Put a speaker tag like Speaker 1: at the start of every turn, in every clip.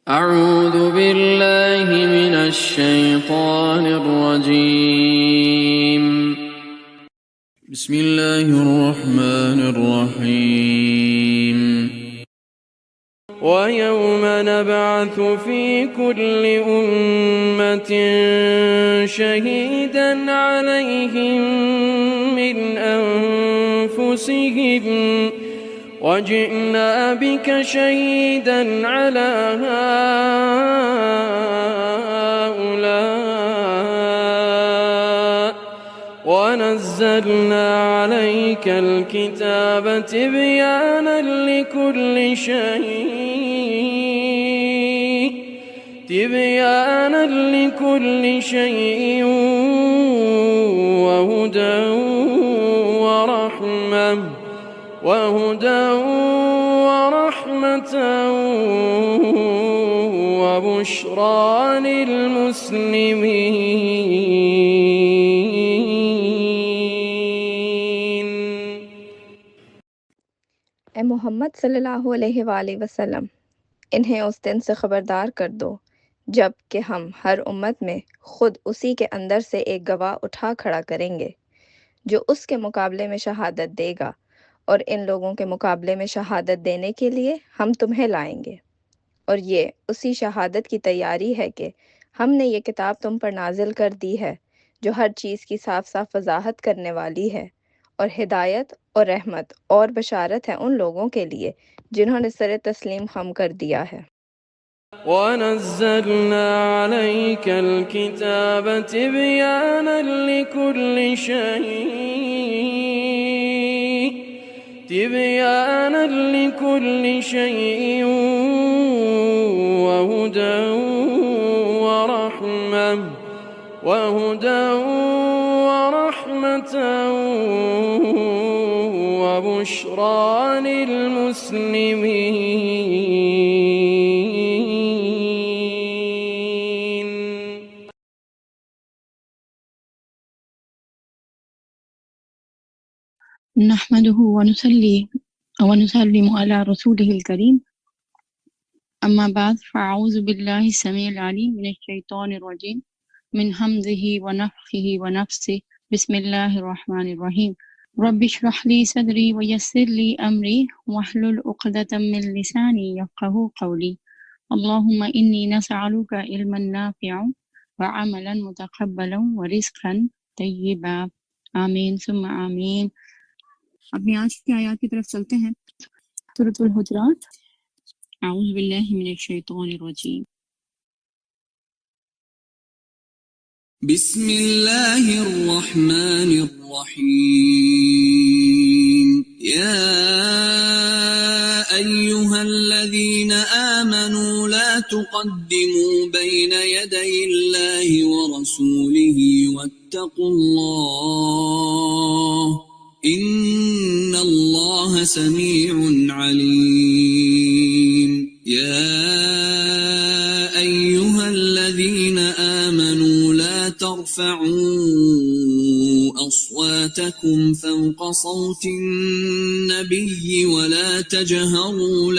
Speaker 1: أعوذ بالله من الشيطان الرجيم. بسم الله الرحمن الرحيم. ويوم نبعث في كل أمة شهيدا عليهم من أنفسهم وجئنا بك شهيدا على هؤلاء ونزلنا عليك الكتاب تبيانا لكل شيء وهدى ورحمة وبشرى للمسلمين.
Speaker 2: اے محمد صلی اللہ علیہ وآلہ وسلم، انہیں اس دن سے خبردار کر دو جب کہ ہم ہر امت میں خود اسی کے اندر سے ایک گواہ اٹھا کھڑا کریں گے جو اس کے مقابلے میں شہادت دے گا، اور ان لوگوں کے مقابلے میں شہادت دینے کے لیے ہم تمہیں لائیں گے، اور یہ اسی شہادت کی تیاری ہے کہ ہم نے یہ کتاب تم پر نازل کر دی ہے جو ہر چیز کی صاف صاف وضاحت کرنے والی ہے، اور ہدایت اور رحمت اور بشارت ہے ان لوگوں کے لیے جنہوں نے سر تسلیم خم کر دیا ہے۔
Speaker 1: وَنَزَّلْنَا عَلَيْكَ الْكِتَابَ تِبْيَانًا لِكُلِّ شَيْءٍ وَهُدًى وَرَحْمَةً وَبُشْرَى لِلْمُسْلِمِينَ.
Speaker 3: نحمده ونسلم على رسوله الكريم. أما بعد، فأعوذ بالله السميع العليم من الشيطان الرجيم من همزه ونفخه ونفسه. بسم الله الرحمن الرحيم. رب اشرح لي صدري ويسر لي أمري واحلل عقدة من لساني يفقهوا قولي. اللهم إني نسألك علما نافعا وعملا متقبلا ورزقا طيبا. آمین ثم آمین. اپنی آج کی آیات کی طرف چلتے ہیں. سورۃ الحجرات. اعوذ باللہ من الشیطان الرجیم.
Speaker 4: بسم اللہ الرحمن الرحیم. یا ایہا الذین آمنوا لا تقدموا بین یدی اللہ ورسولہ واتقوا اللہ ان اللہ سمیع علیم. یا ایہا الذین آمنوا لا ترفعوا أصواتكم فوق صوت النبي ولا تجهروا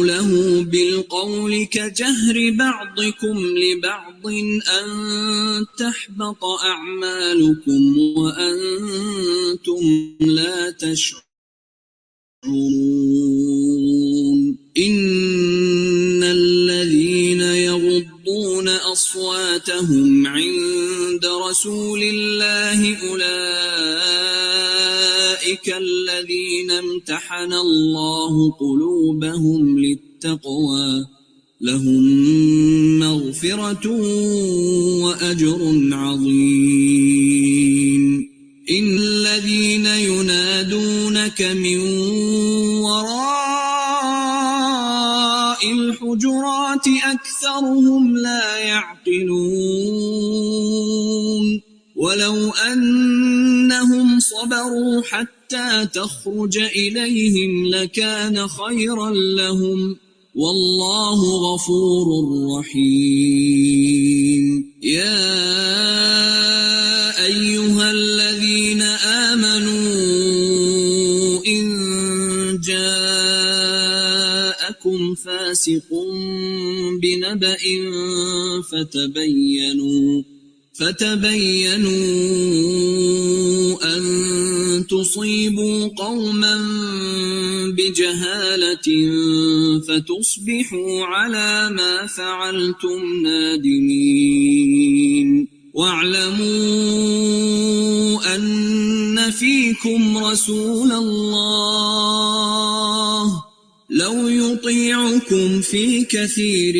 Speaker 4: له بالقول كجهر بعضكم لبعض أن تحبط أعمالكم وأنتم لا تشعرون. إن الذين يغضون أصواتهم عند رسول الله أولئك الذين امتحن الله قلوبهم للتقوى لهم مغفرة وأجر عظيم. إن الذين ينادونك من وراء الحجرات أكثرهم لا يعقلون. ولو أنهم صبروا حتى تخرج إليهم لكان خيرا لهم والله غفور رحيم. يا أيها الذين آمنوا إن جاءكم فاسق بنبأ فتبينوا أن تصيبوا قوما بجهالة فتصبحوا على ما فعلتم نادمين واعلموا أن فيكم رسول الله لو يطيعكم في كثير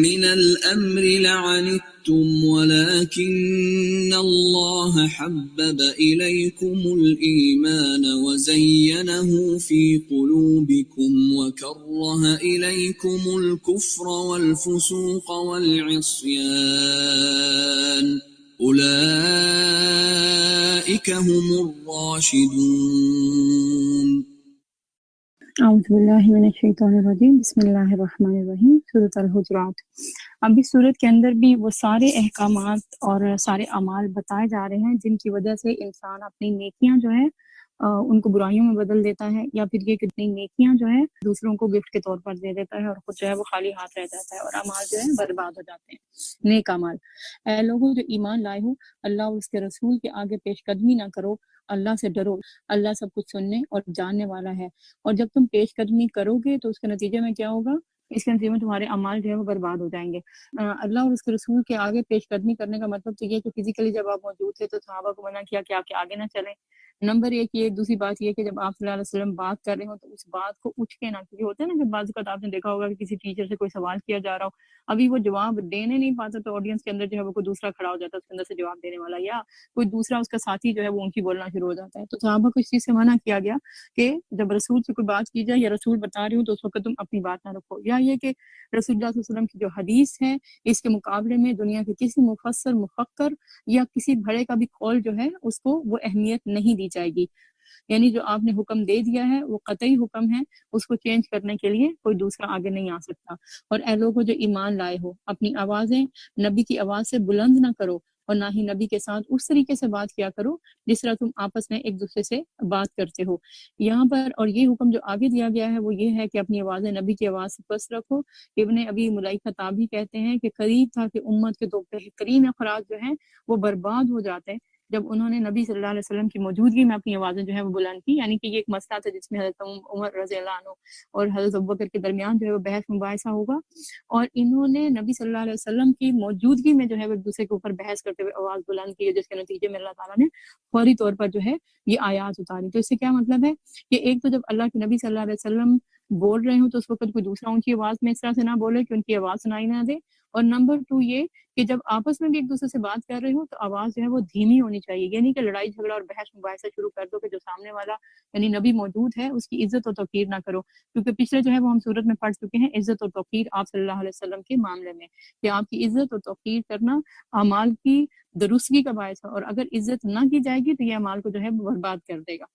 Speaker 4: من الأمر لعنتم ولكن الله حبب إليكم الإيمان وزينه في قلوبكم وكره إليكم الكفر والفسوق والعصيان أولئك هم الراشدون.
Speaker 3: اعوذ باللہ من الشیطان الرجیم بسم اللہ الرحمن الرحیم. سورۃ الحجرات. اب اس صورت کے اندر بھی وہ سارے احکامات اور سارے اعمال بتائے جا رہے ہیں جن کی وجہ سے انسان اپنی نیکیاں جو ہے ان کو برائیوں میں بدل دیتا ہے، یا پھر یہ کتنی نیکیاں جو ہے دوسروں کو گفٹ کے طور پر دے دیتا ہے اور خود جو ہے وہ خالی ہاتھ رہ جاتا ہے، اور اعمال جو ہے برباد ہو جاتے ہیں. نیک اعمال. اے لوگوں جو ایمان لائے ہو، اللہ اور اس کے رسول کے آگے پیش قدمی نہ کرو، اللہ سے ڈرو، اللہ سب کچھ سننے اور جاننے والا ہے. اور جب تم پیش قدمی کرو گے تو اس کے نتیجے میں کیا ہوگا؟ اس کے نتیجے میں تمہارے اعمال جو ہے وہ برباد ہو جائیں گے. اللہ اور اس کے رسول کے آگے پیش قدمی کرنے کا مطلب تو یہ کہ فزیکلی جب آپ موجود تھے تو صحابہ کو منع کیا کہ آپ کے آگے نہ چلیں. نمبر ایک یہ. دوسری بات یہ کہ جب آپ صلی اللہ علیہ وسلم بات کر رہے ہو تو اس بات کو اٹھ کے نہ، کیونکہ ہوتا ہے نا کہ بعض اوقات آپ نے دیکھا ہوگا کہ کسی ٹیچر سے کوئی سوال کیا جا رہا ہو، ابھی وہ جواب دینے نہیں پاتا تو آڈینس کے اندر جو ہے وہ کوئی دوسرا کھڑا ہو جاتا ہے اس کے اندر سے جواب دینے والا، یا کوئی دوسرا اس کا ساتھی جو ہے وہ اونچی بولنا شروع ہو جاتا ہے. تو صحابہ کو اس چیز سے منع کیا گیا کہ جب رسول سے کوئی بات کی جائے یا رسول بتا رہی ہوں تو اس وقت تم اپنی بات نہ رکھو، یا یہ کہ رسول اللہ صلی اللہ علیہ وسلم کی جو حدیث ہے اس کے مقابلے میں دنیا کے کسی مفسر، مفکر یا کسی بڑے کا بھی قول جو ہے اس کو وہ اہمیت نہیں دی جائے گی. یعنی جو آپ نے حکم دے دیا ہے وہ قطعی حکم ہے، اس کو چینج کرنے کے لیے کوئی دوسرا آگے نہیں آ سکتا. اور اے لوگوں جو ایمان لائے ہو، اپنی آوازیں نبی کی آواز سے بلند نہ کرو، اور نہ ہی نبی کے ساتھ اس طریقے سے بات کیا کرو جس طرح تم آپس میں ایک دوسرے سے بات کرتے ہو. یہاں پر اور یہ حکم جو آگے دیا گیا ہے وہ یہ ہے کہ اپنی آوازیں نبی کی آواز سے پست رکھو. ابن ابی ملیکہ تابعی کہتے ہیں کہ قریب تھا کہ امت کے دو بہترین افراد جو ہیں وہ برباد ہو جاتے ہیں جب انہوں نے نبی صلی اللہ علیہ وسلم کی موجودگی میں اپنی آوازیں جو ہے وہ بلند کی. یعنی کہ یہ ایک مسئلہ تھا جس میں حضرت عمر رضی اللہ عنہ اور حضرت ابوبکر کے درمیان جو ہے وہ بحث مباحثہ ہوگا، اور انہوں نے نبی صلی اللہ علیہ وسلم کی موجودگی میں جو ہے وہ ایک دوسرے کے اوپر بحث کرتے ہوئے آواز بلند کی، جس کے نتیجے میں اللہ تعالیٰ نے فوری طور پر جو ہے یہ آیات اتاری. تو اس سے کیا مطلب ہے کہ ایک تو جب اللہ کے نبی صلی اللہ علیہ وسلم بول رہے ہوں تو اس وقت کوئی دوسرا اونچی آواز میں اس طرح سے نہ بولے کہ ان کی آواز سنائی نہ دے. اور نمبر 2 یہ کہ جب آپس میں بھی ایک دوسرے سے بات کر رہے ہو تو آواز جو ہے وہ دھیمی ہونی چاہیے. یہ نہیں کہ لڑائی جھگڑا اور بحث مباحثہ شروع کر دو کہ جو سامنے والا یعنی نبی موجود ہے اس کی عزت و توقیر نہ کرو، کیونکہ پچھلے جو ہے وہ ہم صورت میں پڑھ چکے ہیں عزت و توقیر آپ صلی اللہ علیہ وسلم کے معاملے میں، کہ آپ کی عزت و توقیر کرنا اعمال کی درستگی کا باعث ہے، اور اگر عزت نہ کی جائے گی تو یہ اعمال کو جو ہے برباد کر دے گا.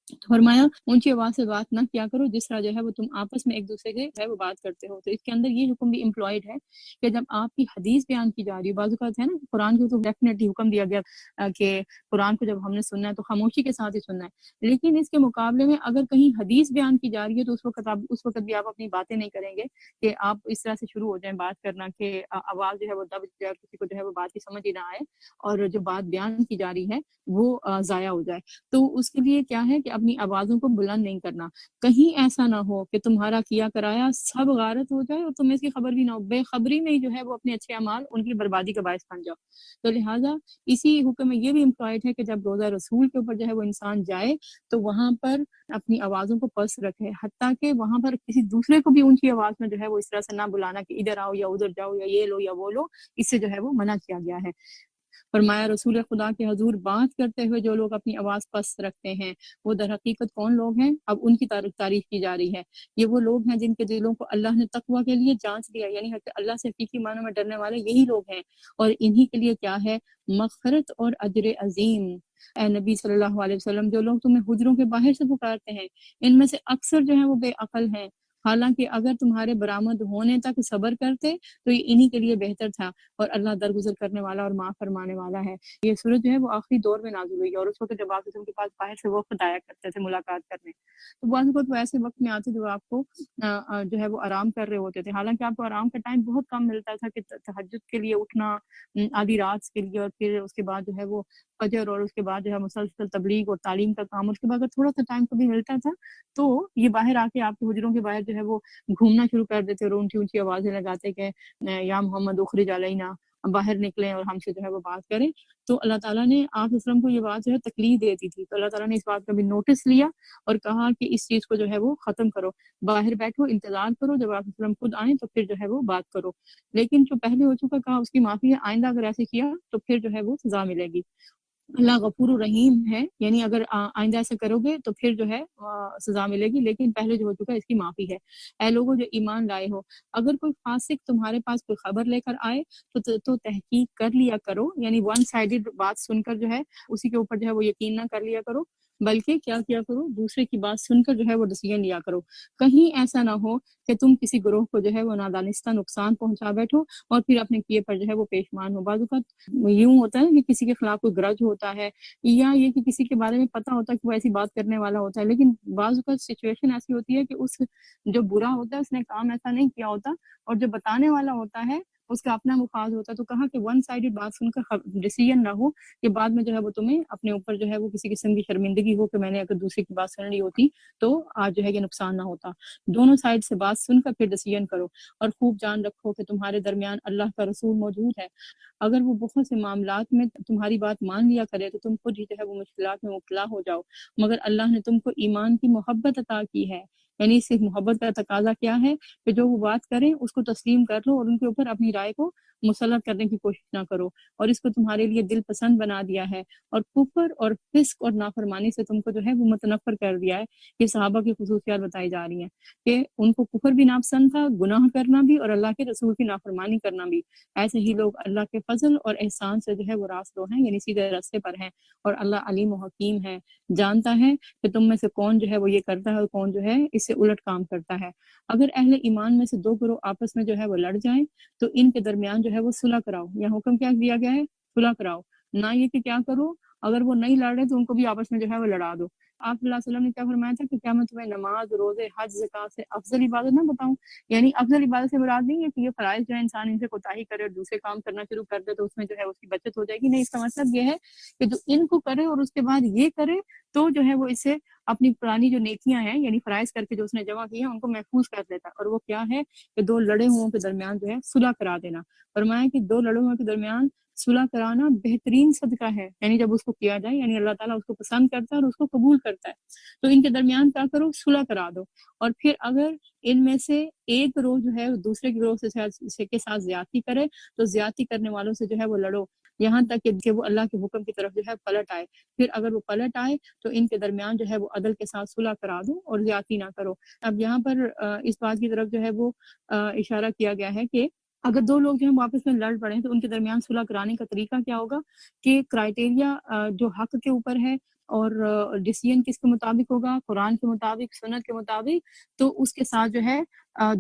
Speaker 3: تو فرمایا اونچی آواز سے بات نہ کیا کرو جس طرح جو ہے وہ تم آپس میں ایک دوسرے کے جو ہے وہ بات کرتے ہو. تو اس کے اندر یہ حکم بھی امپلائڈ ہے کہ جب آپ کی حدیث بیان کی جا رہی ہے، بعض اوقات ہے نا قرآن کو تو ڈیفینیٹلی حکم دیا گیا کہ قرآن کو جب ہم نے سننا ہے تو خاموشی کے ساتھ ہی سننا ہے، لیکن اس کے مقابلے میں اگر کہیں حدیث بیان کی جا رہی ہے تو اس وقت بھی آپ اپنی باتیں نہیں کریں گے کہ آپ اس طرح سے شروع ہو جائیں بات کرنا کہ آواز جو ہے وہ دب جائے، کسی کو جو ہے وہ بات کی سمجھ ہی نہ آئے اور جو بات بیان کی جا رہی ہے وہ ضائع ہو جائے. تو اس کے لیے کیا ہے کہ اپنی آوازوں کو بلند نہیں کرنا. کہیں ایسا نہ ہو کہ تمہارا کیا کرایا سب غارت ہو جائے اور تمہیں اس کی خبر بھی نہ ہو، بے خبری میں جو ہے وہ اپنے اچھے اعمال ان کی بربادی کا باعث بن جاؤ. تو لہٰذا اسی حکم میں یہ بھی امپلائڈ ہے کہ جب روزہ رسول کے اوپر جو ہے وہ انسان جائے تو وہاں پر اپنی آوازوں کو پست رکھے، حتیٰ کہ وہاں پر کسی دوسرے کو بھی اونچی آواز میں جو ہے وہ اس طرح سے نہ بلانا کہ ادھر آؤ یا ادھر جاؤ یا یہ لو یا وہ لو، اس سے جو ہے وہ منع کیا گیا ہے. فرمایا رسول خدا کے حضور بات کرتے ہوئے جو لوگ اپنی آواز پست رکھتے ہیں وہ در حقیقت کون لوگ ہیں؟ اب ان کی تعریف کی جا رہی ہے. یہ وہ لوگ ہیں جن کے دلوں کو اللہ نے تقویٰ کے لیے جانچ لیا، یعنی اللہ سے حقیقی معنوں میں ڈرنے والے یہی لوگ ہیں، اور انہی کے لیے کیا ہے؟ مغفرت اور اجر عظیم. اے نبی صلی اللہ علیہ وسلم جو لوگ تمہیں حجروں کے باہر سے پکارتے ہیں ان میں سے اکثر جو ہیں وہ بے عقل ہیں، حالانکہ اگر تمہارے برآمد ہونے تک صبر کرتے تو یہ انہی کے لیے بہتر تھا، اور اللہ درگزر کرنے والا اور معاف فرمانے والا ہے۔ یہ سورت جو ہے وہ آخری دور میں نازل ہوئی، اور اس وقت جب آپ کے پاس باہر سے وقت آیا کرتے تھے ملاقات کرنے، تو بعض اوقات وہ ایسے وقت میں آتے جو آپ کو جو ہے وہ آرام کر رہے ہوتے تھے، حالانکہ آپ کو آرام کا ٹائم بہت کم ملتا تھا کہ تہجد کے لیے اٹھنا آدھی رات کے لیے، اور پھر اس کے بعد جو ہے وہ فجر، اور اس کے بعد جو ہے مسلسل تبلیغ اور تعلیم کا کام، اس کے بعد اگر تھوڑا سا ٹائم کبھی ملتا تھا تو یہ باہر آ کے آپ کے حجروں کے باہر جو ہے وہ گھومنا شروع کر دیتے، اور اونچی اونچی آوازیں لگاتے کہ یا محمد اخرج علینا، باہر نکلیں اور ہم سے جو ہے وہ بات کریں۔ تو اللہ تعالیٰ نے آپ وسلم کو یہ بات جو ہے تکلیف دیتی تھی، تو اللہ تعالیٰ نے اس بات کا بھی نوٹس لیا اور کہا کہ اس چیز کو جو ہے وہ ختم کرو، باہر بیٹھو، انتظار کرو، جب آپ وسلم خود آئیں تو پھر جو ہے وہ بات کرو۔ لیکن جو پہلے ہو چکا کہا اس کی معافی ہے، آئندہ اگر ایسے کیا تو پھر جو ہے وہ سزا ملے گی۔ اللہ غفور الرحیم ہے، یعنی اگر آئندہ ایسا کرو گے تو پھر جو ہے سزا ملے گی، لیکن پہلے جو ہو چکا ہے اس کی معافی ہے۔ اے لوگوں جو ایمان لائے ہو، اگر کوئی فاسق تمہارے پاس کوئی خبر لے کر آئے تو تحقیق کر لیا کرو، یعنی ون سائیڈڈ بات سن کر جو ہے اسی کے اوپر جو ہے وہ یقین نہ کر لیا کرو، بلکہ کیا کیا کرو، دوسرے کی بات سن کر جو ہے وہ ڈیسیژن لیا کرو۔ کہیں ایسا نہ ہو کہ تم کسی گروہ کو جو ہے وہ نادانستہ نقصان پہنچا بیٹھو اور پھر اپنے کیے پر جو ہے وہ پیشمان ہو۔ بعض اوقات یوں ہوتا ہے کہ کسی کے خلاف کوئی گرج ہوتا ہے، یا یہ کہ کسی کے بارے میں پتہ ہوتا ہے کہ وہ ایسی بات کرنے والا ہوتا ہے، لیکن بعض اوقات سچویشن ایسی ہوتی ہے کہ اس جو برا ہوتا ہے اس نے کام ایسا نہیں کیا ہوتا، اور جو بتانے والا ہوتا ہے اس کا اپنا مفاد ہوتا ہے۔ تو کہا کہ ون سائیڈڈ بات سن کر ڈیسیژن نہ ہو کہ بعد میں جو ہے وہ تمہیں اپنے اوپر جو ہے وہ کسی قسم کی شرمندگی ہو کہ میں نے اگر دوسرے کی بات سن لی ہوتی تو آج جو ہے یہ نقصان نہ ہوتا۔ دونوں سائڈ سے بات سن کر پھر ڈیسیژن کرو، اور خوب جان رکھو کہ تمہارے درمیان اللہ کا رسول موجود ہے، اگر وہ بہت سے معاملات میں تمہاری بات مان لیا کرے تو تم خود ہی جو ہے وہ مشکلات میں مبتلا ہو جاؤ، مگر اللہ نے تم کو ایمان کی محبت عطا کی ہے، یعنی صرف محبت کا تقاضا کیا ہے کہ جو وہ بات کریں اس کو تسلیم کر لو اور ان کے اوپر اپنی رائے کو مسلط کرنے کی کوشش نہ کرو، اور اس کو تمہارے لیے دل پسند بنا دیا ہے، اور کفر اور فسق اور نافرمانی سے تم کو جو ہے وہ متنفر کر دیا ہے۔ یہ صحابہ کی خصوصیات بتائی جا رہی ہیں کہ ان کو کفر بھی ناپسند تھا، گناہ کرنا بھی، اور اللہ کے رسول کی نافرمانی کرنا بھی۔ ایسے ہی لوگ اللہ کے فضل اور احسان سے جو ہے وہ راستو ہیں، یعنی سیدھے راستے پر ہیں، اور اللہ علیم و حکیم ہے، جانتا ہے کہ تم میں سے کون جو ہے وہ یہ کرتا ہے اور کون جو ہے اس سے الٹ کام کرتا ہے۔ اگر اہل ایمان میں سے دو گروہ آپس میں جو ہے وہ لڑ جائیں تو ان کے درمیان جو ہے وہ صلح کراؤ۔ یہاں حکم کیا دیا گیا ہے؟ صلح کراؤ، نہ یہ کہ کیا کرو اگر وہ نہیں لڑ رہے تو ان کو بھی آپس میں جو ہے وہ لڑا دو۔ آپ صلی اللہ علیہ وسلم نے کیا فرمایا تھا کہ کیا میں تمہیں نماز، روزے، حج، زکوٰۃ سے افضل عبادت نہ بتاؤں؟ یعنی افضل عبادت سے مراد نہیں ہے کہ یہ فرائض جو ہے انسان ان سے کوتاہی کرے اور دوسرے کام کرنا شروع کر دے تو اس میں جو ہے اس کی بچت ہو جائے گی، نہیں، اس کا مطلب یہ ہے کہ جو ان کو کرے اور اس کے بعد یہ کرے تو جو ہے وہ اس سے اپنی پرانی جو نیکیاں ہیں یعنی فرائض کر کے جو اس نے جمع کی ہیں ان کو محفوظ کر دیتا ہے۔ اور وہ کیا ہے کہ دو لڑے ہوں کے درمیان جو ہے صلح کرا دینا۔ فرمایا کہ دو لڑے ہوں کے درمیان صلح کرانا بہترین صدقہ ہے، یعنی جب اس کو کیا جائے یعنی اللہ تعالیٰ اس کو پسند کرتا ہے اور اس کو قبول کرتا ہے۔ تو ان کے درمیان کیا کرو؟ صلح کرا دو، اور پھر اگر ان میں سے ایک گروہ جو ہے دوسرے کے گروہ سے کے ساتھ زیادتی کرے تو زیادتی کرنے والوں سے جو ہے وہ لڑو، یہاں تک کہ وہ اللہ کے حکم کی طرف جو ہے پلٹ آئے۔ پھر اگر وہ پلٹ آئے تو ان کے درمیان جو ہے وہ عدل کے ساتھ صلح کرا دو اور زیادتی نہ کرو۔ اب یہاں پر اس بات کی طرف جو ہے وہ اشارہ کیا گیا ہے کہ اگر دو لوگ جو ہیں آپس میں لڑ پڑیں تو ان کے درمیان صلح کرانے کا طریقہ کیا ہوگا کہ کرائٹیریا جو حق کے اوپر ہے اور ڈیسیژن کس کے مطابق ہوگا، قرآن کے مطابق، سنت کے مطابق، تو اس کے ساتھ جو ہے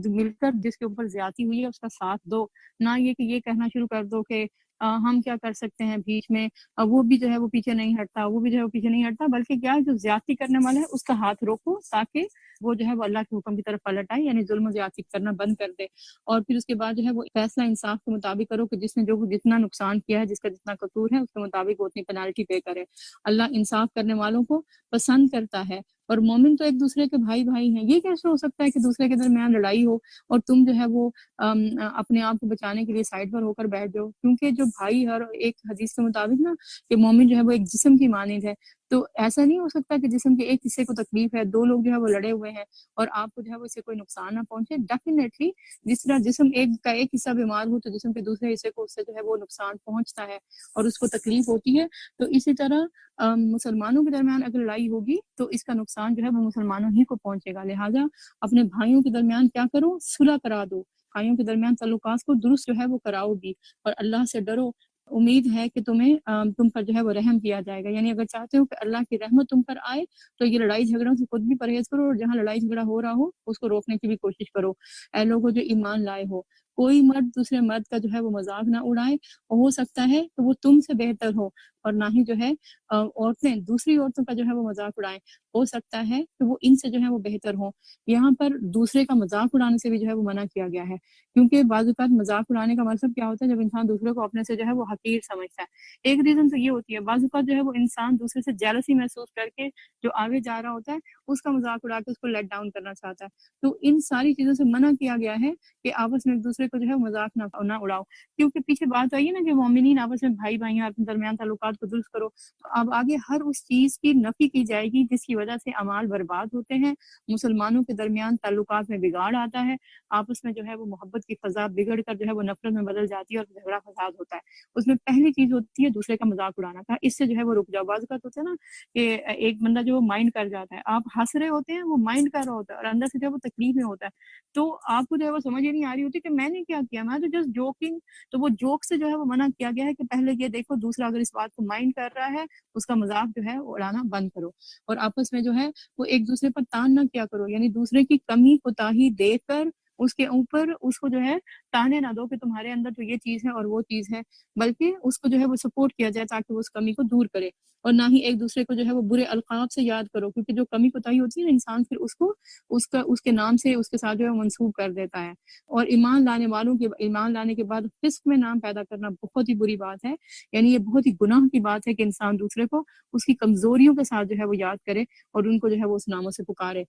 Speaker 3: مل کر جس کے اوپر زیادتی ہوئی ہے اس کا ساتھ دو، نہ یہ کہ یہ کہنا شروع کر دو کہ ہم کیا کر سکتے ہیں بیچ میں، وہ بھی جو ہے وہ پیچھے نہیں ہٹتا، وہ بھی جو ہے وہ پیچھے نہیں ہٹتا، بلکہ کیا جو زیادتی کرنے والا ہے اس کا ہاتھ روکو تاکہ وہ جو ہے وہ اللہ کے حکم کی طرف پلٹ آئے، یعنی ظلم و زیادتی کرنا بند کر دے۔ اور پھر اس کے بعد جو ہے وہ فیصلہ انصاف کے مطابق کرو کہ جس نے جو جتنا نقصان کیا ہے، جس کا جتنا قصور ہے، اس کے مطابق وہ اتنی پینالٹی پے کرے۔ اللہ انصاف کرنے والوں کو پسند کرتا ہے، اور مومن تو ایک دوسرے کے بھائی ہیں۔ یہ کیسے ہو سکتا ہے کہ دوسرے کے درمیان لڑائی ہو اور تم جو ہے وہ اپنے آپ کو بچانے کے لیے سائڈ پر ہو کر بیٹھ جاؤ؟ کیونکہ جو بھائی، ہر ایک حدیث کے مطابق نا کہ مومن جو ہے وہ ایک جسم کی مانند ہے، تو ایسا نہیں ہو سکتا کہ جسم کے ایک حصے کو تکلیف ہے، دو لوگ جو ہے وہ لڑے ہوئے ہیں اور آپ کو جو ہے وہ اس سے کوئی نقصان نہ پہنچے۔ ڈیفینیٹلی جس طرح جسم ایک کا ایک حصہ بیمار ہو تو جسم کے دوسرے حصے کو اس سے جو ہے وہ نقصان پہنچتا ہے اور اس کو تکلیف ہوتی ہے، تو اسی طرح مسلمانوں کے درمیان اگر لڑائی ہوگی تو اس کا نقصان جو ہے وہ مسلمانوں ہی کو پہنچے گا۔ لہٰذا اپنے بھائیوں کے درمیان کیا کرو؟ صلح کرا دو، بھائیوں کے درمیان تعلقات کو درست جو ہے وہ کراؤ بھی، اور اللہ سے ڈرو، امید ہے کہ تم پر جو ہے وہ رحم کیا جائے گا، یعنی اگر چاہتے ہو کہ اللہ کی رحمت تم پر آئے تو یہ لڑائی جھگڑوں سے خود بھی پرہیز کرو، اور جہاں لڑائی جھگڑا ہو رہا ہو اس کو روکنے کی بھی کوشش کرو۔ اے لوگوں جو ایمان لائے ہو، کوئی مرد دوسرے مرد کا جو ہے وہ مذاق نہ اڑائے، ہو سکتا ہے کہ وہ تم سے بہتر ہو، اور نہ ہی جو ہے عورتیں دوسری عورتوں کا جو ہے وہ مذاق اڑائیں، ہو سکتا ہے کہ وہ ان سے جو ہے وہ بہتر ہوں۔ یہاں پر دوسرے کا مذاق اڑانے سے بھی جو ہے وہ منع کیا گیا ہے، کیونکہ بعض اوقات مذاق اڑانے کا مطلب کیا ہوتا ہے؟ جب انسان دوسرے کو اپنے سے جو ہے وہ حقیر سمجھتا ہے۔ ایک ریزن تو یہ ہوتی ہے، بعض اوقات جو ہے وہ انسان دوسرے سے جیلسی محسوس کر کے جو آگے جا رہا ہوتا ہے اس کا مذاق اڑا کے اس کو لیٹ ڈاؤن کرنا چاہتا ہے۔ تو ان ساری چیزوں سے منع کیا گیا ہے کہ آپس میں ایک دوسرے کو جو ہے مذاق نہ اڑاؤ، کیونکہ پیچھے بات آئی ہے نا کہ مومنین آپس میں بھائی بھائی ہیں، اپنے درمیان تعلقات کو درست کرو۔ تو اب آگے ہر اس چیز کی نفی کی جائے گی جس کی وجہ سے اعمال برباد ہوتے ہیں، مسلمانوں کے درمیان تعلقات میں بگاڑ آتا ہے، آپس میں جو ہے وہ محبت کی فضا بگڑ کر جو ہے وہ نفرت میں بدل جاتی ہے اور جھگڑا فساد ہوتا ہے۔ اس میں پہلی چیز ہوتی ہے دوسرے کا مذاق اڑانا کا، اس سے جو ہے وہ رک جاؤ۔ بعض اوقات ہوتا ہے نا کہ ایک بندہ جو مائنڈ کر جاتا ہے، آپ ہنس رہے ہوتے ہیں، وہ مائنڈ کر رہا ہوتا ہے اور اندر سے جو ہے وہ تکلیف میں ہوتا ہے، تو آپ کو جو ہے وہ سمجھ ہی نہیں آ رہی ہوتی کہ میں نے کیا کیا، میں تو جسٹ جوکنگ۔ تو وہ جوک سے جو ہے وہ منع کیا گیا ہے کہ پہلے یہ دیکھو دوسرا اگر اس بات کو مائنڈ کر رہا ہے اس کا مذاق جو ہے اڑانا بند کرو، اور آپس میں جو ہے وہ ایک دوسرے پر تان نہ کیا کرو، یعنی دوسرے کی کمی کوتاہی دیکھ کر اس کے اوپر اس کو جو ہے تانے نہ دو کہ تمہارے اندر تو یہ چیز ہے اور وہ چیز ہے، بلکہ اس کو جو ہے وہ سپورٹ کیا جائے تاکہ وہ اس کمی کو دور کرے، اور نہ ہی ایک دوسرے کو جو ہے وہ برے القاب سے یاد کرو، کیونکہ جو کمی کوتاہی ہوتی ہے نا انسان پھر اس کو اس کے نام سے اس کے ساتھ جو ہے منسوب کر دیتا ہے۔ اور ایمان لانے کے بعد فسق میں نام پیدا کرنا بہت ہی بری بات ہے، یعنی یہ بہت ہی گناہ کی بات ہے کہ انسان دوسرے کو اس کی کمزوریوں کے ساتھ جو ہے وہ یاد کرے اور ان کو جو ہے وہ اس ناموں سے پکارے۔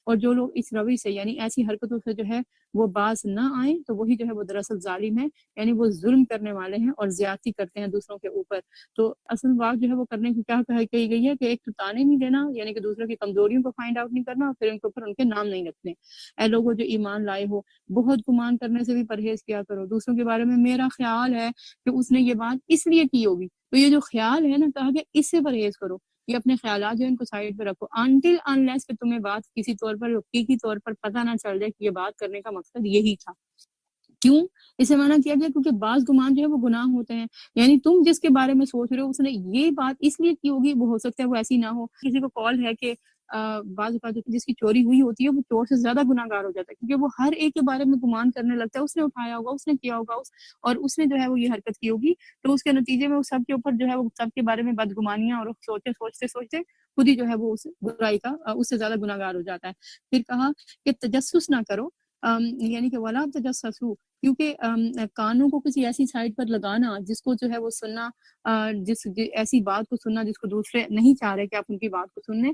Speaker 3: اور جو لوگ اس روی سے یعنی ایسی حرکتوں سے جو ہے وہ باز نہ آئیں تو وہی جو ہے وہ دراصل ظالم ہے، یعنی وہ ظلم کرنے والے ہیں اور زیادتی کرتے ہیں دوسروں کے اوپر۔ تو اصل بات جو ہے وہ کرنے کی کیا کہی گئی ہے کہ ایک تو تانے نہیں دینا، یعنی کہ دوسروں کی کمزوریوں کو فائنڈ آؤٹ نہیں کرنا، اور پھر ان کے اوپر ان کے نام نہیں رکھنے۔ اے لوگوں جو ایمان لائے ہو، بہت گمان کرنے سے بھی پرہیز کیا کرو، دوسروں کے بارے میں میرا خیال ہے کہ اس نے یہ بات اس لیے کی ہوگی، تو یہ جو خیال ہے نا کہا کہ اس سے پرہیز کرو، یہ اپنے خیالات جو ان کو سائڈ پہ رکھو until unless کہ تمہیں بات کسی طور پر حقیقی طور پر پتہ نہ چل جائے کہ یہ بات کرنے کا مقصد یہی تھا۔ کیوں اسے منع کیا گیا؟ کیونکہ بعض گمان جو ہے وہ گناہ ہوتے ہیں، یعنی تم جس کے بارے میں سوچ رہے ہو اس نے یہ بات اس لیے کی ہوگی، وہ ہو سکتا ہے وہ ایسی نہ ہو۔ کسی کو کال ہے کہ بعض اوقات جس کی چوری ہوئی ہوتی ہے وہ چور سے زیادہ گناہ گار ہو جاتا ہے، کیونکہ وہ ہر ایک کے بارے میں گمان کرنے لگتا ہے، اس نے اٹھایا ہوگا، اس نے کیا ہوگا، اور اس نے جو ہے وہ یہ حرکت کی ہوگی، تو اس کے نتیجے میں وہ سب کے اوپر جو ہے وہ سب کے بارے میں بدگمانیاں اور سوچتے خود ہی جو ہے وہ اس برائی کا اس سے زیادہ گناہ گار ہو جاتا ہے۔ پھر کہا کہ تجسس نہ کرو، یعنی کہ ولا تجسسوا، کیونکہ کانوں کو کسی ایسی سائٹ پر لگانا جس کو جو ہے وہ سننا، ایسی بات کو سننا جس کو دوسرے نہیں چاہ رہے کہ آپ ان کی بات کو سنیں،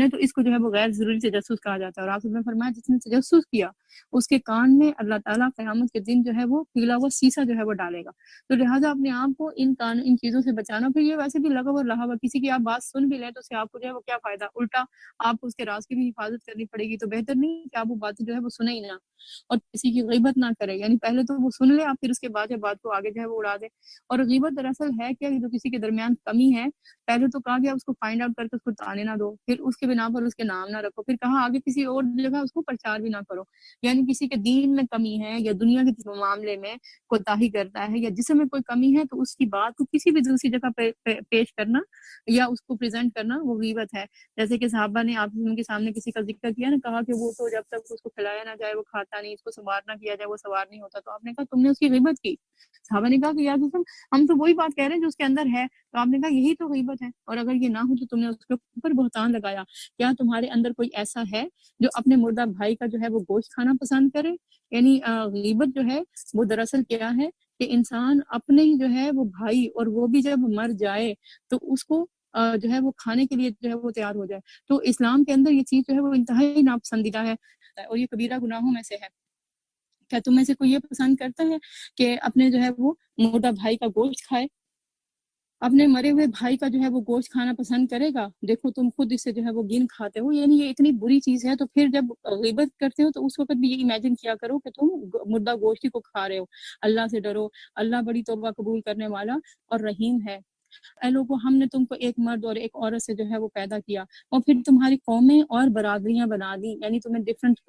Speaker 3: تو اس کو جو ہے وہ غیر ضروری تجسس کہا جاتا ہے۔ اور آپ نے فرمایا جس نے تجسس کیا اس کے کان میں اللہ تعالیٰ قیامت کے دن جو ہے وہ پگھلا ہوا سیسا جو ہے وہ ڈالے گا۔ تو لہٰذا اپنے آپ کو ان چیزوں سے بچانا۔ پھر یہ ویسے بھی لغو اور لہو، کسی کی آپ بات سن بھی لیں تو اس سے آپ کو جو ہے وہ کیا فائدہ، الٹا آپ کو اس کے راز کی بھی حفاظت کرنی پڑے گی، تو بہتر نہیں کہ آپ وہ باتیں جو ہے وہ سنیں ہی نہ، اور کسی کی غیبت نہ کرے، یعنی پہلے تو وہ سن لے آپ، پھر اس کے بعد بات کو آگے جو ہے وہ اڑا دے۔ اور غیبت دراصل ہے کیا؟ جو کسی کے درمیان کمی ہے، پہلے تو کہا گیا اس کو فائنڈ آؤٹ کر کے اس کو تانے نہ دو، پھر اس کے بنا پر اس کے نام نہ رکھو، پھر کہا آگے کسی اور جگہ اس کو پرچار بھی نہ کرو، یعنی کسی کے دین میں کمی ہے یا دنیا کے معاملے میں کوتاہی کرتا ہے یا جسم میں کوئی کمی ہے تو اس کی بات کو کسی بھی دوسری جگہ پیش کرنا یا اس کو پریزنٹ کرنا وہ غیبت ہے۔ جیسے کہ صحابہ نے آپ ان کے سامنے کسی کا ذکر کیا نا، کہا کہ وہ تو جب تک اس کو کھلایا نہ جائے وہ کھاتا نہیں، اس کو سوار نہ کیا جائے وہ سوار نہیں ہوتا، تو آپ نے کہا تم نے اس کی غیبت کی۔ صحابہ نے کہا کہ یا رسول اللہ ہم تو وہی بات کہہ رہے ہیں جو اس کے اندر ہے، تو آپ نے کہا یہی تو غیبت ہے، اور اگر یہ نہ ہو تو تم نے اس کے اوپر بہتان لگایا۔ کیا تمہارے اندر کوئی ایسا ہے جو اپنے مردہ بھائی کا جو ہے وہ گوشت کھانا پسند کرے؟ یعنی غیبت جو ہے وہ دراصل کیا ہے کہ انسان اپنے ہی جو ہے وہ بھائی، اور وہ بھی جب مر جائے تو اس کو جو ہے وہ کھانے کے لیے جو ہے وہ تیار ہو جائے۔ تو اسلام کے اندر یہ چیز جو ہے وہ انتہائی ناپسندیدہ ہے اور یہ کبیرہ گناہوں میں سے ہے۔ کیا تم میں سے کوئی یہ پسند کرتا ہے کہ اپنے جو ہے وہ مردہ بھائی کا گوشت کھائے؟ اپنے مرے ہوئے بھائی کا جو ہے وہ گوشت کھانا پسند کرے گا؟ دیکھو تم خود اس سے جو ہے وہ گن کھاتے ہو، یعنی یہ اتنی بری چیز ہے۔ تو پھر جب غیبت کرتے ہو تو اس وقت بھی یہ امیجن کیا کرو کہ تم مردہ گوشت کو کھا رہے ہو۔ اللہ سے ڈرو، اللہ بڑی توبہ قبول کرنے والا اور رحیم ہے۔ اے لوگوں ہم نے تم کو ایک مرد اور ایک عورت سے جو ہے وہ پیدا کیا اور پھر تمہاری قومیں اور برادریاں بنا دی، یعنی تمہیں ڈفرینٹ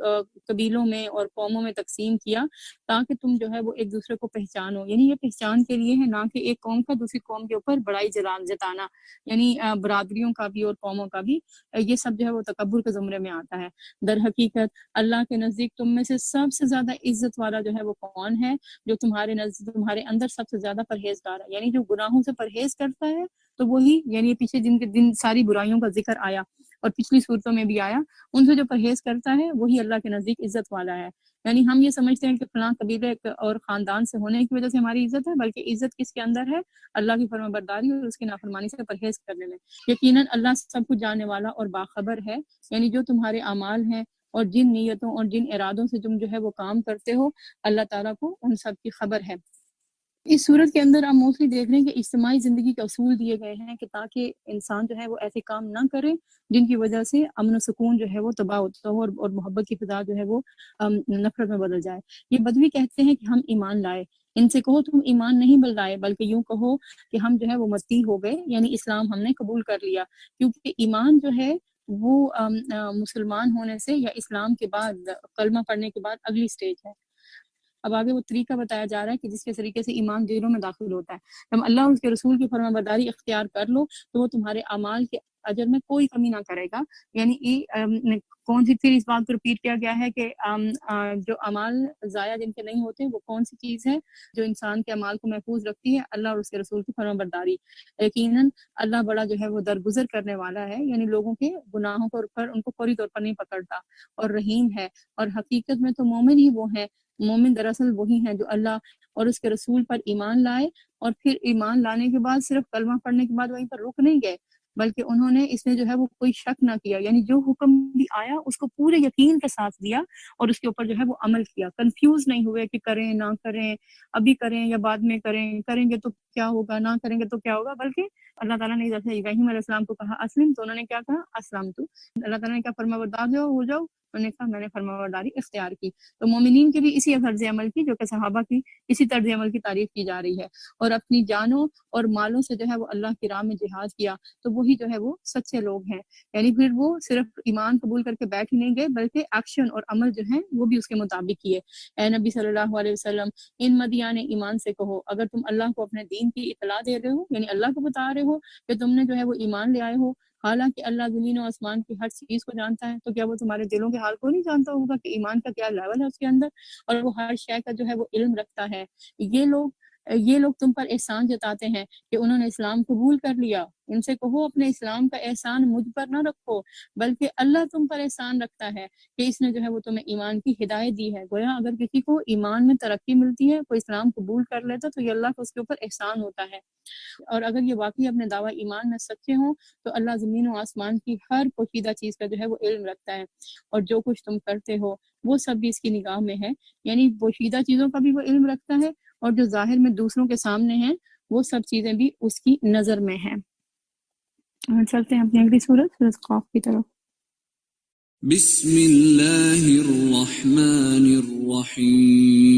Speaker 3: قبیلوں میں اور قوموں میں تقسیم کیا تاکہ تم جو ہے وہ ایک دوسرے کو پہچانو، یعنی یہ پہچان کے لیے ہے، نہ کہ ایک قوم کا دوسری قوم کے اوپر بڑائی جلال جتانا، یعنی برادریوں کا بھی اور قوموں کا بھی، یہ سب جو ہے وہ تکبر کے زمرے میں آتا ہے۔ در حقیقت اللہ کے نزدیک تم میں سے سب سے زیادہ عزت والا جو ہے وہ کون ہے؟ جو تمہارے نزدیک تمہارے اندر سب سے زیادہ پرہیزگار ہے، یعنی جو گناہوں سے پرہیز کرتا ہے تو وہی، یعنی پیچھے جن کے دن ساری برائیوں کا ذکر آیا اور پچھلی صورتوں میں بھی آیا، ان سے جو پرہیز کرتا ہے وہی اللہ کے نزدیک عزت والا ہے۔ یعنی ہم یہ سمجھتے ہیں کہ فلاں قبیلے اور خاندان سے ہونے کی وجہ سے ہماری عزت ہے، بلکہ عزت کس کے اندر ہے؟ اللہ کی فرما برداری اور اس کی نافرمانی سے پرہیز کرنے میں۔ یقیناً اللہ سب کچھ جاننے والا اور باخبر ہے، یعنی جو تمہارے اعمال ہیں اور جن نیتوں اور جن ارادوں سے تم جو ہے وہ کام کرتے ہو، اللہ تعالیٰ کو ان سب کی خبر ہے۔ اس صورت کے اندر آپ موسٹلی دیکھ رہے ہیں کہ اجتماعی زندگی کے اصول دیے گئے ہیں کہ تاکہ انسان جو ہے وہ ایسے کام نہ کرے جن کی وجہ سے امن و سکون جو ہے وہ تباہ ہوتا ہو اور محبت کی فضا جو ہے وہ نفرت میں بدل جائے۔ یہ بدوی کہتے ہیں کہ ہم ایمان لائے، ان سے کہو تم ایمان نہیں بل لائے، بلکہ یوں کہو کہ ہم جو ہے وہ مسیح ہو گئے، یعنی اسلام ہم نے قبول کر لیا، کیونکہ ایمان جو ہے وہ مسلمان ہونے سے یا اسلام کے بعد کلمہ پڑھنے کے بعد اگلی سٹیج ہے۔ اب آگے وہ طریقہ بتایا جا رہا ہے کہ جس کے طریقے سے ایمان دلوں میں داخل ہوتا ہے۔ جب اللہ اور اس کے رسول کی فرما برداری اختیار کر لو تو وہ تمہارے اعمال کے اجر میں کوئی کمی نہ کرے گا، یعنی کون سی، پھر اس بات کو رپیٹ کیا گیا ہے کہ جو اعمال ضائع جن کے نہیں ہوتے وہ کون سی چیز ہے جو انسان کے اعمال کو محفوظ رکھتی ہے؟ اللہ اور اس کے رسول کی فرما برداری۔ یقیناً اللہ بڑا جو ہے وہ درگزر کرنے والا ہے، یعنی لوگوں کے گناہوں پر ان کو فوری طور پر نہیں پکڑتا، اور رحیم ہے، اور حقیقت میں تو مومن ہی وہ ہیں، مومن دراصل وہی ہیں جو اللہ اور اس کے رسول پر ایمان لائے اور پھر ایمان لانے کے بعد صرف کلمہ پڑھنے کے بعد وہیں پر رک نہیں گئے، بلکہ انہوں نے اس میں جو ہے وہ کوئی شک نہ کیا، یعنی جو حکم بھی آیا اس کو پورے یقین کے ساتھ دیا اور اس کے اوپر جو ہے وہ عمل کیا، کنفیوز نہیں ہوئے کہ کریں نہ کریں، ابھی کریں یا بعد میں کریں، کریں گے تو کیا ہوگا، نہ کریں گے تو کیا ہوگا، بلکہ اللہ تعالیٰ نے جیسے ابراہیم علیہ السلام کو کہا اسلم تو انہوں نے کیا کہا؟ اسلم تو۔ اللہ تعالیٰ نے کہا فرما بردار ہو جاؤ، انہوں نے کہا میں نے فرما برداری اختیار کی۔ تو مومنین کی بھی اسی طرز عمل کی جو کہ صحابہ کی اسی طرز عمل کی تعریف کی جا رہی ہے، اور اپنی جانوں اور مالوں سے جو ہے وہ اللہ کی راہ میں جہاد کیا، تو وہی جو ہے وہ سچے لوگ ہیں، یعنی پھر وہ صرف ایمان قبول کر کے بیٹھ ہی نہیں گئے بلکہ ایکشن اور عمل جو ہیں وہ بھی اس کے مطابق کیے۔ اے نبی صلی اللہ علیہ وسلم، ان مدیان ایمان سے کہو اگر تم اللہ کو اپنے دین کی اطلاع دے رہے ہو، یعنی اللہ کو بتا رہے ہو کہ تم نے جو ہے وہ ایمان لے آئے ہو، حالانکہ اللہ زمین و آسمان کی ہر چیز کو جانتا ہے، تو کیا وہ تمہارے دلوں کے حال کو نہیں جانتا ہوگا کہ ایمان کا کیا لیول ہے اس کے اندر، اور وہ ہر شے کا جو ہے وہ علم رکھتا ہے۔ یہ لوگ تم پر احسان جتاتے ہیں کہ انہوں نے اسلام قبول کر لیا، ان سے کہو اپنے اسلام کا احسان مجھ پر نہ رکھو بلکہ اللہ تم پر احسان رکھتا ہے کہ اس نے جو ہے وہ تمہیں ایمان کی ہدایت دی ہے۔ گویا اگر کسی کو ایمان میں ترقی ملتی ہے، کوئی اسلام قبول کر لیتا، تو یہ اللہ کا اس کے اوپر احسان ہوتا ہے، اور اگر یہ واقعی اپنے دعویٰ ایمان میں سچے ہوں تو اللہ زمین و آسمان کی ہر پوشیدہ چیز کا جو ہے وہ علم رکھتا ہے، اور جو کچھ تم کرتے ہو وہ سب بھی اس کی نگاہ میں ہے، یعنی پوشیدہ چیزوں کا بھی وہ علم رکھتا ہے اور جو ظاہر میں دوسروں کے سامنے ہیں وہ سب چیزیں بھی اس کی نظر میں ہیں۔ چلتے ہیں اپنی اگلی سورت قاف کی طرف۔
Speaker 4: بسم اللہ الرحمن الرحیم،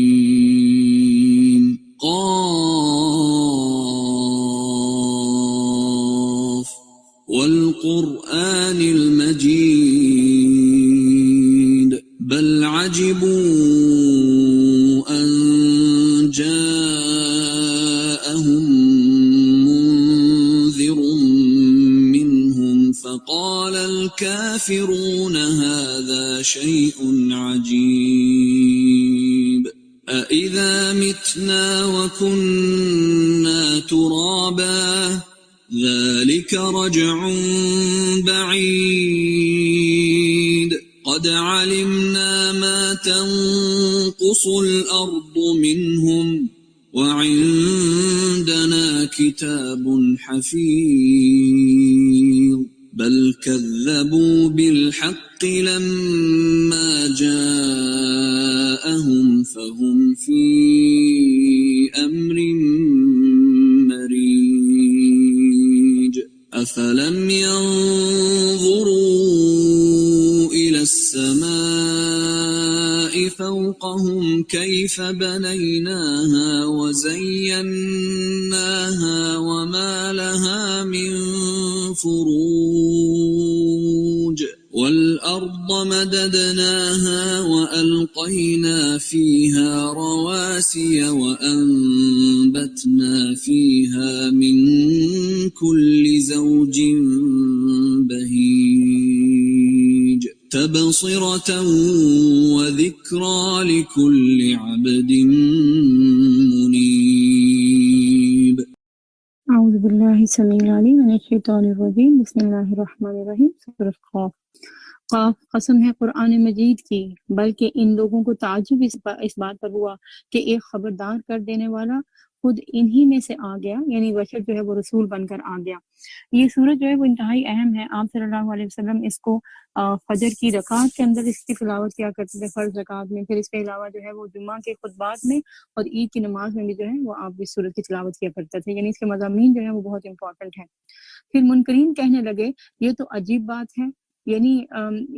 Speaker 4: قاف والقرآن المجید بل عجبوا ان جاءهم منذر منهم فقال الكافرون هذا شيء عجيب أإذا متنا وكنا ترابا ذلك رجع بعيد قد علمنا ما تنقص الأرض منهم وعندنا كتاب حفيظ بل كذبوا بالحق لما جاءهم فهم في أمر مريج أفلم ينظروا إلى السماء فوقهم كيف بنيناها وزيناها وما لها من فروج والأرض مددناها وألقينا فيها رواسي وأنبتنا فيها من كل زوج بهيج تبصرة وذكرى لكل عبد منيب.
Speaker 3: اعوذ باللہ السمیع العلیم من الشیطان الرجیم بسم اللہ الرحمن الرحیم سورۃ قاف۔ قاف قسم ہے قرآن مجید کی، بلکہ ان لوگوں کو تعجب اس بات پر ہوا کہ ایک خبردار کر دینے والا خود انہی میں سے آ گیا، یعنی بشر جو ہے وہ رسول بن کر آ گیا۔ یہ سورت جو ہے وہ انتہائی اہم ہے۔ آپ صلی اللہ علیہ وسلم اس کو فجر کی رکعت کے اندر اس کی تلاوت کیا کرتے تھے، فرض رکعت میں، پھر اس کے علاوہ جو ہے وہ جمعہ کے خطبات میں اور عید کی نماز میں بھی جو ہے وہ آپ اس سورت کی تلاوت کیا کرتے تھے، یعنی اس کے مضامین جو ہے وہ بہت امپورٹنٹ ہیں۔ پھر منکرین کہنے لگے یہ تو عجیب بات ہے، یعنی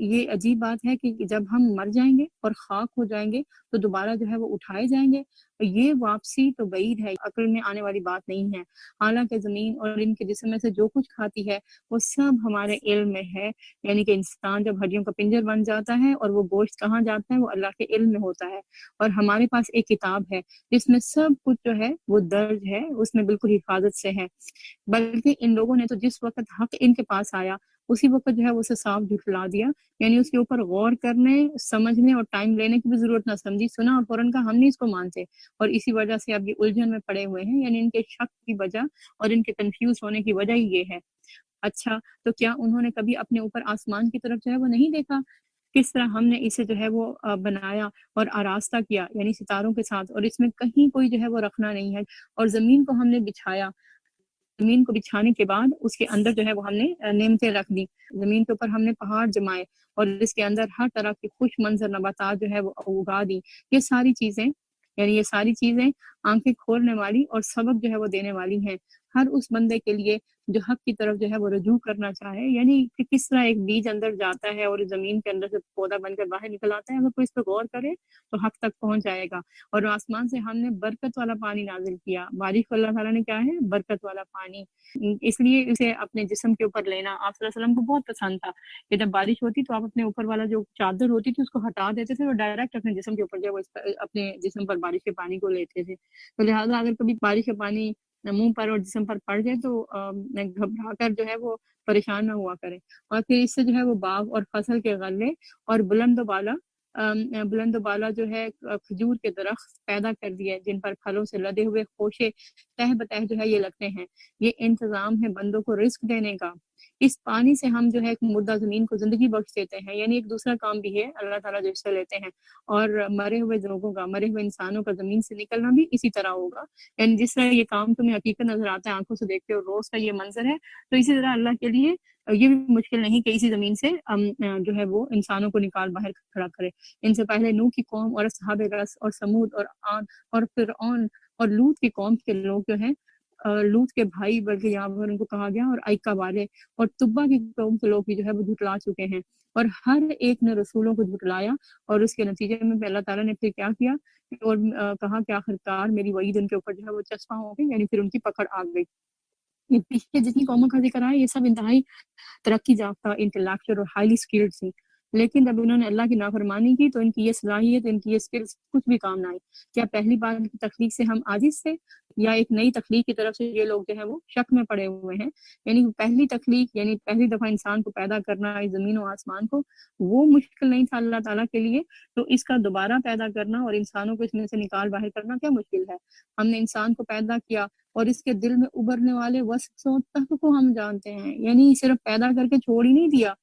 Speaker 3: یہ عجیب بات ہے کہ جب ہم مر جائیں گے اور خاک ہو جائیں گے تو دوبارہ جو ہے وہ اٹھائے جائیں گے، یہ واپسی تو بعید ہے، عقل میں آنے والی بات نہیں ہے۔ حالانکہ زمین اور ان کے جسم میں سے جو کچھ کھاتی ہے وہ سب ہمارے علم میں ہے، یعنی کہ انسان جب ہڈیوں کا پنجر بن جاتا ہے اور وہ گوشت کہاں جاتا ہے وہ اللہ کے علم میں ہوتا ہے، اور ہمارے پاس ایک کتاب ہے جس میں سب کچھ جو ہے وہ درج ہے، اس میں بالکل حفاظت سے ہے۔ بلکہ ان لوگوں نے تو جس وقت حق ان کے پاس آیا اسی وقت جو ہے وہ اسے صاف جھٹلا دیا، یعنی اس کے اوپر غور کرنے، سمجھنے اور ٹائم لینے کی بھی ضرورت نہ سمجھی، سنا اور فوراً کہا ہم نہیں اس کو مانتے، اور اسی وجہ سے اب یہ الجھن میں پڑے ہوئے ہیں، یعنی ان کے شک کی وجہ اور ان کے کنفیوز ہونے کی وجہ ہی یہ ہے۔ اچھا تو کیا انہوں نے کبھی اپنے اوپر آسمان کی طرف جو ہے وہ نہیں دیکھا؟ کس طرح ہم نے اسے جو ہے وہ بنایا اور آراستہ کیا، یعنی ستاروں کے ساتھ، اور اس میں کہیں کوئی جو ہے وہ رکھنا نہیں ہے، اور زمین کو ہم نے بچھایا، زمین کو بچھانے کے بعد اس کے اندر جو ہے وہ ہم نے نعمتیں رکھ دی، زمین کے اوپر ہم نے پہاڑ جمائے اور اس کے اندر ہر طرح کی خوش منظر نباتات جو ہے وہ اگا دی۔ یہ ساری چیزیں آنکھیں کھولنے والی اور سبق جو ہے وہ دینے والی ہیں ہر اس بندے کے لیے جو حق کی طرف جو ہے وہ رجوع کرنا چاہے، یعنی کہ کس طرح ایک بیج اندر جاتا ہے اور زمین کے اندر سے پودا بن کر باہر نکل آتا ہے، اگر کوئی اس پہ غور کرے تو حق تک پہنچ جائے گا۔ اور آسمان سے ہم نے برکت والا پانی نازل کیا، بارش کو اللہ تعالیٰ نے کیا ہے برکت والا پانی، اس لیے اسے اپنے جسم کے اوپر لینا آپ صلی اللہ علیہ وسلم کو بہت پسند تھا کہ جب بارش ہوتی تو آپ اپنے اوپر والا جو چادر ہوتی تھی اس کو ہٹا دیتے تھے اور ڈائریکٹ اپنے جسم کے اوپر جو اپنے جسم پر بارش کے پانی کو لیتے تھے۔ تو لہٰذا اگر کبھی بارش کا پانی منہ پر اور جسم پر پڑ جائے تو گھبرا کر جو ہے وہ پریشان نہ ہوا کرے، اور پھر اس سے جو ہے وہ باغ اور فصل کے غلے اور بلند و بالا جو ہے کھجور کے درخت پیدا کر دیے جن پر پھلوں سے لدے ہوئے خوشے تہ بتہ جو ہے یہ لگتے ہیں۔ یہ انتظام ہے بندوں کو رزق دینے کا۔ اس پانی سے ہم جو ہے ایک مردہ زمین کو زندگی بخش دیتے ہیں، یعنی ایک دوسرا کام بھی ہے اللہ تعالیٰ جو حصہ لیتے ہیں، اور مرے ہوئے لوگوں کا، مرے ہوئے انسانوں کا زمین سے نکلنا بھی اسی طرح ہوگا، یعنی جس طرح یہ کام تمہیں حقیقت نظر آتا ہے آنکھوں سے دیکھتے ہو روز کا یہ منظر ہے، تو اسی طرح اللہ کے لیے یہ بھی مشکل نہیں کہ اسی زمین سے جو ہے وہ انسانوں کو نکال باہر کھڑا کرے۔ ان سے پہلے نوح کی قوم اور اصحاب رس اور سمود اور عاد اور فرعون اور لوط کی قوم کے لوگ جو ہیں، لوط کے بھائی بلکہ یہاں پر ان کو کہا گیا، اور ایکا والے اور تبا کی قوم کے لوگ بھی جو ہے وہ جھٹلا چکے ہیں، اور ہر ایک نے رسولوں کو جھٹلایا، اور اس کے نتیجے میں اللہ تعالیٰ نے پھر کیا کیا اور کہا کہ آخرکار میری وعید ان کے اوپر جو ہے وہ چسپاں ہو گئی، یعنی پھر ان کی پکڑ آ گئی۔ یہ پیچھے جتنی قوموں کا ذکر آیا یہ سب انتہائی ترقی یافتہ، انٹلیکچوئل اور ہائیلی اسکلڈ تھی، لیکن جب انہوں نے اللہ کی نافرمانی کی تو ان کی یہ صلاحیت، ان کی یہ اسکلز کچھ بھی کام نہ آئی۔ کیا پہلی بار کی تخلیق سے ہم عاجز تھے، یا ایک نئی تخلیق کی طرف سے یہ لوگ جو ہیں وہ شک میں پڑے ہوئے ہیں؟ یعنی پہلی تخلیق، یعنی پہلی دفعہ انسان کو پیدا کرنا اس زمین و آسمان کو، وہ مشکل نہیں تھا اللہ تعالیٰ کے لیے، تو اس کا دوبارہ پیدا کرنا اور انسانوں کو اس میں سے نکال باہر کرنا کیا مشکل ہے؟ ہم نے انسان کو پیدا کیا اور اس کے دل میں ابھرنے والے وسوسوں تک کو ہم جانتے ہیں، یعنی صرف پیدا کر کے چھوڑ ہی نہیں دیا،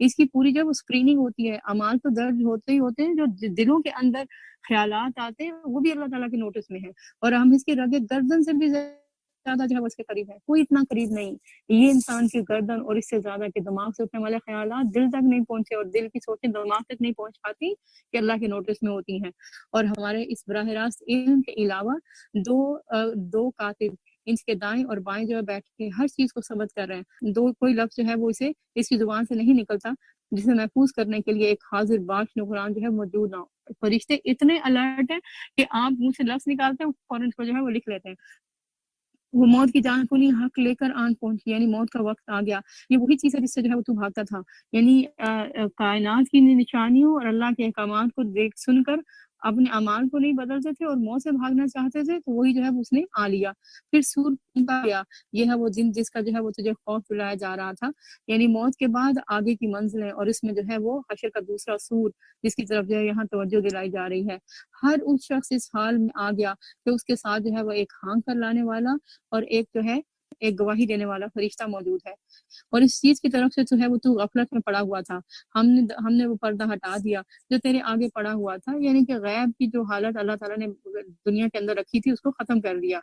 Speaker 3: اس کی پوری جو اسکریننگ ہوتی ہے، اعمال تو درج ہوتے ہی ہوتے ہیں، جو دلوں کے اندر خیالات آتے ہیں وہ بھی اللہ تعالیٰ کے نوٹس میں ہیں، اور ہم اس کی رگ گردن سے بھی زیادہ جو ہے اس کے قریب ہے، کوئی اتنا قریب نہیں۔ یہ انسان کی گردن اور اس سے زیادہ کہ دماغ سے اٹھنے والے خیالات دل تک نہیں پہنچے، اور دل کی سوچیں دماغ تک نہیں پہنچ پاتی کہ اللہ کے نوٹس میں ہوتی ہیں۔ اور ہمارے اس براہ راست علم کے علاوہ دو کاتب اس کے دائیں اور بائیں جو ہے بیٹھ کے ہر چیز کو ثبت کر رہے ہیں، کوئی لفظ جو ہے وہ اسے اس کی زبان سے نہیں نکلتا جسے محفوظ کرنے کے لیے ایک حاضر باش نگران جو ہے موجود نہ ہو۔ فرشتے اتنے الرٹ ہیں کہ آپ منہ سے لفظ نکالتے ہیں فوراً اس کو جو ہے وہ لکھ لیتے ہیں۔ وہ موت کی جان کو نہیں حق لے کر آن پہنچی، یعنی موت کا وقت آ گیا۔ یہ وہی چیز ہے جس سے جو ہے وہ تو بھاگتا تھا، یعنی کائنات کی نشانیوں اور اللہ کے احکامات کو دیکھ سن کر اپنے اعمال کو نہیں بدلتے تھے اور موت سے بھاگنا چاہتے تھے، تو وہی جو ہے اس نے آ لیا۔ پھر سور پھونکا گیا، یہ ہے وہ دن جس کا جو ہے وہ تجھے خوف دلایا جا رہا تھا، یعنی موت کے بعد آگے کی منزلیں، اور اس میں جو ہے وہ حشر کا دوسرا سور جس کی طرف جو ہے یہاں توجہ دلائی جا رہی ہے۔ ہر اس شخص اس حال میں آ گیا کہ اس کے ساتھ جو ہے وہ ایک ہانک کر لانے والا اور ایک جو ہے ایک گواہی دینے والا فرشتہ موجود ہے، اور اس چیز کی طرف سے جو ہے وہ تو غفلت میں پڑا ہوا تھا۔ ہم نے وہ پردہ ہٹا دیا جو تیرے آگے پڑا ہوا تھا، یعنی کہ غیب کی جو حالت اللہ تعالیٰ نے دنیا کے اندر رکھی تھی اس کو ختم کر دیا۔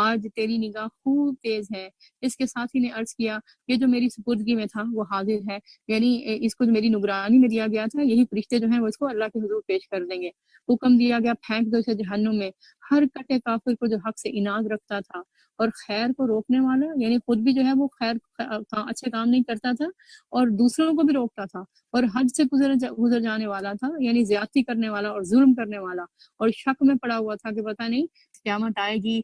Speaker 3: آج تیری نگاہ خوب تیز ہے۔ اس کے ساتھ ہی نے عرض کیا یہ جو میری سپردگی میں تھا وہ حاضر ہے، یعنی اس کو جو میری نگرانی میں دیا گیا تھا، یہی فرشتے جو ہیں وہ اس کو اللہ کے حضور پیش کر دیں گے۔ حکم دیا گیا پھینک دو اسے جہنم میں۔ ہر کٹے کافر کو جو حق سے اناد رکھتا تھا اور خیر کو روکنے والا، یعنی خود بھی جو ہے وہ خیر اچھے کام نہیں کرتا تھا اور دوسروں کو بھی روکتا تھا، اور حد سے گزر جانے والا تھا، یعنی زیادتی کرنے والا اور ظلم کرنے والا، اور شک میں پڑا ہوا تھا کہ پتہ نہیں قیامت آئے گی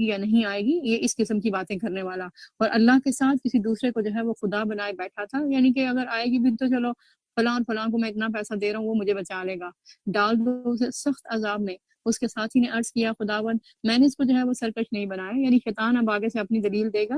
Speaker 3: یا نہیں آئے گی، یہ اس قسم کی باتیں کرنے والا، اور اللہ کے ساتھ کسی دوسرے کو جو ہے وہ خدا بنائے بیٹھا تھا، یعنی کہ اگر آئے گی بھی تو چلو فلاں اور فلاں کو میں اتنا پیسہ دے رہا ہوں وہ مجھے بچا لے گا، ڈال دو اسے سخت عذاب میں۔ اس کے ساتھی نے عرض کیا خداوند میں نے اس کو جو ہے وہ سرکش نہیں بنایا، یعنی شیطان اب آگے سے اپنی دلیل دے گا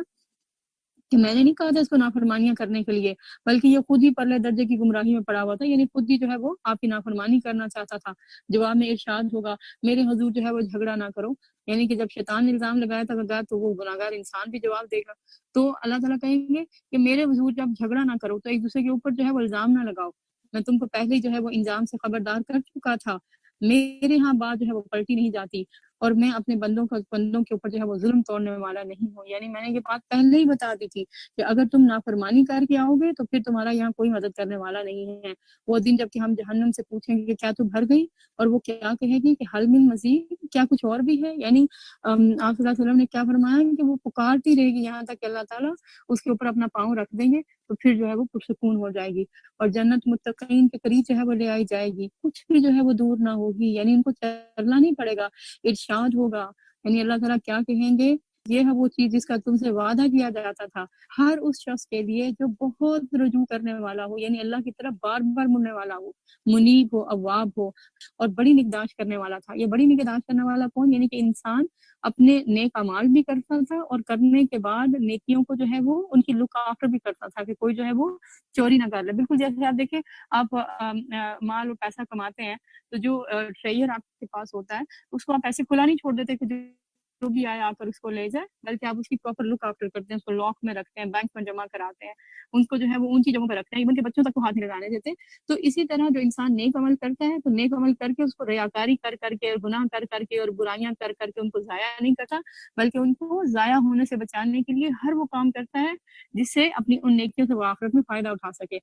Speaker 3: کہ میں نے نہیں کہا تھا اس کو نافرمانیاں کرنے کے لیے، بلکہ یہ خود ہی پرلے درجے کی گمراہی میں پڑا ہوا تھا، یعنی خود ہی جو ہے وہ آپ کی نافرمانی کرنا چاہتا تھا۔ جواب میں ارشاد ہوگا میرے حضور جو ہے وہ جھگڑا نہ کرو، یعنی کہ جب شیطان نے الزام لگایا تھا تو وہ گناہگار انسان بھی جواب دے گا، تو اللہ تعالیٰ کہیں گے کہ میرے حضور جب جھگڑا نہ کرو تو ایک دوسرے کے اوپر جو ہے وہ الزام نہ لگاؤ، میں تم کو پہلے جو ہے وہ انجام سے خبردار کر چکا تھا، میرے ہاں بات جو ہے وہ پلٹی نہیں جاتی، اور میں اپنے بندوں کے اوپر جو ہے وہ ظلم توڑنے والا نہیں ہوں، یعنی میں نے یہ بات پہلے ہی بتا دی تھی کہ اگر تم نافرمانی کر کے آؤ گے تو پھر تمہارا یہاں کوئی مدد کرنے والا نہیں ہے۔ وہ دن جب کہ ہم جہنم سے پوچھیں گے کہ کیا تو بھر گئی، اور وہ کیا کہے گی کہ حل من مزید، کیا کچھ اور بھی ہے، یعنی آپ صلی اللہ علیہ وسلم نے کیا فرمایا کہ وہ پکارتی رہے گی یہاں تک کہ اللہ تعالیٰ اس کے اوپر اپنا پاؤں رکھ دیں گے، تو پھر جو ہے وہ پرسکون ہو جائے گی، اور جنت متقین کے قریب جو ہے وہ لے آئی جائے گی، کچھ بھی جو ہے وہ دور نہ ہوگی، یعنی ان کو چلنا نہیں پڑے گا، ارشاد ہوگا، یعنی اللہ تعالیٰ کیا کہیں گے یہ ہے وہ چیز جس کا تم سے وعدہ کیا جاتا تھا ہر اس شخص کے لیے جو بہت رجوع کرنے والا ہو، یعنی اللہ کی طرف بار بار مڑنے والا ہو، منیب ہو، اواب ہو، اور بڑی نگہداشت کرنے والا تھا۔ یہ بڑی نگہداشت کرنے والا کون، یعنی کہ انسان اپنے نیک اعمال بھی کرتا تھا اور کرنے کے بعد نیکیوں کو جو ہے وہ ان کی لک آفٹر بھی کرتا تھا کہ کوئی جو ہے وہ چوری نہ کر لے۔ بالکل جیسے آپ دیکھیں آپ مال اور پیسہ کماتے ہیں تو جو ٹریجر آپ کے پاس ہوتا ہے اس کو آپ ایسے کھلا نہیں چھوڑ دیتے کہ جو بھی آئے آ کر اس کو لے جائے، بلکہ آپ اس کی پراپر لک آفٹر کرتے ہیں، اس کو لاک میں رکھتے ہیں، بینک میں جمع کراتے ہیں، ان کو جو ہے وہ اونچی جگہوں پہ رکھتے ہیں، ایون کہ بچوں تک کو ہاتھ نہیں لگانے دیتے۔ تو اسی طرح جو انسان نیک عمل کرتا ہے تو نیک عمل کر کے اس کو ریاکاری کر کر کے اور گناہ کر کر کے اور برائیاں کر کر کے ان کو ضائع نہیں کرتا، بلکہ ان کو ضائع ہونے سے بچانے کے لیے ہر وہ کام کرتا ہے جس سے اپنی ان نیکیوں سے وہ آخرت میں فائدہ اٹھا سکے۔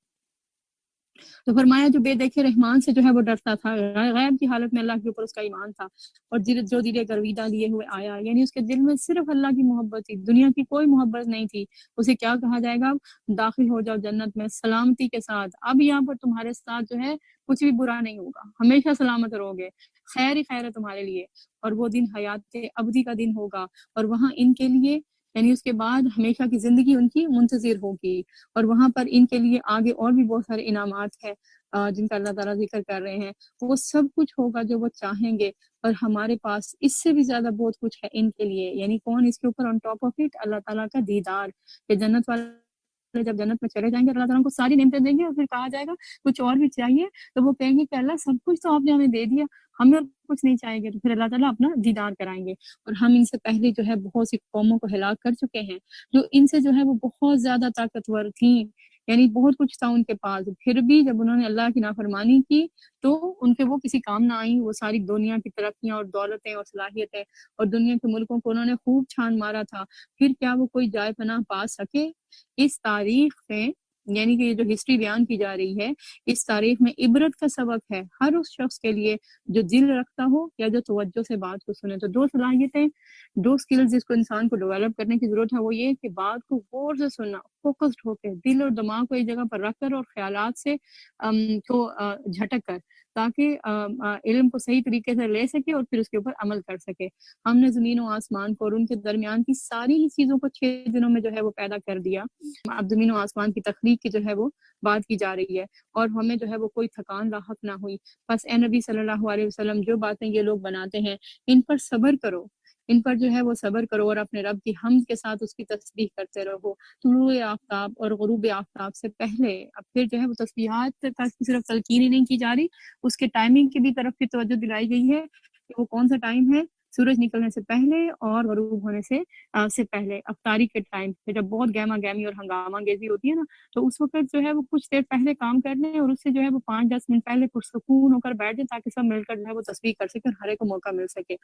Speaker 3: تو فرمایا جو بے دیکھے رحمان سے جو ہے وہ ڈرتا تھا، غیب کی حالت میں اللہ کے اوپر اس کا ایمان تھا، اور جو دل گرویدہ لیے ہوئے آیا، یعنی اس کے دل میں صرف اللہ کی محبت تھی، دنیا کی کوئی محبت نہیں تھی، اسے کیا کہا جائے گا، داخل ہو جاؤ جنت میں سلامتی کے ساتھ، اب یہاں پر تمہارے ساتھ جو ہے کچھ بھی برا نہیں ہوگا، ہمیشہ سلامت رہو گے، خیر ہی خیر ہے تمہارے لیے، اور وہ دن حیات ابدی کا دن ہوگا، اور وہاں ان کے لیے یعنی اس کے بعد ہمیشہ کی زندگی ان کی منتظر ہوگی، اور وہاں پر ان کے لیے آگے اور بھی بہت سارے انعامات ہیں جن کا اللہ تعالیٰ ذکر کر رہے ہیں، وہ سب کچھ ہوگا جو وہ چاہیں گے، اور ہمارے پاس اس سے بھی زیادہ بہت کچھ ہے ان کے لیے، یعنی کون اس کے اوپر آن ٹاپ آف اٹ، اللہ تعالیٰ کا دیدار، کہ جنت والے جب جنت میں چلے جائیں گے اللہ تعالیٰ کو ساری نعمتیں دیں گے، اور پھر کہا جائے گا کچھ اور بھی چاہیے، تو وہ کہیں گے کہ اللہ سب کچھ تو آپ نے ہمیں دے دیا، ہمیں اور کچھ نہیں چاہیے گے، تو پھر اللہ تعالیٰ اپنا دیدار کرائیں گے۔ اور ہم ان سے پہلے جو ہے بہت سی قوموں کو ہلاک کر چکے ہیں جو ان سے جو ہے وہ بہت زیادہ طاقتور تھیں، یعنی بہت کچھ تھا ان کے پاس، پھر بھی جب انہوں نے اللہ کی نافرمانی کی تو ان کے وہ کسی کام نہ آئیں، وہ ساری دنیا کی ترقیاں اور دولتیں اور صلاحیتیں اور دنیا کے ملکوں کو انہوں نے خوب چھان مارا تھا، پھر کیا وہ کوئی جائے پناہ پا سکے؟ اس تاریخ میں یعنی کہ یہ جو ہسٹری بیان کی جا رہی ہے اس تاریخ میں عبرت کا سبق ہے ہر اس شخص کے لیے جو دل رکھتا ہو یا جو توجہ سے بات کو سنے۔ تو دو صلاحیتیں، دو سکلز جس کو انسان کو ڈیولپ کرنے کی ضرورت ہے، وہ یہ کہ بات کو غور سے سننا، فوکسڈ ہو کے دل اور دماغ کو ایک جگہ پر رکھ کر اور خیالات سے کو جھٹک کر، تاکہ علم کو صحیح طریقے سے لے سکے اور پھر اس کے اوپر عمل کر سکے۔ ہم نے زمین و آسمان کو اور ان کے درمیان کی ساری ہی چیزوں کو 6 دنوں میں جو ہے وہ پیدا کر دیا۔ اب زمین و آسمان کی تخلیق کی جو ہے وہ بات کی جا رہی ہے، اور ہمیں جو ہے وہ کوئی تھکان لاحق نہ ہوئی۔ بس اے نبی صلی اللہ علیہ وسلم، جو باتیں یہ لوگ بناتے ہیں ان پر صبر کرو، ان پر جو ہے وہ صبر کرو، اور اپنے رب کی حمد کے ساتھ اس کی تسبیح کرتے رہو طلوع آفتاب اور غروب آفتاب سے پہلے۔ اب پھر جو ہے وہ تسبیحات کا صرف تلقین ہی نہیں کی جا رہی، اس کے ٹائمنگ کی بھی طرف کی توجہ دلائی گئی ہے کہ وہ کون سا ٹائم ہے، سورج نکلنے سے پہلے اور غروب ہونے سے پہلے، افطاری کے ٹائم پہ جب بہت گہما گہمی اور ہنگامہ گیزی ہوتی ہے نا، تو اس وقت جو ہے وہ کچھ دیر پہلے کام کر لیں اور اس سے جو ہے وہ 5-10 منٹ پہلے پرسکون ہو کر بیٹھ جائیں، تاکہ سب مل کر جو ہے وہ تسبیح کر سکے اور ہر ایک کو موقع مل سکے۔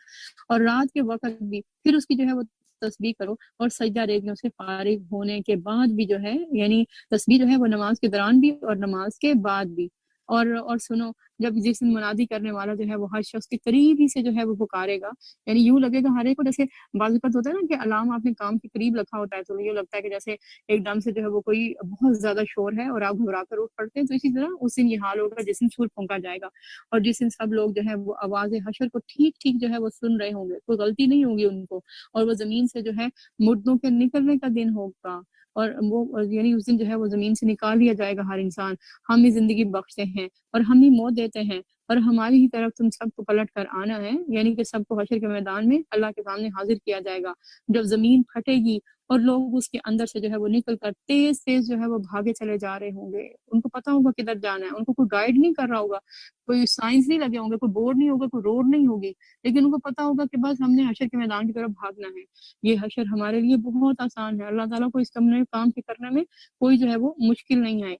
Speaker 3: اور رات کے وقت بھی پھر اس کی جو ہے وہ تسبیح کرو، اور سجدہ ریزنے سے فارغ ہونے کے بعد بھی جو ہے، یعنی تسبیح جو ہے وہ نماز کے دوران بھی اور نماز کے بعد بھی۔ اور سنو، جب جس دن منادی کرنے والا جو ہے وہ ہر شخص کے قریب ہی سے جو ہے وہ پکارے گا، یعنی یوں لگے گا ہر ایک کو، جیسے بعض اوقات ہوتا ہے نا کہ الارم آپ نے کام کے قریب رکھا ہوتا ہے تو یوں لگتا ہے کہ جیسے ایک دم سے جو ہے وہ کوئی بہت زیادہ شور ہے اور آپ گھبرا کر اٹھ پڑتے ہیں، تو اسی طرح اس دن یہ حال ہوگا جس دن سور پھونکا جائے گا، اور جس دن سب لوگ جو ہے وہ آواز حشر کو ٹھیک ٹھیک جو ہے وہ سن رہے ہوں گے، کوئی غلطی نہیں ہوگی ان کو، اور وہ زمین سے جو ہے مردوں کے نکلنے کا دن ہوگا، اور وہ یعنی اس دن جو ہے وہ زمین سے نکال لیا جائے گا ہر انسان۔ ہم ہی زندگی بخشتے ہیں اور ہم ہی موت دیتے ہیں، اور ہماری ہی طرف تم سب کو پلٹ کر آنا ہے، یعنی کہ سب کو حشر کے میدان میں اللہ کے سامنے حاضر کیا جائے گا۔ جب زمین پھٹے گی اور لوگ اس کے اندر سے جو ہے وہ نکل کر تیز تیز جو ہے وہ بھاگے چلے جا رہے ہوں گے، ان کو پتا ہوگا کدھر جانا ہے، ان کو کوئی گائیڈ نہیں کر رہا ہوگا، کوئی سائنس نہیں لگے ہوں گے، کوئی بورڈ نہیں ہوگا، کوئی روڈ نہیں ہوگی، لیکن ان کو پتا ہوگا کہ بس ہم نے حشر کے میدان کی طرف بھاگنا ہے۔ یہ حشر ہمارے لیے بہت آسان ہے، اللہ تعالیٰ کو اس کام کے کرنے میں کوئی جو ہے وہ مشکل نہیں آئے۔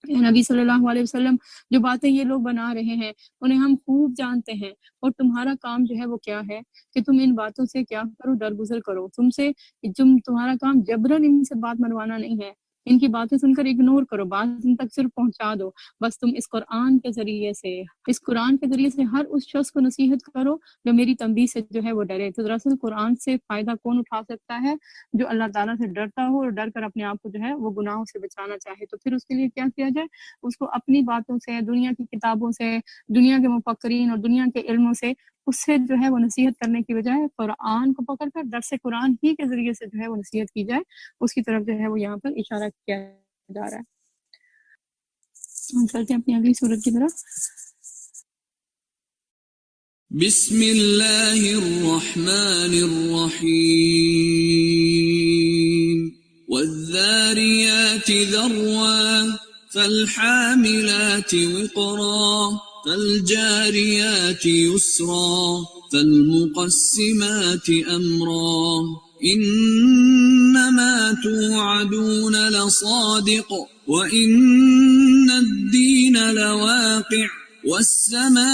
Speaker 3: نبی صلی اللہ علیہ وسلم، جو باتیں یہ لوگ بنا رہے ہیں انہیں ہم خوب جانتے ہیں، اور تمہارا کام جو ہے وہ کیا ہے کہ تم ان باتوں سے کیا کرو، درگزر کرو۔ تمہارا کام جبرن ان سے بات منوانا نہیں ہے، ان کی باتیں سن کر اگنور کرو، بات ان تک صرف پہنچا دو۔ بس تم اس قرآن کے ذریعے سے، اس قرآن کے ذریعے سے ہر اس شخص کو نصیحت کرو جو میری تنبیہ سے جو ہے وہ ڈرے۔ تو دراصل قرآن سے فائدہ کون اٹھا سکتا ہے؟ جو اللہ تعالیٰ سے ڈرتا ہو اور ڈر کر اپنے آپ کو جو ہے وہ گناہوں سے بچانا چاہے۔ تو پھر اس کے لیے کیا کیا جائے؟ اس کو اپنی باتوں سے، دنیا کی کتابوں سے، دنیا کے مفکرین اور دنیا کے علموں سے، اس سے جو ہے وہ نصیحت کرنے کی بجائے قرآن کو پکڑ کر درس قرآن ہی کے ذریعے سے جو ہے وہ نصیحت کی جائے، اس کی طرف جو ہے وہ یہاں پر اشارہ کیا جا رہا ہے۔ ہم چلتے ہیں اپنی اگلی سورت کی طرف۔
Speaker 4: بسم اللہ الرحمن الرحیم والذاریات ذروا فالحاملات وقرا فالجاریات یسرا فالمقسمات امرا انما توعدون لصادق وان الدین لواقع والسماء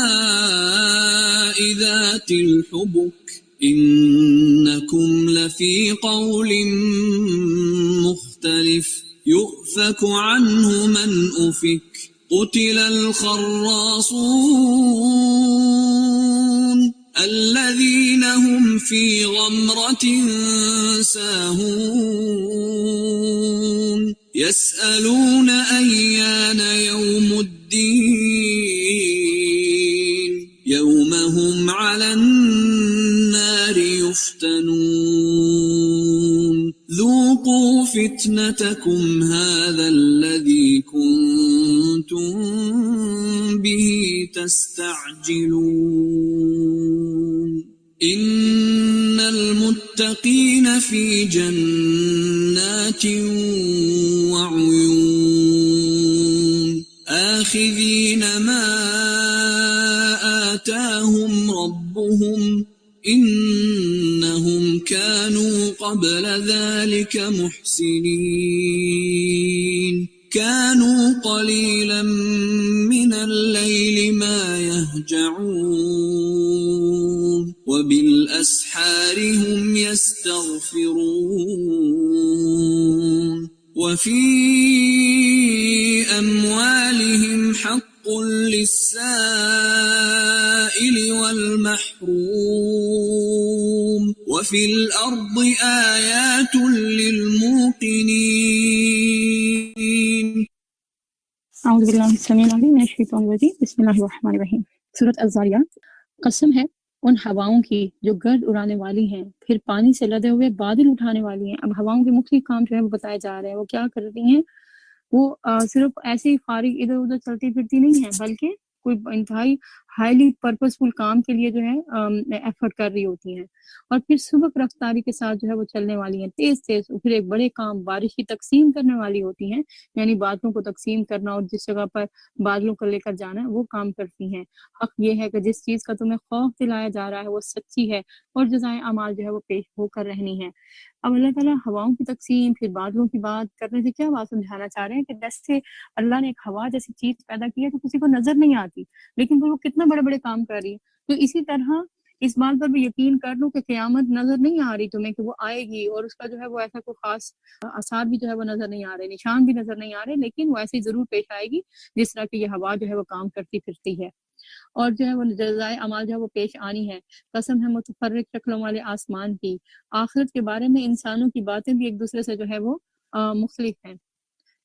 Speaker 4: ذات الحبك إنكم لفي قول مختلف يؤفك عنه من أفك قتل الخراصون الذين هم في غمرة ساهون يسألون أيان يوم الدين يوم هم على النار يفتنون ذوقوا فتنتكم هذا الذي كنتم به تستعجلون إن المتقين في جنات وعيون آخذين ما آتاهم ربهم إنهم كانوا قبل ذلك محسنين كانوا قليلا من الليل ما يهجعون وبالأسحار هم يستغفرون وفي أموالهم حق للسائل والمحروم وفي الأرض آيات للموقنين
Speaker 3: اعوذ باللہ السمیع العلیم من الشیطان الرجیم بسم اللہ الرحمن الرحیم۔ سورۃ الذاریات۔ قسم ہے ان ہواؤں کی جو گرد اڑانے والی ہیں، پھر پانی سے لدے ہوئے بادل اٹھانے والی ہیں۔ اب ہواؤں کے مختلف کام جو ہے وہ بتائے جا رہے ہیں، وہ کیا کرتی ہیں؟ وہ صرف ایسے ہی فارغ ادھر ادھر چلتی پھرتی نہیں ہے، بلکہ کوئی انتہائی ہائیلی پرپزفل کام کے لیے جو ہے ایفرٹ کر رہی ہوتی ہیں، اور پھر سبق رفتاری کے ساتھ جو ہے وہ چلنے والی ہیں، تیز تیز۔ پھر ایک بڑے کام بارش کی تقسیم کرنے والی ہوتی ہیں، یعنی بادلوں کو تقسیم کرنا اور جس جگہ پر بادلوں کو لے کر جانا ہے وہ کام کرتی ہیں۔ حق یہ ہے کہ جس چیز کا تمہیں خوف دلایا جا رہا ہے وہ سچی ہے، اور جزائے اعمال جو ہے وہ پیش ہو کر رہنی ہے۔ اب اللہ تعالیٰ ہواؤں کی تقسیم پھر بادلوں کی بات کرنے سے کیا بات سمجھانا چاہ رہے ہیں کہ جیسے اللہ نے ایک ہوا جیسی چیز پیدا کی ہے تو کسی کو نظر نہیں آتی، لیکن وہ کتنا بڑے بڑے کام کر رہی ہے۔ تو اسی طرح اس بات پر بھی یقین کر لو کہ قیامت نظر نہیں آ رہی تمہیں کہ وہ آئے گی، اور اس کا جو ہے وہ ایسا کوئی خاص آثار بھی جو ہے وہ نظر نہیں آ رہے، نشان بھی نظر نہیں آ رہے، لیکن وہ ایسے ضرور پیش آئے گی جس طرح کہ یہ ہوا جو ہے وہ کام کرتی پھرتی ہے، اور جو ہے وہ جزائے اعمال جو ہے وہ پیش آنی ہے۔ قسم ہے متفرق شکلوں والے آسمان کی۔ آخرت کے بارے میں انسانوں کی باتیں بھی ایک دوسرے سے جو ہے وہ مختلف ہیں،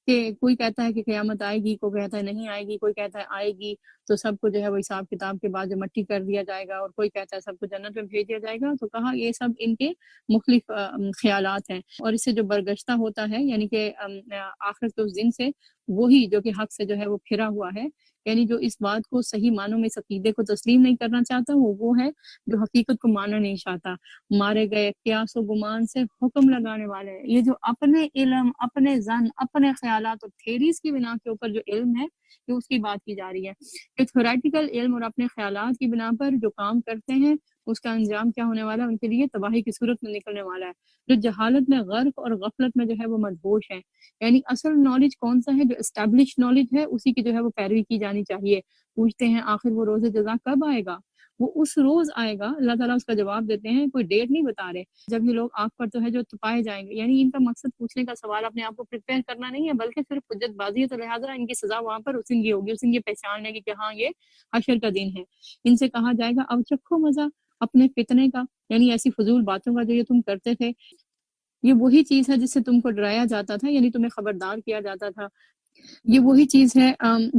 Speaker 3: کہ کوئی کہتا ہے کہ قیامت آئے گی، کوئی کہتا ہے نہیں آئے گی، کوئی کہتا ہے آئے گی تو سب کو جو ہے وہ حساب کتاب کے بعد جو مٹی کر دیا جائے گا، اور کوئی کہتا ہے سب کو جنت میں بھیج دیا جائے گا۔ تو کہا یہ سب ان کے مختلف خیالات ہیں، اور اس سے جو برگشتہ ہوتا ہے یعنی کہ آخرت کے اس دن سے، وہی جو کہ حق سے جو ہے وہ پھرا ہوا ہے، یعنی جو اس بات کو صحیح معنوں میں اس عقیدے کو تسلیم نہیں کرنا چاہتا، وہ ہے جو حقیقت کو ماننا نہیں چاہتا۔ مارے گئے قیاس و گمان سے حکم لگانے والے، یہ جو اپنے علم، اپنے ظن، اپنے خیالات اور تھیریز کی بنا کے اوپر جو علم ہے یہ اس کی بات کی جا رہی ہے کہ تھیوریٹیکل علم اور اپنے خیالات کی بنا پر جو کام کرتے ہیں اس کا انجام کیا ہونے والا ہے؟ ان کے لیے تباہی کی صورت میں نکلنے والا ہے۔ جو جہالت میں غرق اور غفلت میں جو ہے وہ مدہوش ہے، یعنی اصل نالج کون سا ہے؟ جو اسٹیبلش نالج ہے اسی کی جو ہے وہ پیروی کی جانی چاہیے۔ پوچھتے ہیں آخر وہ روز جزا کب آئے گا؟ وہ اس روز آئے گا، اللہ تعالیٰ اس کا جواب دیتے ہیں، کوئی ڈیٹ نہیں بتا رہے، جب یہ لوگ آنکھ پر تو ہے جو تپائے جائیں گے۔ یعنی ان کا مقصد پوچھنے کا سوال اپنے آپ کو پریپیئر کرنا نہیں ہے، بلکہ صرف حجت بازی ہے، تو لہٰذا ان کی سزا وہاں پر اس دن کی ہوگی، اس دن یہ پہچان لے گی کہ ہاں یہ حشر کا دن ہے۔ ان سے کہا جائے گا اب چکھو مزہ اپنے فتنے کا، یعنی ایسی فضول باتوں کا جو یہ تم کرتے تھے، یہ وہی چیز ہے جس سے تم کو ڈرایا جاتا تھا، یعنی تمہیں خبردار کیا جاتا تھا، یہ وہی چیز ہے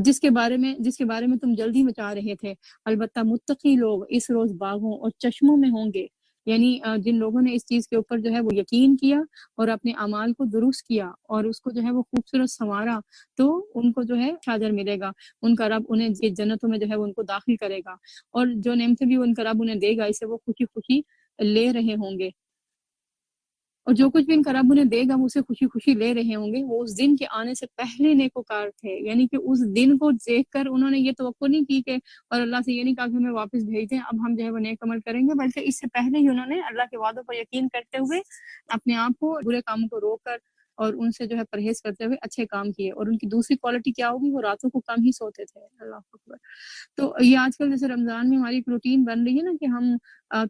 Speaker 3: جس کے بارے میں تم جلدی مچا رہے تھے۔ البتہ متقی لوگ اس روز باغوں اور چشموں میں ہوں گے، یعنی جن لوگوں نے اس چیز کے اوپر جو ہے وہ یقین کیا اور اپنے اعمال کو درست کیا اور اس کو جو ہے وہ خوبصورت سنوارا، تو ان کو جو ہے اجر ملے گا، ان کا رب انہیں جنتوں میں جو ہے وہ ان کو داخل کرے گا، اور جو نعمتیں بھی ان کا رب انہیں دے گا اسے وہ خوشی خوشی لے رہے ہوں گے، اور جو کچھ بھی ان کا رب انہیں دے گا وہ اسے خوشی خوشی لے رہے ہوں گے۔ وہ اس دن کے آنے سے پہلے نیکوکار تھے، یعنی کہ اس دن کو دیکھ کر انہوں نے یہ توقع نہیں کی کہ، اور اللہ سے یہ نہیں کہا کہ ہمیں واپس بھیج دیں، اب ہم جو ہے وہ نیک عمل کریں گے، بلکہ اس سے پہلے ہی انہوں نے اللہ کے وعدوں پر یقین کرتے ہوئے اپنے آپ کو برے کاموں کو روک کر اور ان سے جو ہے پرہیز کرتے ہوئے اچھے کام کیے۔ اور ان کی دوسری کوالٹی کیا ہوگی؟ وہ راتوں کو کم ہی سوتے تھے۔ اللہ اکبر۔ تو یہ آج کل جیسے رمضان میں ہماری ایک روٹین بن رہی ہے نا کہ ہم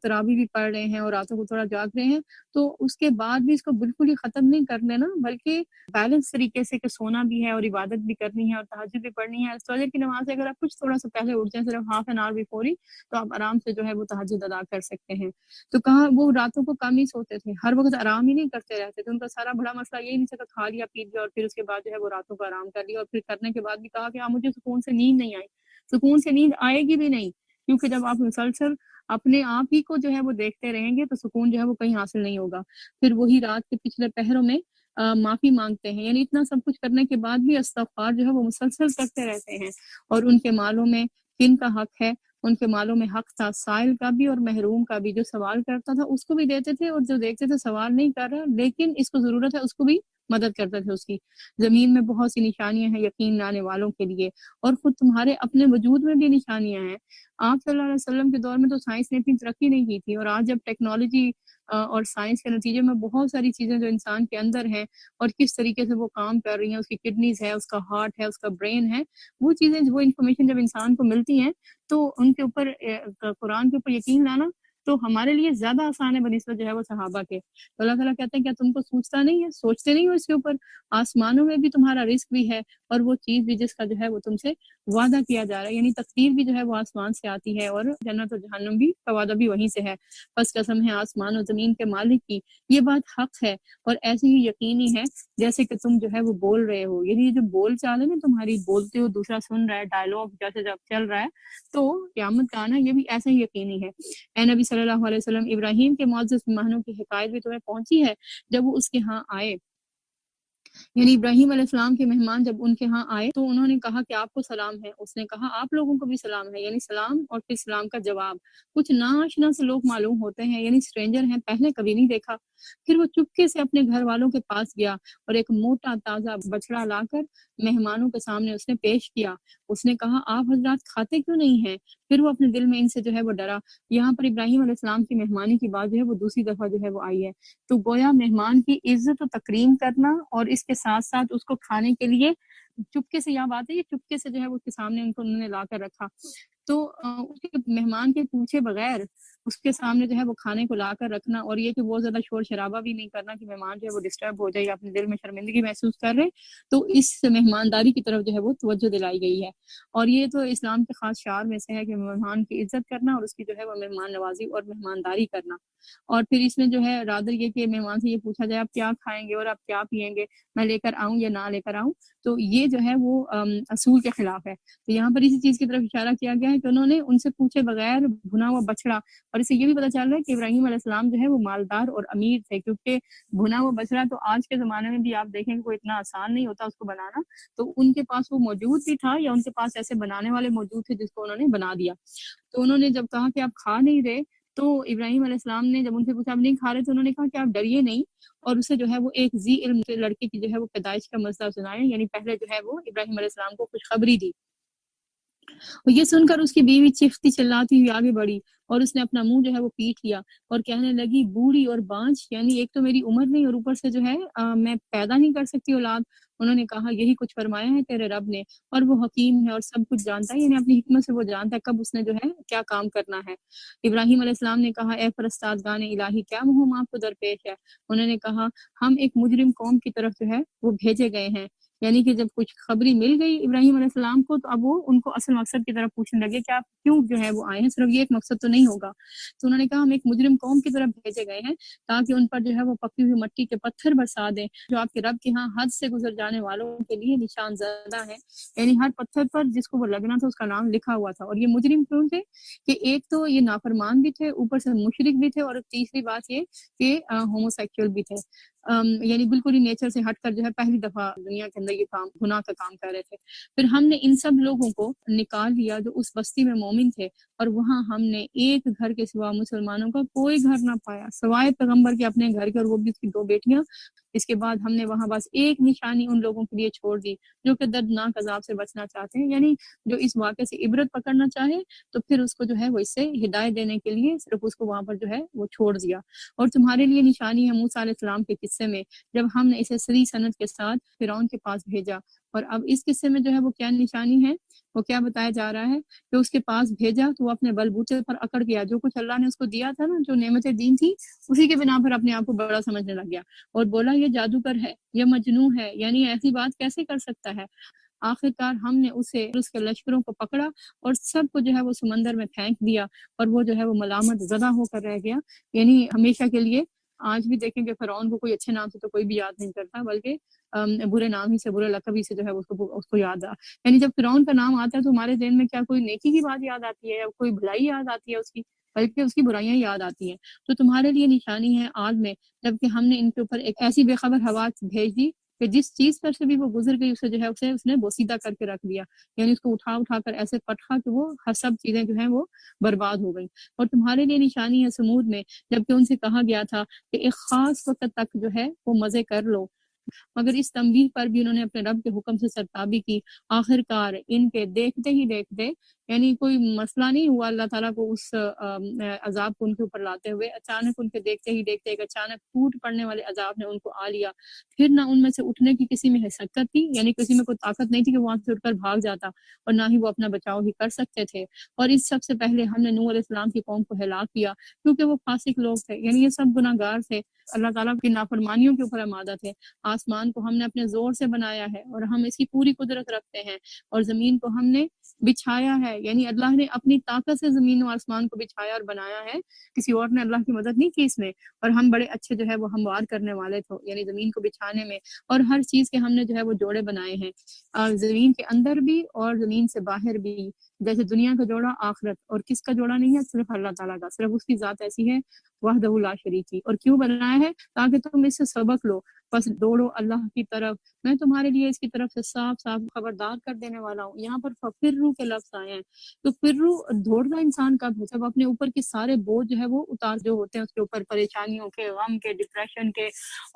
Speaker 3: تراویح بھی پڑھ رہے ہیں اور راتوں کو تھوڑا جاگ رہے ہیں، تو اس کے بعد بھی اس کو بالکل ہی ختم نہیں کر لینا، بلکہ بیلنس طریقے سے کہ سونا بھی ہے اور عبادت بھی کرنی ہے اور تہجد بھی پڑھنی ہے۔ فجر کی نماز سے اگر آپ کچھ تھوڑا سا پہلے اٹھ جائیں، صرف ہاف این آور بیفور ہی، تو آپ آرام سے جو ہے وہ تہجد ادا کر سکتے ہیں۔ تو کہا وہ راتوں کو کم ہی سوتے تھے، ہر وقت آرام ہی نہیں کرتے رہتے تھے، ان کا سارا بڑا مسئلہ یہی نہیں تھا کہ کھا لیا پی لیا اور پھر اس کے بعد جو ہے وہ راتوں کو آرام کر لیا، اور پھر کرنے کے بعد بھی کہا کہ مجھے سکون سے نیند نہیں آئی۔ سکون سے نیند آئے گی بھی نہیں، کیونکہ جب آپ مسلسل اپنے آپ ہی کو جو ہے وہ دیکھتے رہیں گے تو سکون جو ہے وہ کہیں حاصل نہیں ہوگا۔ پھر وہی رات کے پچھلے پہروں میں معافی مانگتے ہیں، یعنی اتنا سب کچھ کرنے کے بعد بھی استغفار جو ہے وہ مسلسل کرتے رہتے ہیں۔ اور ان کے مالوں میں کن کا حق ہے؟ ان کے مالوں میں حق تھا سائل کا بھی اور محروم کا بھی، جو سوال کرتا تھا اس کو بھی دیتے تھے، اور جو دیکھتے تھے سوال نہیں کر رہا لیکن اس کو ضرورت ہے اس کو بھی مدد کرتے تھے اس کی۔ زمین میں بہت سی نشانیاں ہیں یقین لانے والوں کے لیے، اور خود تمہارے اپنے وجود میں بھی نشانیاں ہیں۔ آپ صلی اللہ علیہ وسلم کے دور میں تو سائنس نے اتنی ترقی نہیں کی تھی، اور آج جب ٹیکنالوجی اور سائنس کے نتیجے میں بہت ساری چیزیں جو انسان کے اندر ہیں اور کس طریقے سے وہ کام کر رہی ہیں، اس کی کڈنیز ہے، اس کا ہارٹ ہے، اس کا برین ہے، وہ چیزیں وہ انفارمیشن جب انسان کو ملتی ہیں تو ان کے اوپر قرآن کے اوپر یقین لانا تو ہمارے لیے زیادہ آسان ہے بنسبت جو ہے وہ صحابہ کے. تو اللہ تعالیٰ کہتے ہیں کیا تم کو سوچتا نہیں ہے، سوچتے نہیں ہو اس کے اوپر؟ آسمانوں میں بھی تمہارا رزق بھی ہے اور وہ چیز بھی جس کا جو ہے وہ تم سے وعدہ کیا جا رہا ہے، یعنی تقدیر بھی جو ہے وہ آسمان سے آتی ہے اور جنت و جہنم بھی کا وعدہ بھی وہیں سے ہے. بس قسم ہے آسمان و زمین کے مالک کی، یہ بات حق ہے اور ایسے ہی یقینی ہے جیسے کہ تم جو ہے وہ بول رہے ہو. یعنی یہ جو بول چال ہے نا تمہاری، بولتے ہو دوسرا سن رہا ہے، ڈائلاگ جیسے جب چل رہا ہے، تو قیامت کا آنا یہ بھی ایسے ہی یقینی ہے. اے نبی صلی اللہ علیہ وسلم، ابراہیم کے معزز مہمانوں کی حکایت بھی تمہیں پہنچی ہے جب وہ اس کے ہاں آئے. یعنی ابراہیم علیہ السلام کے مہمان جب ان کے ہاں آئے تو انہوں نے کہا کہ آپ کو سلام ہے. اس نے کہا آپ لوگوں کو بھی سلام ہے، یعنی سلام اور پھر سلام کا جواب. کچھ ناآشنا سے لوگ معلوم ہوتے ہیں، یعنی اسٹرینجر ہیں، پہلے کبھی نہیں دیکھا. پھر وہ چپکے سے اپنے گھر والوں کے پاس گیا اور ایک موٹا تازہ بچڑا لا کر مہمانوں کے سامنے اس نے پیش کیا. اس نے کہا آپ حضرات کھاتے کیوں نہیں ہیں؟ پھر وہ اپنے دل میں ان سے جو ہے وہ ڈرا. یہاں پر ابراہیم علیہ السلام کی مہمانی کی بات جو ہے وہ دوسری دفعہ جو ہے وہ آئی ہے. تو گویا مہمان کی عزت و تکریم کرنا اور اس کے ساتھ ساتھ اس کو کھانے کے لیے چپکے سے، یہاں بات ہے یہ چپکے سے جو ہے وہ اس کے سامنے انہوں نے لا کر رکھا. تو اس کے مہمان کے پوچھے بغیر اس کے سامنے جو ہے وہ کھانے کو لا کر رکھنا، اور یہ کہ بہت زیادہ شور شرابہ بھی نہیں کرنا کہ مہمان جو ہے وہ ڈسٹرب ہو جائے یا اپنے دل میں شرمندگی محسوس کر رہے. تو اس مہمانداری کی طرف جو ہے وہ توجہ دلائی گئی ہے. اور یہ تو اسلام کے خاص شعار میں سے ہے کہ مہمان کی عزت کرنا اور اس کی جو ہے وہ مہمان نوازی اور مہمانداری کرنا. اور پھر اس میں جو ہے رادر یہ کہ مہمان سے یہ پوچھا جائے آپ کیا کھائیں گے اور آپ کیا پیئیں گے، میں لے کر آؤں یا نہ لے کر آؤں، تو یہ جو ہے وہ اصول کے خلاف ہے. تو یہاں پر اسی چیز کی طرف اشارہ کیا گیا ہے کہ انہوں نے ان سے پوچھے بغیر بھنا ہوا بچڑا، اور اس سے یہ بھی پتہ چل رہا ہے کہ ابراہیم علیہ السلام جو ہے وہ مالدار اور امیر تھے، کیونکہ بھنا ہوا بچڑا تو آج کے زمانے میں بھی آپ دیکھیں کہ کوئی اتنا آسان نہیں ہوتا اس کو بنانا. تو ان کے پاس وہ موجود بھی تھا یا ان کے پاس ایسے بنانے والے موجود تھے جس کو انہوں نے بنا دیا. تو انہوں نے جب کہا کہ آپ کھا نہیں رہے تو ابراہیم علیہ السلام نے جب ان سے پوچھا آپ نہیں کھا رہے تو انہوں نے کہا کہ آپ ڈریے نہیں، اور اسے جو ہے وہ ایک ذی علم کے لڑکے کی جو ہے وہ پیدائش کا مسئلہ سنایا. یعنی پہلے جو ہے وہ ابراہیم علیہ السلام کو خوشخبری دی. اور یہ سن کر اس کی بیوی چیختی چلاتی ہوئی آگے بڑھی اور اس نے اپنا منہ جو ہے وہ پیٹ لیا اور کہنے لگی بوڑھی اور بانجھ، یعنی ایک تو میری عمر نہیں اور اوپر سے جو ہے میں پیدا نہیں کر سکتی اولاد. انہوں نے کہا یہی کچھ فرمایا ہے تیرے رب نے، اور وہ حکیم ہے اور سب کچھ جانتا ہے، یعنی اپنی حکمت سے وہ جانتا ہے کب اس نے جو ہے کیا کام کرنا ہے. ابراہیم علیہ السلام نے کہا اے فرستادگان الہی کیا مہم آپ کو درپیش ہے؟ انہوں نے کہا ہم ایک مجرم قوم کی طرف جو ہے وہ بھیجے گئے ہیں. یعنی کہ جب کچھ خبری مل گئی ابراہیم علیہ السلام کو تو اب وہ ان کو اصل مقصد کی طرف پوچھنے لگے کہ آپ کیوں جو ہے وہ آئے ہیں، صرف یہ ایک مقصد تو نہیں ہوگا. تو انہوں نے کہا ہم ایک مجرم قوم کی طرف بھیجے گئے ہیں تاکہ ان پر جو ہے وہ پکی ہوئی مٹی کے پتھر برسا دیں جو آپ کے رب کے ہاں حد سے گزر جانے والوں کے لیے نشان زدہ ہے. یعنی ہر پتھر پر جس کو وہ لگنا تھا اس کا نام لکھا ہوا تھا. اور یہ مجرم کیوں تھے کہ ایک تو یہ نافرمان بھی تھے، اوپر سے مشرک بھی تھے، اور تیسری بات یہ کہ ہومو سیکچول بھی تھے. یعنی بالکل ہی نیچر سے ہٹ کر جو ہے پہلی دفعہ دنیا کے اندر یہ کام گناہ کا کام کر رہے تھے. پھر ہم نے ان سب لوگوں کو نکال لیا جو اس بستی میں مومن تھے، اور وہاں ہم نے ایک گھر کے سوا مسلمانوں کا کوئی گھر نہ پایا سوائے پیغمبر کے اپنے گھر کے، اور وہ بھی اس کی 2 بیٹیاں. اس کے بعد ہم نے وہاں بس ایک نشانی ان لوگوں کے لیے چھوڑ دی جو کہ دردناک عذاب سے بچنا چاہتے ہیں. یعنی جو اس واقعے سے عبرت پکڑنا چاہے تو پھر اس کو جو ہے وہ اس سے ہدایت دینے کے لیے صرف اس کو وہاں پر جو ہے وہ چھوڑ دیا. اور تمہارے لیے نشانی ہے موسیٰ علیہ السلام کے قصے میں جب ہم نے اسے صریح سند کے ساتھ فرعون کے پاس بھیجا. اور اب اس قصے میں جو ہے وہ کیا نشانی ہے، وہ کیا بتایا جا رہا ہے کہ اس کے پاس بھیجا تو وہ اپنے بل بوتے پر اکڑ گیا. جو کچھ اللہ نے اس کو دیا تھا نا، جو نعمتیں دین تھی، اسی کے بنا پر اپنے آپ کو بڑا سمجھنے لگ گیا اور بولا یہ جادوگر ہے، یہ مجنون ہے، یعنی ایسی بات کیسے کر سکتا ہے. آخرکار ہم نے اسے اور اس کے لشکروں کو پکڑا اور سب کو جو ہے وہ سمندر میں پھینک دیا، اور وہ جو ہے وہ ملامت زدہ ہو کر رہ گیا. یعنی ہمیشہ کے لیے. آج بھی دیکھیں کہ فرعون کو کوئی اچھے نام سے تو کوئی بھی یاد نہیں کرتا، بلکہ برے نام ہی سے، برے لقب ہی سے جو ہے اس کو یاد آ. یعنی جب فرعون کا نام آتا ہے تو ہمارے ذہن میں کیا کوئی نیکی کی بات یاد آتی ہے یا کوئی بھلائی یاد آتی ہے اس کی، بلکہ اس کی برائیاں یاد آتی ہیں. تو تمہارے لیے نشانی ہے آگ میں جبکہ ہم نے ان کے اوپر ایک ایسی بے خبر ہوا بھیج دی کہ جس چیز پر سے بھی وہ گزر گئی اسے جو ہے اس نے بوسیدہ کر کے رکھ دیا. یعنی اس کو اٹھا کر ایسے پٹخا کہ وہ سب چیزیں جو ہیں وہ برباد ہو گئی. اور تمہارے لیے نشانی ہے سمود میں جبکہ ان سے کہا گیا تھا کہ ایک خاص وقت تک جو ہے وہ مزے کر لو، مگر اس تنبیہ پر بھی انہوں نے اپنے رب کے حکم سے سرتابی کی. آخرکار ان کے دیکھتے ہی دیکھتے یعنی کوئی مسئلہ نہیں ہوا اللہ تعالیٰ کو اس عذاب کو ان کے اوپر لاتے ہوئے، اچانک ان کے دیکھتے ہی دیکھتے ایک اچانک ٹوٹ پڑنے والے عذاب نے ان کو آ لیا، پھر نہ ان میں سے اٹھنے کی کسی میں حسکت تھی، یعنی کسی میں کوئی طاقت نہیں تھی کہ وہاں سے اٹھ کر بھاگ جاتا، اور نہ ہی وہ اپنا بچاؤ ہی کر سکتے تھے۔ اور اس سب سے پہلے ہم نے نوح علیہ السلام کی قوم کو ہلاک کیا، کیونکہ وہ فاسق لوگ تھے، یعنی یہ سب گناہ گار تھے، اللہ تعالیٰ کی نافرمانیوں کے اوپر آمادہ تھے۔ آسمان کو ہم نے اپنے زور سے بنایا ہے اور ہم اس کی پوری قدرت رکھتے ہیں، اور زمین کو ہم نے بچھایا ہے، یعنی اللہ نے اپنی طاقت سے زمین و آسمان کو بچھایا اور بنایا ہے، کسی اور نے اللہ کی مدد نہیں کی اس میں، اور ہم بڑے اچھے جو ہے وہ ہموار کرنے والے تھے، یعنی زمین کو بچھانے میں، اور ہر چیز کے ہم نے جو ہے وہ جوڑے بنائے ہیں، زمین کے اندر بھی اور زمین سے باہر بھی، جیسے دنیا کا جوڑا آخرت، اور کس کا جوڑا نہیں ہے، صرف اللہ تعالیٰ کا، صرف اس کی ذات ایسی ہے وحدہ لا شریک کی۔ اور کیوں بنایا ہے؟ تاکہ تم اس سے سبق لو، بس دوڑو اللہ کی طرف، میں تمہارے لیے اس کی طرف سے صاف صاف خبردار کر دینے والا ہوں۔ یہاں پر فَفِرُّ کے لفظ آئے ہیں، تو فرو دوڑنا انسان کب ہے؟ جب اپنے اوپر کے سارے بوجھ جو ہے وہ اتار جو ہوتے ہیں اس کے اوپر، پریشانیوں کے، غم کے، ڈپریشن کے،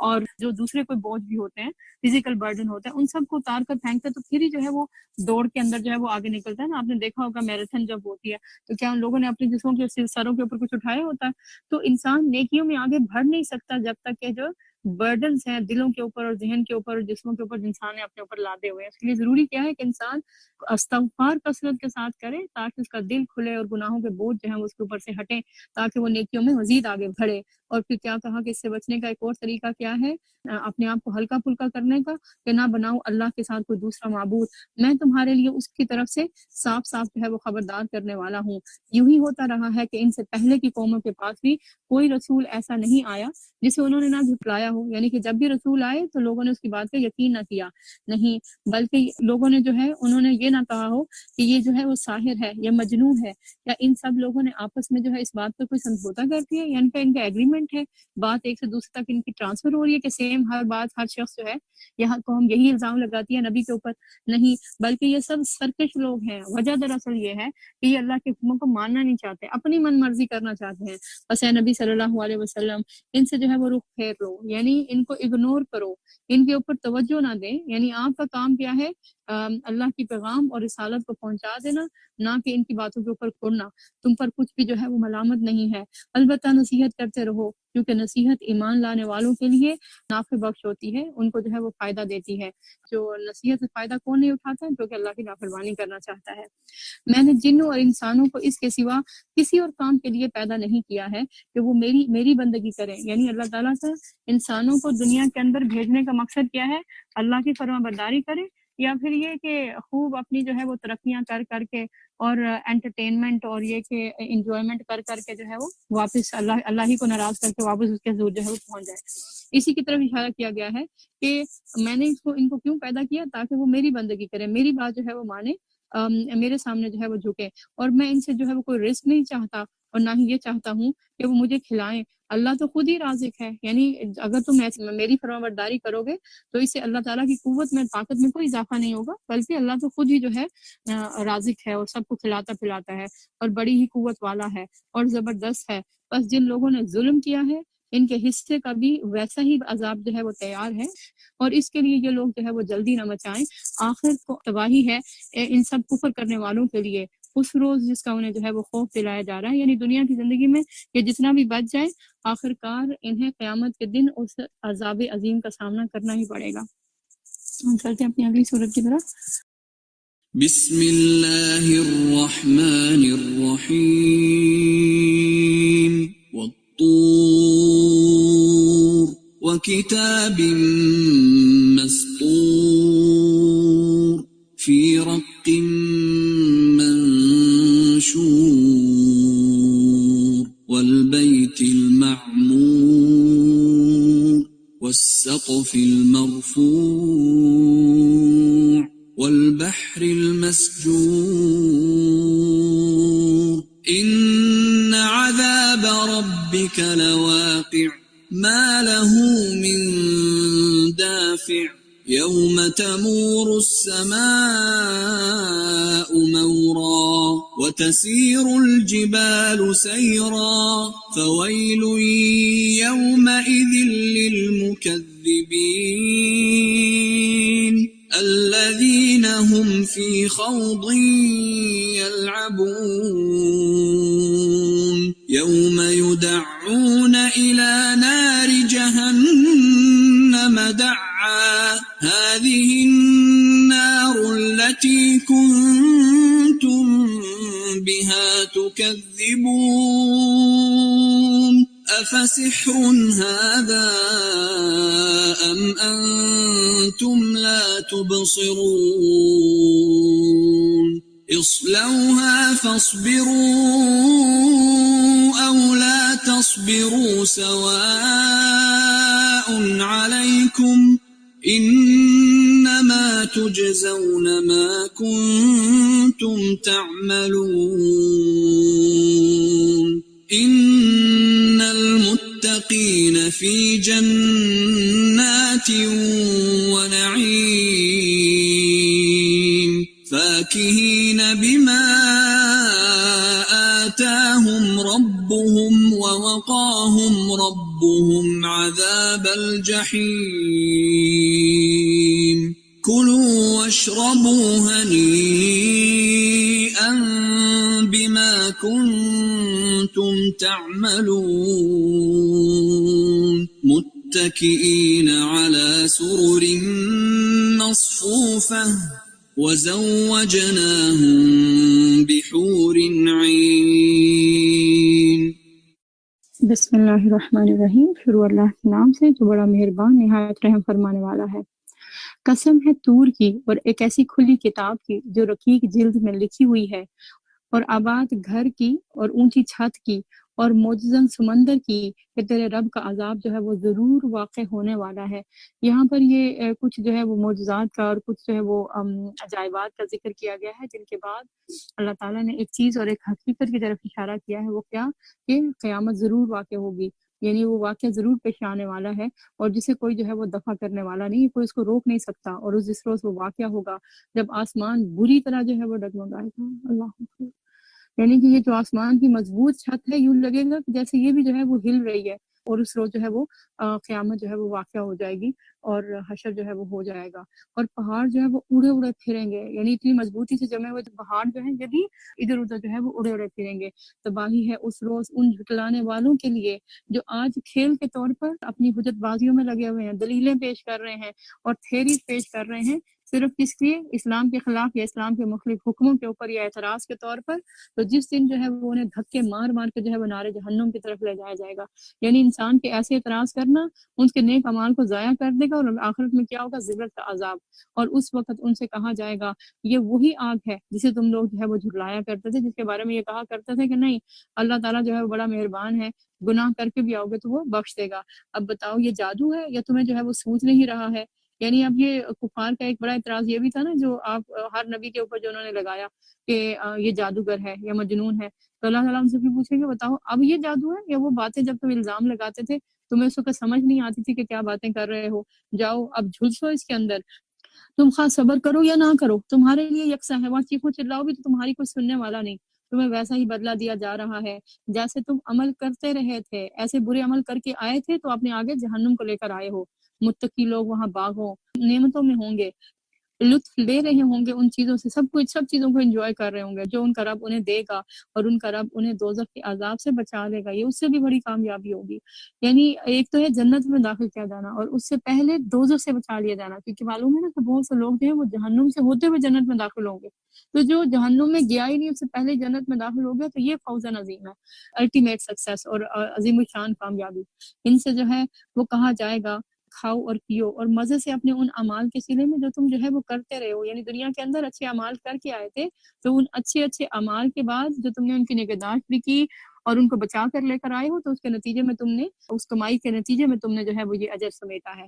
Speaker 3: اور جو دوسرے کوئی بوجھ بھی ہوتے ہیں، فزیکل برڈن ہوتا ہے، ان سب کو اتار کر پھینکتے ہیں، تو پھر ہی جو ہے وہ دوڑ کے اندر جو ہے وہ آگے نکلتا ہے نا۔ آپ نے دیکھا ہوگا میراتھن جب ہوتی ہے تو کیا ان لوگوں نے اپنے جسموں کے سروں کے اوپر کچھ اٹھایا ہوتا ہے؟ تو انسان نیکیوں میں آگے بڑھ نہیں سکتا جب تک کہ جو برڈنز ہیں دلوں کے اوپر اور ذہن کے اوپر اور جسموں کے اوپر انسان نے اپنے اوپر لادے ہوئے ہیں۔ اس کے لیے ضروری کیا ہے کہ انسان استغفار کثرت کے ساتھ کرے، تاکہ اس کا دل کھلے اور گناہوں کے بوجھ جو ہیں اس کے اوپر سے ہٹیں، تاکہ وہ نیکیوں میں مزید آگے بڑھے۔ اور پھر کیا کہا کہ اس سے بچنے کا ایک اور طریقہ کیا ہے؟ اپنے آپ کو ہلکا پھلکا کرنے کا، کہ نہ بناؤ اللہ کے ساتھ کوئی دوسرا معبود، میں تمہارے لیے اس کی طرف سے صاف صاف جو ہے وہ خبردار کرنے والا ہوں۔ یوں ہی ہوتا رہا ہے کہ ان سے پہلے کی قوموں کے پاس بھی کوئی رسول ایسا نہیں آیا جسے انہوں نے نہ جھٹلایا ہو، یعنی کہ جب بھی رسول آئے تو لوگوں نے اس کی بات کا یقین نہ کیا، نہیں، بلکہ لوگوں نے جو ہے انہوں نے یہ نہ کہا ہو کہ یہ جو ہے وہ ساحر ہے یا مجنون ہے، یا ان سب لوگوں نے آپس میں جو ہے اس بات پر کوئی سمجھوتا کرتی ہے، یا ان کا ایگریمنٹ ہے، بات ایک سے دوسرے تک ان کی ٹرانسفر ہو رہی ہے کہ سیم ہر بات ہر شخص جو ہے یہاں قوم یہی الزام لگاتی ہے نبی کے اوپر، نہیں، بلکہ یہ سب سرکش لوگ ہیں۔ وجہ دراصل یہ ہے کہ یہ اللہ کے حکموں کو ماننا نہیں چاہتے، اپنی من مرضی کرنا چاہتے ہیں۔ بس اے نبی صلی اللہ علیہ وسلم ان سے جو ہے وہ رخ پھیر لو، یعنی ان کو اگنور کرو، ان کے اوپر توجہ نہ دیں، یعنی آپ کا کام کیا ہے؟ اللہ کی پیغام اور رسالت کو پہنچا دینا، نہ کہ ان کی باتوں کے اوپر کھڑنا۔ تم پر کچھ بھی جو ہے وہ ملامت نہیں ہے، البتہ نصیحت کرتے رہو، کیونکہ نصیحت ایمان لانے والوں کے لیے نافع بخش ہوتی ہے، ان کو جو ہے وہ فائدہ دیتی ہے۔ جو نصیحت سے فائدہ کون نہیں اٹھاتا؟ جو کہ اللہ کی نافرمانی کرنا چاہتا ہے۔ میں نے جنوں اور انسانوں کو اس کے سوا کسی اور کام کے لیے پیدا نہیں کیا ہے کہ وہ میری بندگی کریں، یعنی اللہ تعالیٰ کا انسانوں کو دنیا کے اندر بھیجنے کا مقصد کیا ہے؟ اللہ کی فرما برداری کرے، یا پھر یہ کہ خوب اپنی جو ہے وہ ترقیاں کر کر کے اور انٹرٹینمنٹ اور یہ کہ انجوائمنٹ کر کر کے جو ہے وہ واپس اللہ ہی کو ناراض کر کے واپس اس کے حضور جو ہے وہ پہنچ جائے۔ اسی کی طرف اشارہ کیا گیا ہے کہ میں نے ان کو کیوں پیدا کیا؟ تاکہ وہ میری بندگی کریں، میری بات جو ہے وہ مانے، میرے سامنے جو ہے وہ جھکے، اور میں ان سے جو ہے وہ کوئی رزق نہیں چاہتا، اور نہ ہی یہ چاہتا ہوں کہ وہ مجھے کھلائیں۔ اللہ تو خود ہی رازق ہے، یعنی اگر تم میری فرمانبرداری کرو گے تو اس سے اللہ تعالیٰ کی قوت میں طاقت میں کوئی اضافہ نہیں ہوگا، بلکہ اللہ تو خود ہی جو ہے رازق ہے اور سب کو کھلاتا پلاتا ہے اور بڑی ہی قوت والا ہے اور زبردست ہے۔ بس جن لوگوں نے ظلم کیا ہے ان کے حصے کا بھی ویسا ہی عذاب جو ہے وہ تیار ہے، اور اس کے لیے یہ لوگ جو ہے وہ جلدی نہ مچائیں، آخر کو تباہی ہے ان سب کفر کرنے والوں کے لیے، اس روز جس کا انہیں جو ہے وہ خوف دلایا جا رہا ہے، یعنی دنیا کی زندگی میں کہ جتنا بھی بچ جائے آخر کار انہیں قیامت کے دن اس عذاب عظیم کا سامنا کرنا ہی پڑے گا۔ ہم چلتے ہیں اپنی اگلی صورت کی طرف۔
Speaker 4: بسم اللہ الرحمن الرحیم والطور وکتاب مسطور فی رق منشور والبیت المعمور والسقف المرفوع والبحر المسجور إن عذاب ربك لواقع ما له من دافع يوم تمور السماء مورا وتسير الجبال سيرا فويل يومئذ للمكذبين الذين هم في خوض يلعبون يوم يدعون إلى نار جهنم دعا هذه النار التي كنتم بها تكذبون أفسحر هذا أم أنتم لا تبصرون اصلوها فاصبروا أو لا تصبروا سواء عليكم إنما تجزون ما كنتم تعملون إن المتقين في جنات ونعيم فاكهين بما آتاهم ربهم ووقاهم ربهم عذاب الجحيم كلوا واشربوا هنيئا بما كنتم تعملون متكئين على سرر مصفوفة وزوجناهم بحور عين
Speaker 3: بسم اللہ الرحمن الرحیم، شروع اللہ کے نام سے جو بڑا مہربان نہایت رحم فرمانے والا ہے۔ قسم ہے طور کی اور ایک ایسی کھلی کتاب کی جو رقیق جلد میں لکھی ہوئی ہے، اور آباد گھر کی اور اونچی چھت کی اور معجزن سمندر کی کہ تیرے رب کا عذاب جو ہے وہ ضرور واقع ہونے والا ہے۔ یہاں پر یہ کچھ جو ہے وہ معجزات کا اور کچھ جو ہے وہ عجائبات کا ذکر کیا گیا ہے، جن کے بعد اللہ تعالیٰ نے ایک چیز اور ایک حقیقت کی طرف اشارہ کیا ہے۔ وہ کیا؟ کہ قیامت ضرور واقع ہوگی، یعنی وہ واقعہ ضرور پیش آنے والا ہے، اور جسے کوئی جو ہے وہ دفع کرنے والا نہیں، کوئی اس کو روک نہیں سکتا، اور جس روز وہ واقعہ ہوگا جب آسمان بری طرح جو ہے وہ ڈگمگائے گا۔ اللہ اکبر۔ یعنی کہ یہ جو آسمان کی مضبوط چھت ہے، یوں لگے گا کہ جیسے یہ بھی جو ہے وہ ہل رہی ہے، اور اس روز جو ہے وہ قیامت جو ہے وہ واقعہ ہو جائے گی اور حشر جو ہے وہ ہو جائے گا، اور پہاڑ جو ہے وہ اڑے اڑے پھریں گے، یعنی اتنی مضبوطی سے جمے ہوئے پہاڑ جو ہیں یہ بھی ادھر ادھر جو ہے وہ اڑے اڑے پھریں گے۔ تباہی ہے اس روز ان جھٹلانے والوں کے لیے جو آج کھیل کے طور پر اپنی حجت بازیوں میں لگے ہوئے ہیں، دلیلیں پیش کر رہے ہیں اور تھیریز پیش کر رہے ہیں، صرف کس لیے؟ اسلام کے خلاف یا اسلام کے مخالف حکموں کے اوپر یا اعتراض کے طور پر۔ تو جس دن جو ہے وہ انہیں دھکے مار مار کے جو ہے وہ نارے جہنم کی طرف لے جایا جائے گا۔ یعنی انسان کے ایسے اعتراض کرنا ان کے نیک اعمال کو ضائع کر دے گا، اور آخرت میں کیا ہوگا؟ ذلت کا عذاب۔ اور اس وقت ان سے کہا جائے گا یہ وہی آگ ہے جسے تم لوگ جو ہے وہ جھٹلایا کرتے تھے، جس کے بارے میں یہ کہا کرتے تھے کہ نہیں، اللہ تعالیٰ جو ہے وہ بڑا مہربان ہے، گناہ کر کے بھی آؤ گے تو وہ بخش دے گا۔ اب بتاؤ یہ جادو ہے یا تمہیں جو ہے وہ سوچ نہیں رہا ہے؟ یعنی اب یہ کفار کا ایک بڑا اعتراض یہ بھی تھا نا، جو آپ ہر نبی کے اوپر جو انہوں نے لگایا کہ یہ جادوگر ہے یا مجنون ہے، تو اللہ تعالیٰ ہم سے بھی پوچھیں گے بتاؤ اب یہ جادو ہے یا وہ باتیں جب تم الزام لگاتے تھے تمہیں اس وقت سمجھ نہیں آتی تھی کہ کیا باتیں کر رہے ہو، جاؤ اب جھلسو اس کے اندر، تم خواہ صبر کرو یا نہ کرو تمہارے لیے یکساں ہے، وہاں چیخو چلاؤ بھی تو تمہاری کوئی سننے والا نہیں، تمہیں ویسا ہی بدلہ دیا جا رہا ہے جیسے تم عمل کرتے رہے تھے، ایسے برے عمل کر کے آئے تھے تو اپنے آگے جہنم کو لے کر آئے ہو۔ متقی لوگ وہاں باغوں نعمتوں میں ہوں گے، لطف لے رہے ہوں گے ان چیزوں سے، سب چیزوں کو انجوائے کر رہے ہوں گے جو ان کا رب انہیں دے گا، اور ان کا رب انہیں دوزخ کے عذاب سے بچا لے گا، یہ اس سے بھی بڑی کامیابی ہوگی۔ یعنی ایک تو ہے جنت میں داخل کیا جانا، اور اس سے پہلے دوزخ سے بچا لیا جانا، کیونکہ معلوم ہے نا کہ بہت سے لوگ جو ہیں وہ جہنم سے ہوتے ہوئے جنت میں داخل ہوں گے، تو جو جہنم میں گیا ہی نہیں اس سے پہلے جنت میں داخل ہو گیا، تو یہ فوز عظیم ہے، الٹیمیٹ سکسیس اور عظیم الشان کامیابی۔ ان سے جو ہے وہ کہا جائے گا کھاؤ اور پیو اور مزے سے اپنے ان اعمال کے سلے میں جو تم جو ہے وہ کرتے رہے ہو، یعنی دنیا کے اندر اچھے اعمال کر کے آئے تھے، تو ان اچھے اعمال کے بعد جو تم نے ان کی نگہداشت بھی کی اور ان کو بچا کر لے کر آئے ہو، تو اس کے نتیجے میں تم نے اس کمائی کے نتیجے میں تم نے جو ہے وہ یہ اجر سمیٹا ہے۔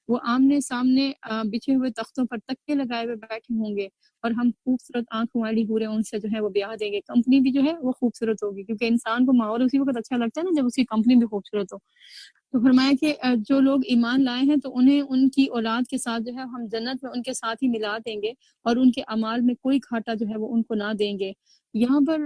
Speaker 3: وہ آمنے سامنے بچھے ہوئے تختوں پر تکے لگائے ہوئے بیٹھے ہوں گے، اور ہم خوبصورت آنکھوں والی حوریں ان سے جو ہے وہ بیاہ دیں گے، کمپنی بھی جو ہے وہ خوبصورت ہوگی، کیونکہ انسان کو ماحول اسی وقت اچھا لگتا ہے نا جب اس کی کمپنی بھی خوبصورت ہو۔ تو فرمایا کہ جو لوگ ایمان لائے ہیں تو انہیں ان کی اولاد کے ساتھ جو ہے ہم جنت میں ان کے ساتھ ہی ملا دیں گے، اور ان کے اعمال میں کوئی گھاٹا جو ہے وہ ان کو نہ دیں گے۔ یہاں پر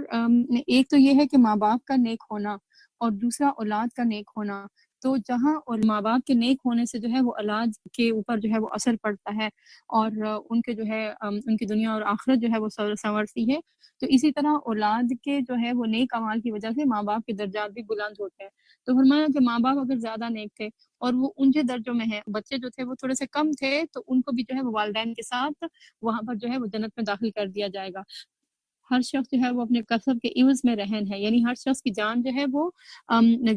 Speaker 3: ایک تو یہ ہے کہ ماں باپ کا نیک ہونا، اور دوسرا اولاد کا نیک ہونا۔ تو جہاں اور ماں باپ کے نیک ہونے سے جو ہے وہ اولاد کے اوپر جو ہے وہ اثر پڑتا ہے اور ان کے جو ہے ان کی دنیا اور آخرت جو ہے وہ سنورتی ہے، تو اسی طرح اولاد کے جو ہے وہ نیک اعمال کی وجہ سے ماں باپ کے درجات بھی بلند ہوتے ہیں۔ تو فرمایا کہ ماں باپ اگر زیادہ نیک تھے اور وہ اونچے درجوں میں ہیں، بچے جو تھے وہ تھوڑے سے کم تھے، تو ان کو بھی جو ہے وہ والدین کے ساتھ وہاں پر جو ہے وہ جنت میں داخل کر دیا جائے گا۔ ہر شخص جو ہے وہ اپنے کسب کے عوض میں رہن ہے، یعنی ہر شخص کی جان جو ہے وہ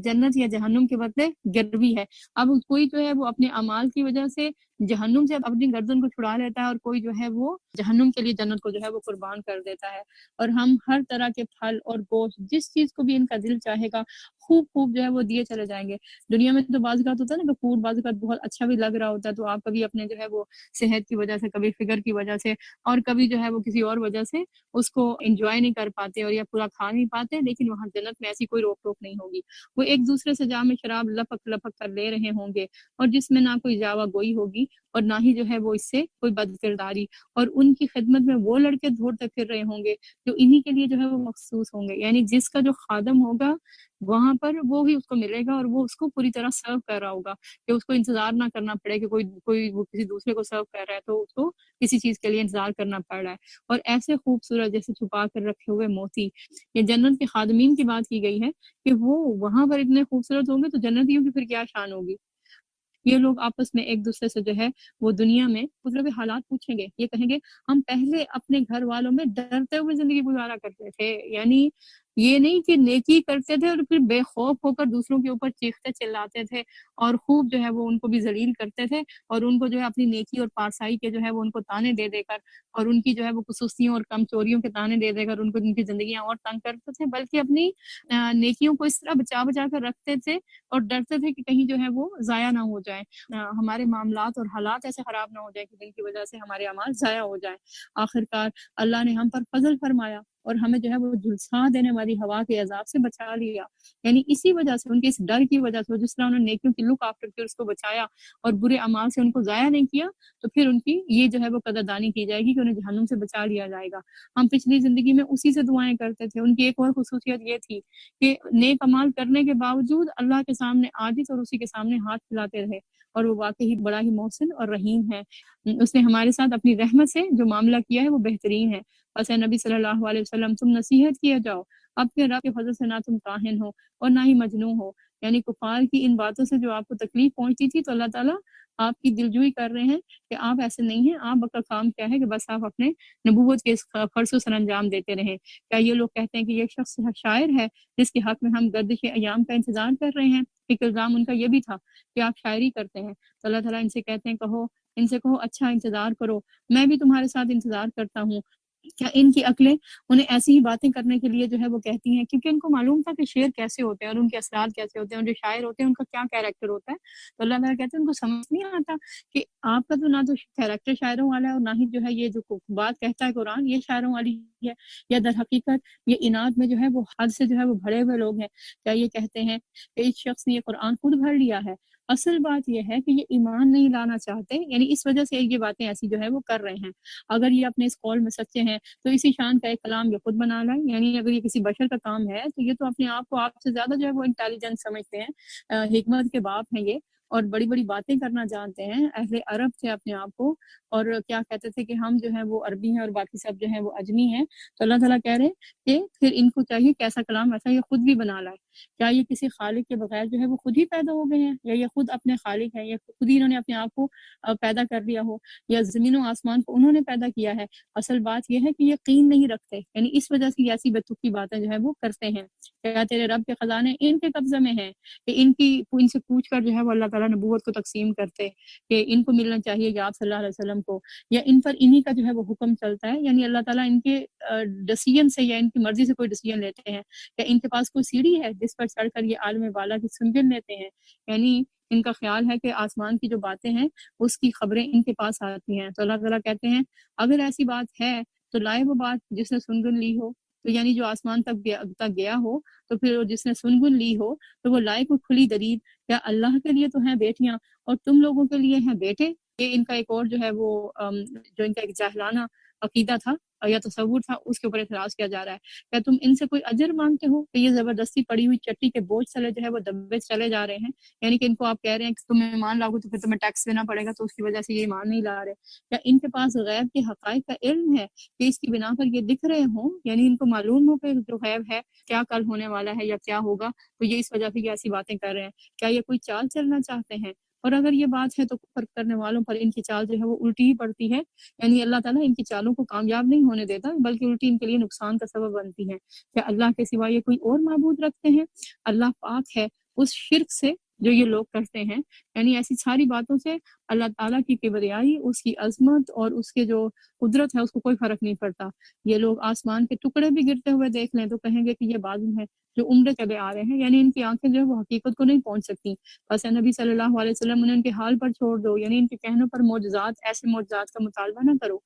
Speaker 3: جنت یا جہنم کے بدلے گروی ہے۔ اب کوئی جو ہے وہ اپنے اعمال کی وجہ سے جہنم سے اپنی گردن کو چھڑا لیتا ہے، اور کوئی جو ہے وہ جہنم کے لیے جنت کو جو ہے وہ قربان کر دیتا ہے۔ اور ہم ہر طرح کے پھل اور گوشت، جس چیز کو بھی ان کا دل چاہے گا، خوب خوب جو ہے وہ دیے چلے جائیں گے۔ دنیا میں تو بعض اوقات ہوتا ہے نا کہ فوڈ بعض اوقات بہت اچھا بھی لگ رہا ہوتا ہے، تو آپ کبھی اپنے جو ہے وہ صحت کی وجہ سے، کبھی فگر کی وجہ سے، اور کبھی جو ہے وہ کسی اور وجہ سے اس کو انجوائے نہیں کر پاتے اور یا پورا کھا نہیں پاتے، لیکن وہاں جنت میں ایسی کوئی روک ٹوک نہیں ہوگی۔ وہ ایک دوسرے سے جام شراب لپک لپک کر لے رہے ہوں گے، اور جس میں نہ کوئی جاوا گوئی ہوگی اور نہ ہی جو ہے وہ اس سے کوئی بد کرداری، اور ان کی خدمت میں وہ لڑکے دھوڑتے پھر رہے ہوں گے جو انہی کے لیے جو ہے وہ مخصوص ہوں گے، یعنی جس کا جو خادم ہوگا وہاں پر وہ ہی اس کو ملے گا، اور وہ اس کو پوری طرح سرو کر رہا ہوگا کہ اس کو انتظار نہ کرنا پڑے کہ کوئی وہ کسی دوسرے کو سرو کر رہا ہے تو اس کو کسی چیز کے لیے انتظار کرنا پڑ رہا ہے۔ اور ایسے خوبصورت جیسے چھپا کر رکھے ہوئے موتی، یہ جنت کے خادمین کی بات کی گئی ہے کہ وہ وہاں پر اتنے خوبصورت ہوں گے تو جنتیوں کی پھر کیا شان ہوگی۔ یہ لوگ آپس میں ایک دوسرے سے جو ہے وہ دنیا میں گزرے ہوئے حالات پوچھیں گے، یہ کہیں گے ہم پہلے اپنے گھر والوں میں ڈرتے ہوئے زندگی گزارا کرتے تھے، یعنی یہ نہیں کہ نیکی کرتے تھے اور پھر بے خوف ہو کر دوسروں کے اوپر چیختے چلاتے تھے اور خوب جو ہے وہ ان کو بھی ذلیل کرتے تھے، اور ان کو جو ہے اپنی نیکی اور پارسائی کے جو ہے وہ ان کو تانے دے دے کر اور ان کی جو ہے وہ خصوصیوں اور کم چوریوں کے تانے دے دے کر ان کو ان کی زندگیاں اور تنگ کرتے تھے، بلکہ اپنی نیکیوں کو اس طرح بچا بچا کر رکھتے تھے اور ڈرتے تھے کہ کہیں جو ہے وہ ضائع نہ ہو جائیں، ہمارے معاملات اور حالات ایسے خراب نہ ہو جائیں کہ جن کی وجہ سے ہمارے اعمال ضائع ہو جائیں۔ آخرکار اللہ نے ہم پر فضل فرمایا اور ہمیں جو ہے وہ جھلسا دینے والی ہوا کے عذاب سے بچا لیا، یعنی اسی وجہ سے، ان کے اس ڈر کی وجہ سے، جس طرح انہوں نے نیکیوں کی لک آفٹر کے اس کو بچایا اور برے اعمال سے ان کو ضائع نہیں کیا، تو پھر ان کی یہ جو ہے وہ قدردانی کی جائے گی کہ انہیں جہنم سے بچا لیا جائے گا۔ ہم پچھلی زندگی میں اسی سے دعائیں کرتے تھے۔ ان کی ایک اور خصوصیت یہ تھی کہ نیک اعمال کرنے کے باوجود اللہ کے سامنے عاجز اور اسی کے سامنے ہاتھ پھیلاتے رہے، اور وہ واقعی بڑا ہی محسن اور رحیم ہے۔ اس نے ہمارے ساتھ اپنی رحمت سے جو معاملہ کیا ہے وہ بہترین ہے۔ بس اے نبی صلی اللہ علیہ وسلم، تم نصیحت کیے جاؤ، اپنے رب کے فضل سے نہ تم کاہن ہو اور نہ ہی مجنون ہو، یعنی کفار کی ان باتوں سے جو آپ کو تکلیف پہنچتی تھی، تو اللہ تعالیٰ آپ کی دلجوئی کر رہے ہیں کہ آپ ایسے نہیں ہیں، آپ کا کام کیا ہے کہ بس آپ اپنے نبوت کے اس فرض کو سر انجام دیتے رہیں۔ کیا یہ لوگ کہتے ہیں کہ یہ شخص شاعر ہے جس کے حق میں ہم گردش ایام کا انتظار کر رہے ہیں؟ ایک الزام ان کا یہ بھی تھا کہ آپ شاعری کرتے ہیں، تو اللہ تعالیٰ ان سے کہتے ہیں ان سے کہو اچھا انتظار کرو، میں بھی تمہارے ساتھ انتظار کرتا ہوں۔ کیا ان کی عقلیں انہیں ایسی ہی باتیں کرنے کے لیے جو ہے وہ کہتی ہیں؟ کیونکہ ان کو معلوم تھا کہ شعر کیسے ہوتے ہیں اور ان کے اثرات کیسے ہوتے ہیں اور جو شاعر ہوتے ہیں ان کا کیا کیریکٹر ہوتا ہے، تو اللہ تعالیٰ کہتے ہیں ان کو سمجھ نہیں آتا کہ آپ کا تو نہ تو کیریکٹر شاعروں والا ہے اور نہ ہی جو ہے یہ جو بات کہتا ہے قرآن یہ شاعروں والی ہے، یا در حقیقت یہ اناد میں جو ہے وہ حد سے جو ہے وہ بھرے ہوئے لوگ ہیں۔ کیا یہ کہتے ہیں کہ اس شخص نے یہ قرآن خود بھر لیا ہے؟ اصل بات یہ ہے کہ یہ ایمان نہیں لانا چاہتے، یعنی اس وجہ سے یہ باتیں ایسی جو ہے وہ کر رہے ہیں۔ اگر یہ اپنے اس قول میں سچے ہیں تو اسی شان کا ایک کلام یہ خود بنا لائیں، یعنی اگر یہ کسی بشر کا کام ہے تو یہ تو اپنے آپ کو آپ سے زیادہ جو ہے وہ انٹیلیجنٹ سمجھتے ہیں، حکمت کے باپ ہیں یہ، اور بڑی بڑی باتیں کرنا جانتے ہیں، اہل عرب تھے اپنے آپ کو، اور کیا کہتے تھے کہ ہم جو ہیں وہ عربی ہیں اور باقی سب جو ہیں وہ عجمی ہیں۔ تو اللہ تعالیٰ کہہ رہے ہیں کہ پھر ان کو چاہیے کہ ایسا کلام ایسا یہ خود بھی بنا لائے۔ کیا یہ کسی خالق کے بغیر جو ہے وہ خود ہی پیدا ہو گئے ہیں، یا یہ خود اپنے خالق ہیں، یا خود ہی انہوں نے اپنے آپ کو پیدا کر لیا ہو، یا زمین و آسمان کو انہوں نے پیدا کیا ہے؟ اصل بات یہ ہے کہ یقین نہیں رکھتے، یعنی اس وجہ سے ایسی بتوقی باتیں جو ہے وہ کرتے ہیں۔ کیا تیرے رب کے خزانے ان کے قبضے میں ہیں کہ ان سے پوچھ کر جو ہے وہ اللہ تعالیٰ نبوت کو تقسیم کرتے کہ ان کو ملنا چاہیے کہ آپ صلی اللہ علیہ وسلم کو، یا ان پر انہی کا جو ہے وہ حکم چلتا ہے، یعنی اللہ تعالیٰ ان کے ڈیسیژن سے یا ان کی مرضی سے کوئی ڈیسیژن لیتے ہیں؟ یا ان کے پاس کوئی سیڑھی ہے جس پر چڑھ کر یہ عالم بالا کی سنجن لیتے ہیں؟ یعنی ان کا خیال ہے کہ آسمان کی جو باتیں ہیں اس کی خبریں ان کے پاس آتی ہیں۔ تو اللہ تعالیٰ کہتے ہیں اگر ایسی بات ہے تو لائے وہ بات جس نے سنگن لی ہو، تو یعنی جو آسمان تک گیا ہو، تو پھر جس نے سنگن لی ہو تو وہ لائے کو کھلی دلیل۔ کیا اللہ کے لیے تو ہیں بیٹیاں اور تم لوگوں کے لیے ہیں بیٹے؟ یہ ان کا ایک اور جو ہے وہ جو ان کا ایک جاہلانہ عقیدہ تھا یا تصور تھا، اس کے اوپر اعتراض کیا جا رہا ہے۔ کیا تم ان سے کوئی اجر مانگتے ہو کہ یہ زبردستی پڑی ہوئی چٹی کے بوجھ تلے جو ہے وہ دبے چلے جا رہے ہیں؟ یعنی کہ ان کو آپ کہہ رہے ہیں کہ تم ایمان لاؤ گے تو پھر تمہیں ٹیکس دینا پڑے گا، تو اس کی وجہ سے یہ ایمان نہیں لا رہے۔ یا ان کے پاس غیب کے حقائق کا علم ہے کہ اس کی بنا پر یہ دکھ رہے ہوں، یعنی ان کو معلوم ہو کہ جو غیب ہے کیا کل ہونے والا ہے یا کیا ہوگا، تو یہ اس وجہ سے یہ ایسی باتیں کر رہے ہیں۔ کیا یہ کوئی چال چلنا چاہتے ہیں؟ اور اگر یہ بات ہے تو کفر کرنے والوں پر ان کی چال جو ہے وہ الٹی ہی پڑتی ہے، یعنی اللہ تعالیٰ ان کی چالوں کو کامیاب نہیں ہونے دیتا بلکہ الٹی ان کے لیے نقصان کا سبب بنتی ہے۔ کیا اللہ کے سوا یہ کوئی اور معبود رکھتے ہیں؟ اللہ پاک ہے اس شرک سے جو یہ لوگ کرتے ہیں، یعنی ایسی ساری باتوں سے اللہ تعالیٰ کی کبریائی، اس کی عظمت اور اس کے جو قدرت ہے اس کو کوئی فرق نہیں پڑتا۔ یہ لوگ آسمان کے ٹکڑے بھی گرتے ہوئے دیکھ لیں تو کہیں گے کہ یہ بادل ہیں جو عمرے چلے آ رہے ہیں، یعنی ان کی آنکھیں جو ہے وہ حقیقت کو نہیں پہنچ سکتی۔ بس اے نبی صلی اللہ علیہ وسلم انہیں ان کے حال پر چھوڑ دو، یعنی ان کے کہنوں پر معجزات، ایسے معجزات کا مطالبہ نہ کرو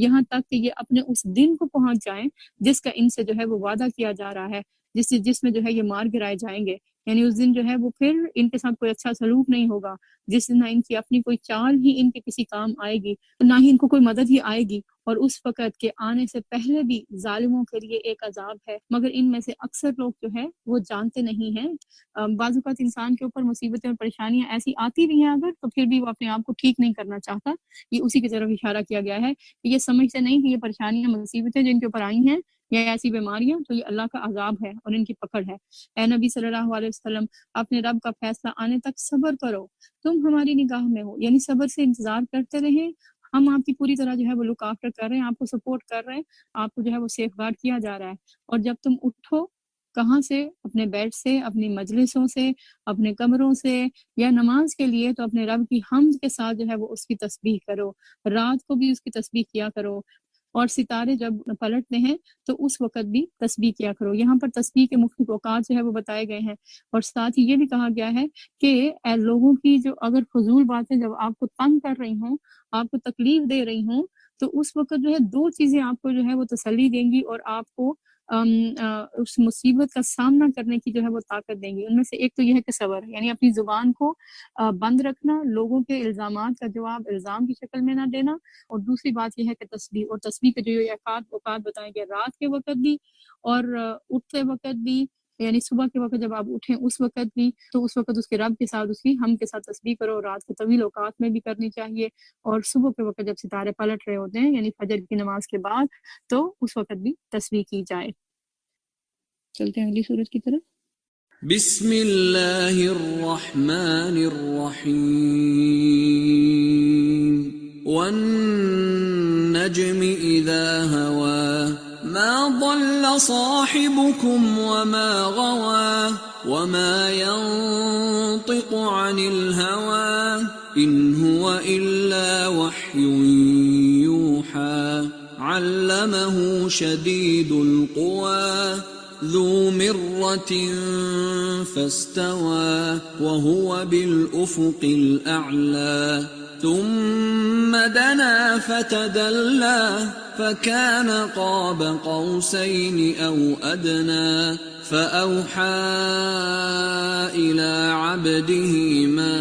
Speaker 3: یہاں تک کہ یہ اپنے اس دن کو پہنچ جائیں جس کا ان سے جو ہے وہ وعدہ کیا جا رہا ہے، جس میں جو ہے یہ مار گرائے جائیں گے۔ یعنی اس دن جو ہے وہ پھر ان کے ساتھ کوئی اچھا سلوک نہیں ہوگا، جس دن نہ ان کی اپنی کوئی چال ہی ان کے کسی کام آئے گی، نہ ہی ان کو کوئی مدد ہی آئے گی، اور اس وقت کے آنے سے پہلے بھی ظالموں کے لیے ایک عذاب ہے، مگر ان میں سے اکثر لوگ جو ہے وہ جانتے نہیں ہیں۔ بعض اوقات انسان کے اوپر مصیبتیں اور پریشانیاں ایسی آتی بھی ہیں اگر، تو پھر بھی وہ اپنے آپ کو ٹھیک نہیں کرنا چاہتا۔ یہ اسی کی طرف اشارہ کیا گیا ہے کہ یہ سمجھتے نہیں کہ یہ پریشانیاں، مصیبتیں جن کے اوپر آئی ہیں یا ایسی بیماریاں، تو یہ اللہ کا عذاب ہے اور ان کی پکڑ ہے۔ اے نبی صلی اللہ علیہ وسلم، اپنے رب کا فیصلہ آنے تک صبر کرو، تم ہماری نگاہ میں ہو، یعنی صبر سے انتظار کرتے رہیں۔ ہم آپ کی پوری طرح جو ہے وہ لک آفٹر کر رہے ہیں، آپ کو سپورٹ کر رہے ہیں، آپ کو جو ہے وہ سیف گارڈ کیا جا رہا ہے۔ اور جب تم اٹھو کہاں سے؟ اپنے بیڈ سے، اپنی مجلسوں سے، اپنے کمروں سے، یا نماز کے لیے تو اپنے رب کی حمد کے ساتھ جو ہے وہ اس کی تسبیح کرو، رات کو بھی اس کی تسبیح کیا کرو، اور ستارے جب پلٹتے ہیں تو اس وقت بھی تسبیح کیا کرو۔ یہاں پر تسبیح کے مختلف اوقات جو ہے وہ بتائے گئے ہیں، اور ساتھ ہی یہ بھی کہا گیا ہے کہ اے لوگوں کی جو اگر فضول باتیں جب آپ کو تنگ کر رہی ہوں، آپ کو تکلیف دے رہی ہوں، تو اس وقت جو ہے دو چیزیں آپ کو جو ہے وہ تسلی دیں گی اور آپ کو اس مصیبت کا سامنا کرنے کی جو ہے وہ طاقت دیں گی۔ ان میں سے ایک تو یہ ہے کہ صبر، یعنی اپنی زبان کو بند رکھنا، لوگوں کے الزامات کا جواب الزام کی شکل میں نہ دینا، اور دوسری بات یہ ہے کہ تسبیح، اور تسبیح کے جو اوقات بتائیں گے، رات کے وقت بھی اور اٹھتے وقت بھی، یعنی صبح کے وقت جب آپ اٹھیں اس وقت بھی، تو اس وقت اس کے رب کے ساتھ، اس کی ہم کے ساتھ تسبیح کرو، رات کے طویل اوقات میں بھی کرنی چاہیے، اور صبح کے وقت جب ستارے پلٹ رہے ہوتے ہیں یعنی فجر کی نماز کے بعد، تو اس وقت بھی تسبیح کی جائے۔ چلتے ہیں اگلی سورت کی طرف۔
Speaker 4: بسم اللہ الرحمن الرحیم والنجم اذا هوى ما ضل صاحبكم وما غوى وما ينطق عن الهوى إن هو إلا وحي يوحى علمه شديد القوى ذو مرة فاستوى وهو بالأفق الأعلى ثم دنا فتدلى فكان قاب قوسين أو أدنى فأوحى إلى عبده ما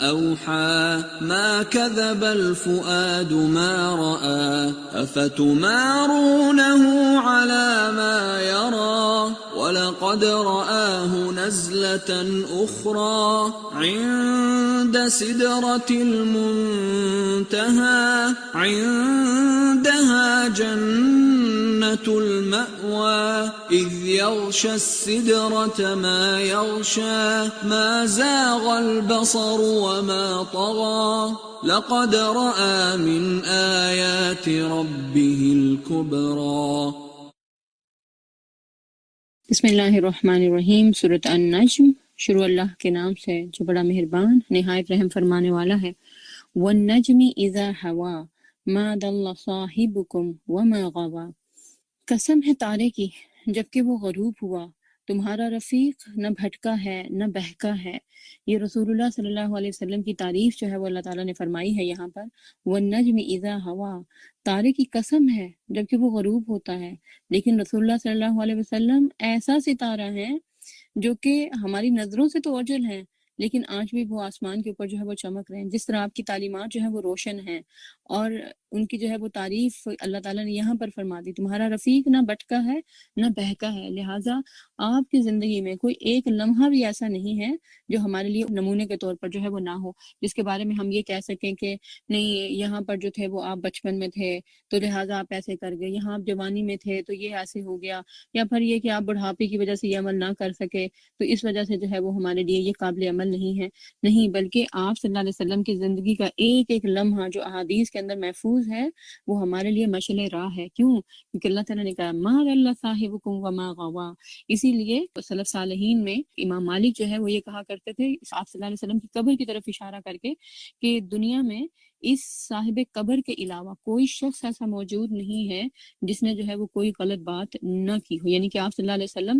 Speaker 4: أوحى ما كذب الفؤاد ما رأى أفتمارونه على ما يرى ولقد رآه نزلة أخرى عند سدرة المنتهى عندها جنة المأوى إذ يغشى السدرة ما يغشى ما زاغ البصر وما طغى لقد رأى من آيات ربه الكبرى۔
Speaker 3: بسم اللہ الرحمن الرحیم۔ سورۃ النجم، شروع اللہ کے نام سے جو بڑا مہربان نہایت رحم فرمانے والا ہے۔ والنجم اذا ہوا ما ضل صاحبکم وما غوی، قسم ہے تارے کی جبکہ وہ غروب ہوا، تمہارا رفیق نہ بھٹکا ہے نہ بہکا ہے۔ یہ رسول اللہ صلی اللہ علیہ وسلم کی تعریف جو ہے وہ اللہ تعالیٰ نے فرمائی ہے یہاں پر۔ والنجم اذا ہوا، تارے کی قسم ہے جبکہ وہ غروب ہوتا ہے، لیکن رسول اللہ صلی اللہ علیہ وسلم ایسا ستارہ ہے جو کہ ہماری نظروں سے تو اوجل ہیں، لیکن آج بھی وہ آسمان کے اوپر جو ہے وہ چمک رہے ہیں. جس طرح آپ کی تعلیمات جو ہے وہ روشن ہیں اور ان کی جو ہے وہ تعریف اللہ تعالیٰ نے یہاں پر فرما دی. تمہارا رفیق نہ بھٹکا ہے نہ بہکا ہے، لہٰذا آپ کی زندگی میں کوئی ایک لمحہ بھی ایسا نہیں ہے جو ہمارے لیے نمونے کے طور پر جو ہے وہ نہ ہو، جس کے بارے میں ہم یہ کہہ سکیں کہ نہیں یہاں پر جو تھے وہ آپ بچپن میں تھے تو لہٰذا آپ ایسے کر گئے، یہاں آپ جوانی میں تھے تو یہ ایسے ہو گیا، یا پھر یہ کہ آپ بڑھاپے کی وجہ سے یہ عمل نہ کر سکے تو اس وجہ سے جو ہے وہ ہمارے لیے یہ قابل عمل نہیں ہے. نہیں، بلکہ آپ صلی اللہ علیہ وسلم کی زندگی کا ایک ایک لمحہ جو احادیث کے اندر محفوظ ہے وہ ہمارے لیے مشعل راہ ہے. کیوں؟ کیونکہ اللہ تعالیٰ نے کہا ما ضل صاحبکم وما غوی. اسی لیے سلف صالحین میں امام مالک جو ہے وہ یہ کہا کرتے تھے آپ صلی اللہ علیہ وسلم کی قبر کی طرف اشارہ کر کے کہ دنیا میں اس صاحب قبر کے علاوہ کوئی شخص ایسا موجود نہیں ہے جس نے جو ہے وہ کوئی غلط بات نہ کی ہو. یعنی کہ آپ صلی اللہ علیہ وسلم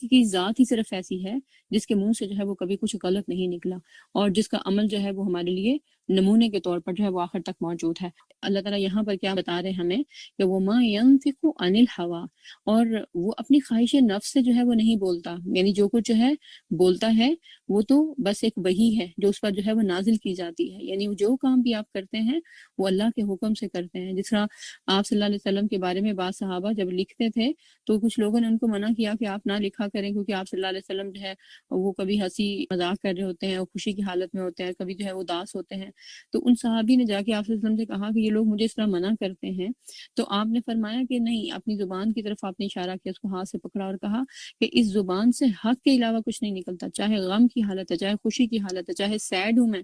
Speaker 3: کی ذات ہی صرف ایسی ہے جس کے منہ سے جو ہے وہ کبھی کچھ غلط نہیں نکلا اور جس کا عمل جو ہے وہ ہمارے لیے نمونے کے طور پر جو ہے وہ آخر تک موجود ہے. اللہ تعالیٰ یہاں پر کیا بتا رہے ہیں ہمیں کہ وَمَا يَنْطِقُ عَنِ الْهَوَىٰ، اور وہ اپنی خواہش نفس سے جو ہے وہ نہیں بولتا. یعنی جو کچھ جو ہے بولتا ہے وہ تو بس ایک وحی ہے جو اس پر جو ہے وہ نازل کی جاتی ہے. یعنی جو کام بھی آپ کرتے ہیں وہ اللہ کے حکم سے کرتے ہیں. جس طرح آپ صلی اللہ علیہ وسلم کے بارے میں بعض صحابہ جب لکھتے تھے تو کچھ لوگوں نے ان کو منع کیا کہ آپ نہ لکھا کریں کیونکہ آپ صلی اللہ علیہ وسلم جو ہے وہ کبھی ہنسی مذاق کر رہے ہوتے ہیں اور خوشی کی حالت میں ہوتے ہیں، کبھی جو ہے وہ اداس ہوتے ہیں. تو ان صحابی نے جا کے آپ صلی اللہ علیہ وسلم سے کہا کہ یہ لوگ مجھے اس طرح منع کرتے ہیں. تو آپ نے فرمایا کہ نہیں، اپنی زبان کی طرف آپ نے اشارہ کیا، اس کو ہاتھ سے پکڑا اور کہا کہ اس زبان سے حق کے علاوہ کچھ نہیں نکلتا، چاہے غم کی حالت ہے، چاہے خوشی کی حالت ہے، چاہے سیڈ ہوں میں،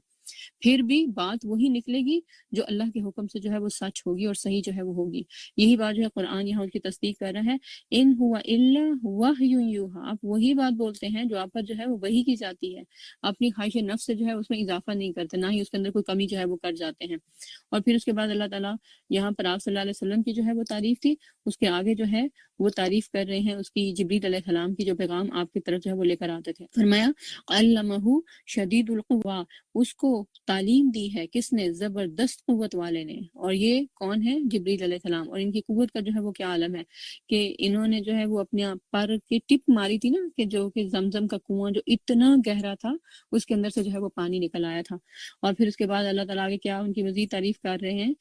Speaker 3: پھر بھی بات وہی نکلے گی جو اللہ کے حکم سے جو ہے وہ سچ ہوگی اور صحیح جو ہے وہ ہوگی. یہی بات جو ہے قرآن یہاں اس کی تصدیق کر رہا ہے. ان ہوا الا وحی یوحی، آپ وہی بات بولتے ہیں جو آپ پر جو ہے وہ وحی کی جاتی ہے. اپنی خواہش نفس سے جو ہے اس میں اضافہ نہیں کرتے، نہ ہی اس کے اندر کوئی کمی جو ہے وہ کر جاتے ہیں. اور پھر اس کے بعد اللہ تعالیٰ یہاں پر آپ صلی اللہ علیہ وسلم کی جو ہے وہ تعریف تھی، اس کے آگے جو ہے وہ تعریف کر رہے ہیں اس کی جبریل علیہ السلام کی جو پیغام آپ کی طرف جو ہے وہ لے کر آتے تھے. فرمایا علمہ شدید القویٰ، اس کو تعلیم دی ہے کس نے؟ زبردست قوت والے نے. اور یہ کون ہے؟ جبریل علیہ السلام. اور ان کی قوت کا جو ہے وہ کیا عالم ہے کہ انہوں نے جو ہے وہ اپنے پر کی ٹپ ماری تھی نا، کہ جو کہ زمزم کا کنواں جو اتنا گہرا تھا اس کے اندر سے جو ہے وہ پانی نکل آیا تھا. اور پھر اس کے بعد اللہ تعالیٰ آگے کیا ان کی مزید تعریف کر رہے ہیں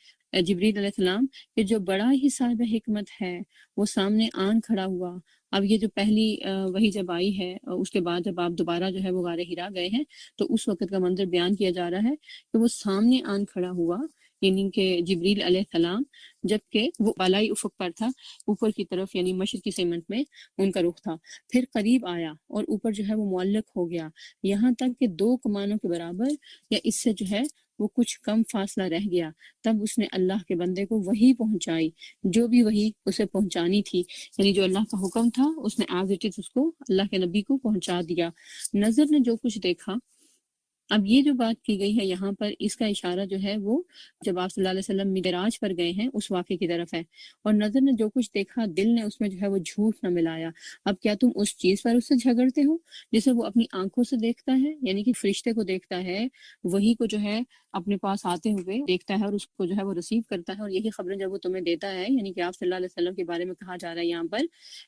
Speaker 3: جبریل علیہ السلام کہ جو بڑا ہی صاحب حکمت ہے وہ سامنے آن کھڑا ہوا. اب یہ جو پہلی وہی جب آئی ہے اس کے بعد جب آپ دوبارہ جو ہے وہ غار حرا گئے ہیں تو اس وقت کا منظر بیان کیا جا رہا ہے کہ وہ سامنے آن کھڑا ہوا، یعنی کہ جبریل علیہ السلام، جبکہ وہ بالائی افق پر تھا، اوپر کی طرف یعنی مشرقی سمت میں ان کا رخ تھا. پھر قریب آیا اور اوپر جو ہے وہ معلق ہو گیا، یہاں تک کہ 2 کمانوں کے برابر یا اس سے جو ہے وہ کچھ کم فاصلہ رہ گیا. تب اس نے اللہ کے بندے کو وحی پہنچائی، جو بھی وحی اسے پہنچانی تھی، یعنی جو اللہ کا حکم تھا اس نے ایز اٹ از اس کو اللہ کے نبی کو پہنچا دیا. نظر نے جو کچھ دیکھا، اب یہ جو بات کی گئی ہے یہاں پر اس کا اشارہ جو ہے وہ جب آپ صلی اللہ علیہ وسلم معراج پر گئے ہیں اس واقعے کی طرف ہے. اور نظر نے جو کچھ دیکھا، دل نے اس میں جو ہے وہ جھوٹ نہ ملایا. اب کیا تم اس چیز پر اس سے جھگڑتے ہو جسے وہ اپنی آنکھوں سے دیکھتا ہے؟ یعنی کہ فرشتے کو دیکھتا ہے، وہی کو جو ہے اپنے پاس آتے ہوئے دیکھتا ہے اور اس کو جو ہے وہ ریسیو کرتا ہے، اور یہی خبریں جب وہ تمہیں دیتا ہے، یعنی کہ آپ صلی اللہ علیہ وسلم کے بارے میں کہا جا رہا ہے یہاں پر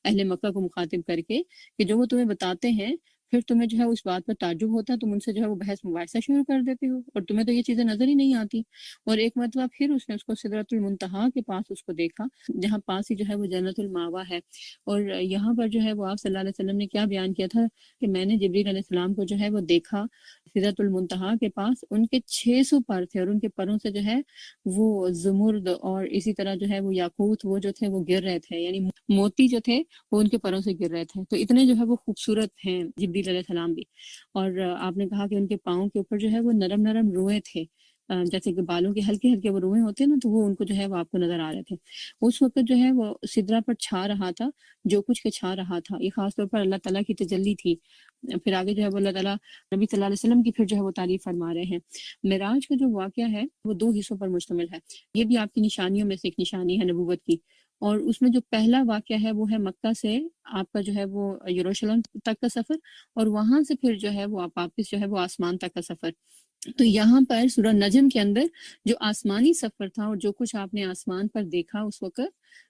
Speaker 3: اہل مکہ کو مخاطب کر کے کہ جو وہ تمہیں بتاتے ہیں پھر تمہیں جو ہے اس بات پر تعجب ہوتا ہے، تم ان سے جو ہے وہ بحث مباحثہ شروع کر دیتے ہو اور تمہیں تو یہ چیزیں نظر ہی نہیں آتی. اور ایک مرتبہ پھر اس نے اس کو سدرۃ المنتہا کے پاس اس کو دیکھا جہاں پاس ہی جو ہے وہ جنت الماوا ہے. اور یہاں پر جو ہے وہ آپ صلی اللہ علیہ وسلم نے کیا بیان کیا تھا کہ میں نے جبریل علیہ السلام کو جو ہے وہ دیکھا سدرۃ المنتہا کے پاس، ان کے 600 پر تھے اور ان کے پروں سے جو ہے وہ زمرد اور اسی طرح جو ہے وہ یاقوت وہ جو تھے وہ گر رہے تھے، یعنی موتی جو تھے وہ ان کے پروں سے گر رہے تھے. تو اتنے جو ہے وہ خوبصورت ہیں جبریل علیہ السلام بھی. اور آپ نے کہا کہ ان کے پاؤں کے اوپر جو ہے وہ نرم نرم روئے تھے، جیسے کہ بالوں کے ہلکے ہلکے وہ روئے ہوتے ہیں نا، تو وہ ان کو جو ہے وہ آپ کو نظر آ رہے تھے. اس وقت جو ہے وہ سدرا پر چھا رہا تھا جو کچھ کے چھا رہا تھا، یہ خاص طور پر اللہ تعالیٰ کی تجلی تھی. پھر آگے جو ہے وہ اللہ تعالیٰ نبی صلی اللہ علیہ وسلم کی پھر جو ہے وہ تعریف فرما رہے ہیں. معراج کا جو واقعہ ہے وہ 2 حصوں پر مشتمل ہے. یہ بھی آپ کی نشانیوں میں سے ایک نشانی ہے نبوت کی. اور اس میں جو پہلا واقعہ ہے وہ ہے مکہ سے آپ کا جو ہے وہ یروشلم تک کا سفر، اور وہاں سے پھر جو ہے وہ آپ واپس جو ہے وہ آسمان تک کا سفر. تو یہاں پر سورہ نجم کے اندر جو آسمانی سفر تھا اور جو کچھ آپ نے آسمان پر دیکھا اس وقت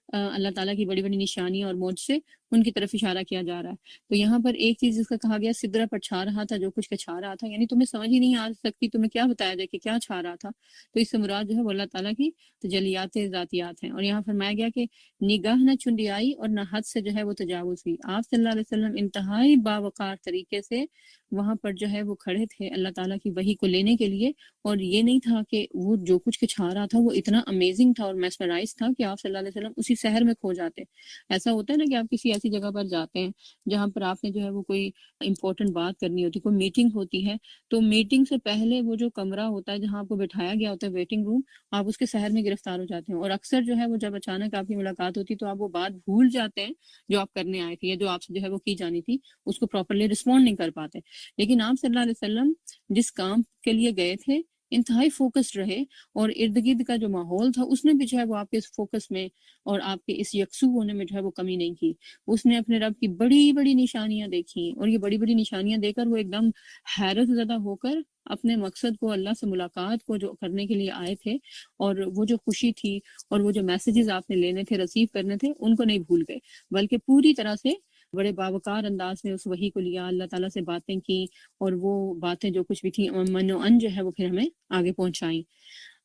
Speaker 3: اللہ تعالیٰ کی بڑی بڑی نشانیاں اور معجزے، ان کی طرف اشارہ کیا جا رہا ہے۔ تو یہاں پر ایک چیز اس کا کہا گیا سدرہ پر چھا رہا تھا، جو کچھ کا چھا رہا تھا، یعنی تمہیں سمجھ ہی نہیں آ سکتی تمہیں کیا بتایا جائے کہ کیا چھا رہا تھا۔ تو اس سے مراد جو ہے وہ اللہ تعالیٰ کی تجلیات ذاتیات ہیں۔ اور یہاں فرمایا گیا کہ نگاہ نہ چنڈیائی اور نہ حد سے جو ہے وہ تجاوز ہوئی۔ آپ صلی اللہ علیہ وسلم انتہائی باوقار طریقے سے وہاں پر جو ہے وہ کھڑے تھے اللہ تعالیٰ کی وحی کو لینے کے لیے، اور یہ نہیں تھا کہ وہ جو کچھ چھا رہا تھا وہ اتنا امیزنگ تھا اور میسمرائز تھا کہ آپ صلی اللہ علیہ وسلم اسی سحر میں کھو جاتے۔ ایسا ہوتا ہے نا کہ آپ کسی ایسی جگہ پر جاتے ہیں جہاں پر آپ نے جو ہے وہ کوئی امپورٹنٹ بات کرنی ہوتی، کوئی میٹنگ ہوتی ہے، تو میٹنگ سے پہلے وہ جو کمرہ ہوتا ہے جہاں آپ کو بٹھایا گیا ہوتا ہے ویٹنگ روم، آپ اس کے سحر میں گرفتار ہو جاتے ہیں، اور اکثر جو ہے وہ جب اچانک آپ کی ملاقات ہوتی تو آپ وہ بات بھول جاتے ہیں جو آپ کرنے آئے تھے یا جو آپ سے جو ہے وہ کی جانی تھی، اس کو پراپرلی رسپونڈ نہیں کر پاتے۔ لیکن آپ صلی اللہ علیہ وسلم جس کام کے لیے گئے تھے انتہائی فوکسڈ رہے، اور ارد گرد کا جو ماحول تھا اس نے بھی جو ہے وہ آپ کے اس فوکس میں اور آپ کے اس یکسو ہونے میں جو ہے وہ کمی نہیں کی۔ اس نے اپنے رب کی بڑی بڑی نشانیاں دیکھی، اور یہ بڑی بڑی نشانیاں دیکھ کر وہ ایک دم حیرت زدہ ہو کر اپنے مقصد کو، اللہ سے ملاقات کو جو کرنے کے لیے آئے تھے، اور وہ جو خوشی تھی اور وہ جو میسیجز آپ نے لینے تھے، ریسیو کرنے تھے، ان کو نہیں بھول گئے، بلکہ پوری طرح سے بڑے باوقار انداز میں اس وحی کو لیا، اللہ تعالیٰ سے باتیں کی، اور وہ باتیں جو کچھ بھی تھیں من و ان جو ہے وہ پھر ہمیں آگے پہنچائیں۔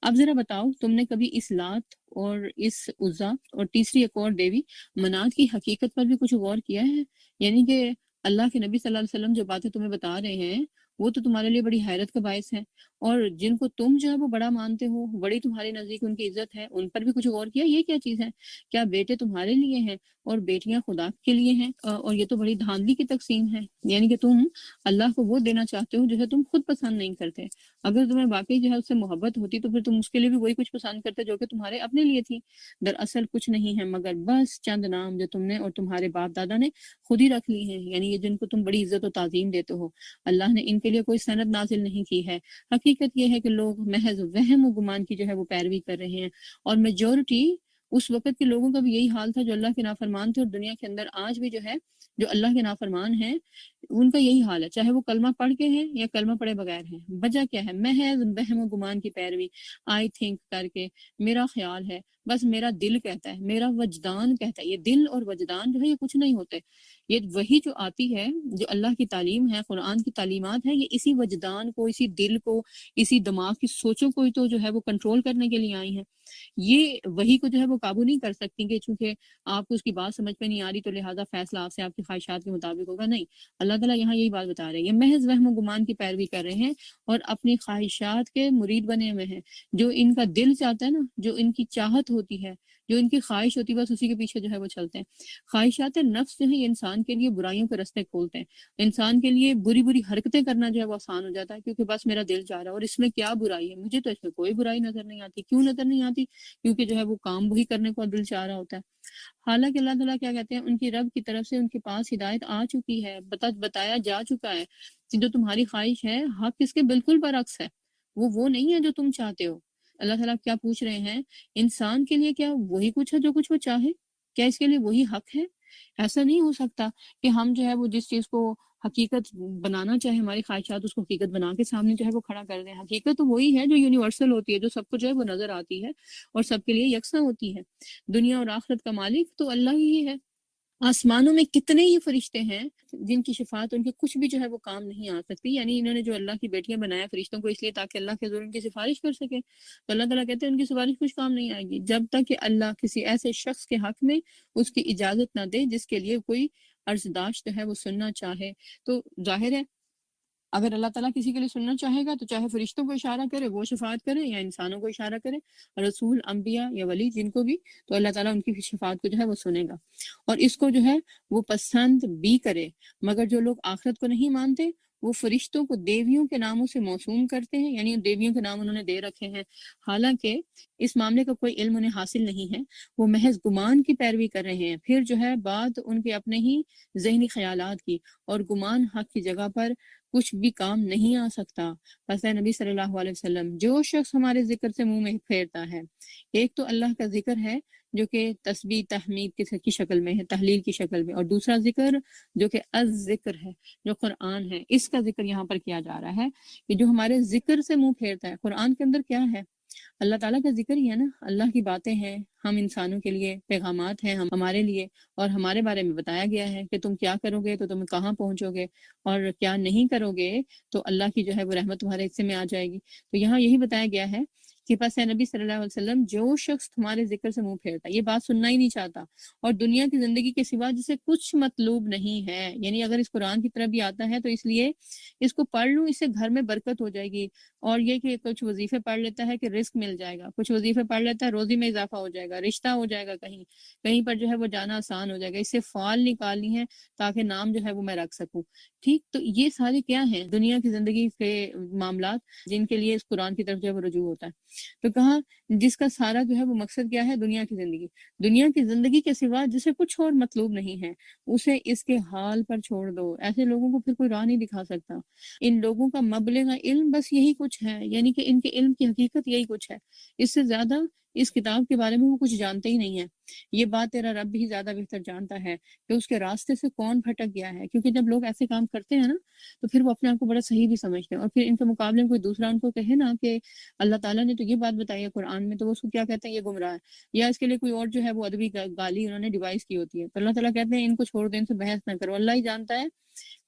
Speaker 3: اب ذرا بتاؤ تم نے کبھی اس لات اور اس عزا اور تیسری ایک اور دیوی منات کی حقیقت پر بھی کچھ غور کیا ہے؟ یعنی کہ اللہ کے نبی صلی اللہ علیہ وسلم جو باتیں تمہیں بتا رہے ہیں وہ تو تمہارے لیے بڑی حیرت کا باعث ہے، اور جن کو تم جو ہے وہ بڑا مانتے ہو، بڑی تمہارے نزدیک ان کی عزت ہے، ان پر بھی کچھ غور کیا؟ یہ کیا چیز ہے؟ کیا بیٹے تمہارے لیے ہیں اور بیٹیاں خدا کے لیے ہیں؟ اور یہ تو بڑی دھاندلی کی تقسیم ہے، یعنی کہ تم اللہ کو وہ دینا چاہتے ہو جو ہے تم خود پسند نہیں کرتے۔ اگر تمہیں واقعی جو ہے اس سے محبت ہوتی تو پھر تم اس کے لیے بھی وہی کچھ پسند کرتے جو کہ تمہارے اپنے لیے تھی۔ دراصل کچھ نہیں ہے مگر بس چند نام جو تم نے اور تمہارے باپ دادا نے خود ہی رکھ لی ہیں، یعنی یہ جن کو تم بڑی عزت و تعظیم دیتے ہو، اللہ نے ان کے لیے کوئی سند نازل نہیں کی ہے۔ حقیقت یہ ہے کہ لوگ محض وہم و گمان کی جو ہے وہ پیروی کر رہے ہیں، اور میجورٹی اس وقت کے لوگوں کا بھی یہی حال تھا جو اللہ کے نافرمان تھے، اور دنیا کے اندر آج بھی جو ہے جو اللہ کے نافرمان ہیں ان کا یہی حال ہے، چاہے وہ کلمہ پڑھ کے ہیں یا کلمہ پڑھے بغیر ہیں۔ وجہ کیا ہے؟ محض وہم و گمان کی پیروی، آئی تھنک کر کے، میرا خیال ہے، بس میرا دل کہتا ہے، میرا وجدان کہتا ہے۔ یہ دل اور وجدان جو ہے یہ کچھ نہیں ہوتے، یہ وہی جو آتی ہے، جو اللہ کی تعلیم ہے، قرآن کی تعلیمات ہے، یہ اسی وجدان کو، اسی دل کو، اسی دماغ کی سوچوں کو ہی تو جو ہے وہ کنٹرول کرنے کے لیے آئی ہیں۔ یہ وہی کو جو ہے وہ قابو نہیں کر سکتی کہ چونکہ آپ کو اس کی بات سمجھ میں نہیں آ رہی تو لہٰذا فیصلہ آپ سے آپ کی خواہشات کے مطابق ہوگا، نہیں۔ اللہ تعالیٰ یہاں یہی بات بتا رہے ہیں، یہ محض وہم و گمان کی پیروی کر رہے ہیں اور اپنی خواہشات کے مرید بنے ہوئے ہیں۔ جو ان کا دل چاہتا ہے نا، جو ان کی چاہت ہوتی ہے، جو ان کی خواہش ہوتی ہے، بس اسی کے پیچھے جو ہے وہ چلتے ہیں۔ خواہشات نفس جو ہے یہ انسان کے لیے برائیوں کے راستے کھولتے ہیں، انسان کے لیے بری بری حرکتیں کرنا جو ہے وہ آسان ہو جاتا ہے، کیونکہ بس میرا دل چاہ رہا ہے، اور اس میں کیا برائی ہے؟ مجھے تو اس میں کوئی برائی نظر نہیں آتی۔ کیوں نظر نہیں آتی؟ کیونکہ جو ہے وہ کام وہی کرنے کو دل چاہ رہا ہوتا ہے۔ حالانکہ اللہ تعالیٰ کیا کہتے ہیں، ان کی رب کی طرف سے ان کے پاس ہدایت آ چکی ہے، بتایا جا چکا ہے کہ جو تمہاری خواہش ہے حق اس کے بالکل برعکس ہے، وہ نہیں ہے جو تم چاہتے ہو۔ اللہ تعالیٰ کیا پوچھ رہے ہیں؟ انسان کے لیے کیا وہی کچھ ہے جو کچھ وہ چاہے؟ کیا اس کے لیے وہی حق ہے؟ ایسا نہیں ہو سکتا کہ ہم جو ہے وہ جس چیز کو حقیقت بنانا چاہے، ہماری خواہشات اس کو حقیقت بنا کے سامنے جو ہے وہ کھڑا کر دیں۔ حقیقت تو وہی ہے جو یونیورسل ہوتی ہے، جو سب کو جو ہے وہ نظر آتی ہے اور سب کے لیے یکساں ہوتی ہے۔ دنیا اور آخرت کا مالک تو اللہ ہی ہے۔ آسمانوں میں کتنے ہی فرشتے ہیں جن کی شفاعت ان کے کچھ بھی جو ہے وہ کام نہیں آ سکتی، یعنی انہوں نے جو اللہ کی بیٹیاں بنایا فرشتوں کو اس لیے تاکہ اللہ کے حضور ان کی سفارش کر سکے، تو اللہ تعالیٰ کہتے ہیں ان کی سفارش کچھ کام نہیں آئے گی جب تک کہ اللہ کسی ایسے شخص کے حق میں اس کی اجازت نہ دے جس کے لیے کوئی عرضداشت ہے وہ سننا چاہے۔ تو ظاہر ہے اگر اللہ تعالیٰ کسی کے لیے سننا چاہے گا تو چاہے فرشتوں کو اشارہ کرے وہ شفاعت کرے، یا انسانوں کو اشارہ کرے، رسول، انبیاء یا ولی جن کو بھی، تو اللہ تعالیٰ ان کی شفاعت کو جو ہے وہ سنے گا اور اس کو جو ہے وہ پسند بھی کرے۔ مگر جو لوگ آخرت کو نہیں مانتے وہ فرشتوں کو دیویوں کے ناموں سے موسوم کرتے ہیں، یعنی دیویوں کے نام انہوں نے دے رکھے ہیں، حالانکہ اس معاملے کا کوئی علم انہیں حاصل نہیں ہے، وہ محض گمان کی پیروی کر رہے ہیں۔ پھر جو ہے بات ان کے اپنے ہی ذہنی خیالات کی، اور گمان حق کی جگہ پر کچھ بھی کام نہیں آ سکتا۔ پس اے نبی صلی اللہ علیہ وسلم، جو شخص ہمارے ذکر سے منہ میں پھیرتا ہے، ایک تو اللہ کا ذکر ہے جو کہ تسبیح تحمید کی شکل میں ہے، تحلیل کی شکل میں، اور دوسرا ذکر جو کہ الذکر ہے، جو قرآن ہے، اس کا ذکر یہاں پر کیا جا رہا ہے کہ جو ہمارے ذکر سے منہ پھیرتا ہے۔ قرآن کے اندر کیا ہے؟ اللہ تعالیٰ کا ذکر ہی ہے نا، اللہ کی باتیں ہیں، ہم انسانوں کے لیے پیغامات ہیں ہمارے لیے، اور ہمارے بارے میں بتایا گیا ہے کہ تم کیا کرو گے تو تم کہاں پہنچو گے، اور کیا نہیں کرو گے تو اللہ کی جو ہے وہ رحمت تمہارے حصے میں آ جائے گی۔ تو یہاں یہی بتایا گیا ہے کہ پس اے نبی صلی اللہ علیہ وسلم، جو شخص تمہارے ذکر سے منہ پھیرتا ہے، یہ بات سننا ہی نہیں چاہتا اور دنیا کی زندگی کے سوا جسے کچھ مطلوب نہیں ہے، یعنی اگر اس قرآن کی طرف بھی آتا ہے تو اس لیے اس کو پڑھ لوں، اس سے گھر میں برکت ہو جائے گی، اور یہ کہ کچھ وظیفے پڑھ لیتا ہے کہ رزق مل جائے گا، کچھ وظیفے پڑھ لیتا ہے روزی میں اضافہ ہو جائے گا، رشتہ ہو جائے گا، کہیں پر جو ہے وہ جانا آسان ہو جائے گا، اس سے فال نکالنی ہے تاکہ نام جو ہے وہ میں رکھ سکوں۔ ٹھیک، تو یہ سارے کیا ہیں؟ دنیا کی زندگی کے معاملات جن کے لیے اس قرآن کی طرف جو ہے وہ رجوع ہوتا ہے۔ تو کہا جس کا سارا جو ہے وہ مقصد کیا ہے؟ دنیا کی زندگی، دنیا کی زندگی کے سوا جسے کچھ اور مطلوب نہیں ہے، اسے اس کے حال پر چھوڑ دو۔ ایسے لوگوں کو پھر کوئی راہ نہیں دکھا سکتا۔ ان لوگوں کا مبلغ علم بس یہی کچھ ہے، یعنی کہ ان کے علم کی حقیقت یہی کچھ ہے، اس سے زیادہ اس کتاب کے بارے میں وہ کچھ جانتے ہی نہیں ہے۔ یہ بات تیرا رب بھی زیادہ بہتر جانتا ہے کہ اس کے راستے سے کون بھٹک گیا ہے، کیونکہ جب لوگ ایسے کام کرتے ہیں نا تو پھر وہ اپنے آپ کو بڑا صحیح بھی سمجھتے ہیں، اور پھر ان کے مقابلے میں کوئی دوسرا ان کو کہے نا کہ اللہ تعالیٰ نے تو یہ بات بتائی ہے قرآن میں، تو وہ اس کو کیا کہتے ہیں؟ یہ گمراہ ہے، یا اس کے لیے کوئی اور جو ہے وہ ادبی گالی انہوں نے ڈیوائس کی ہوتی ہے۔ تو اللہ تعالیٰ کہتے ہیں ان کو چھوڑ دیں، ان سے بحث نہ کرو، اللہ ہی جانتا ہے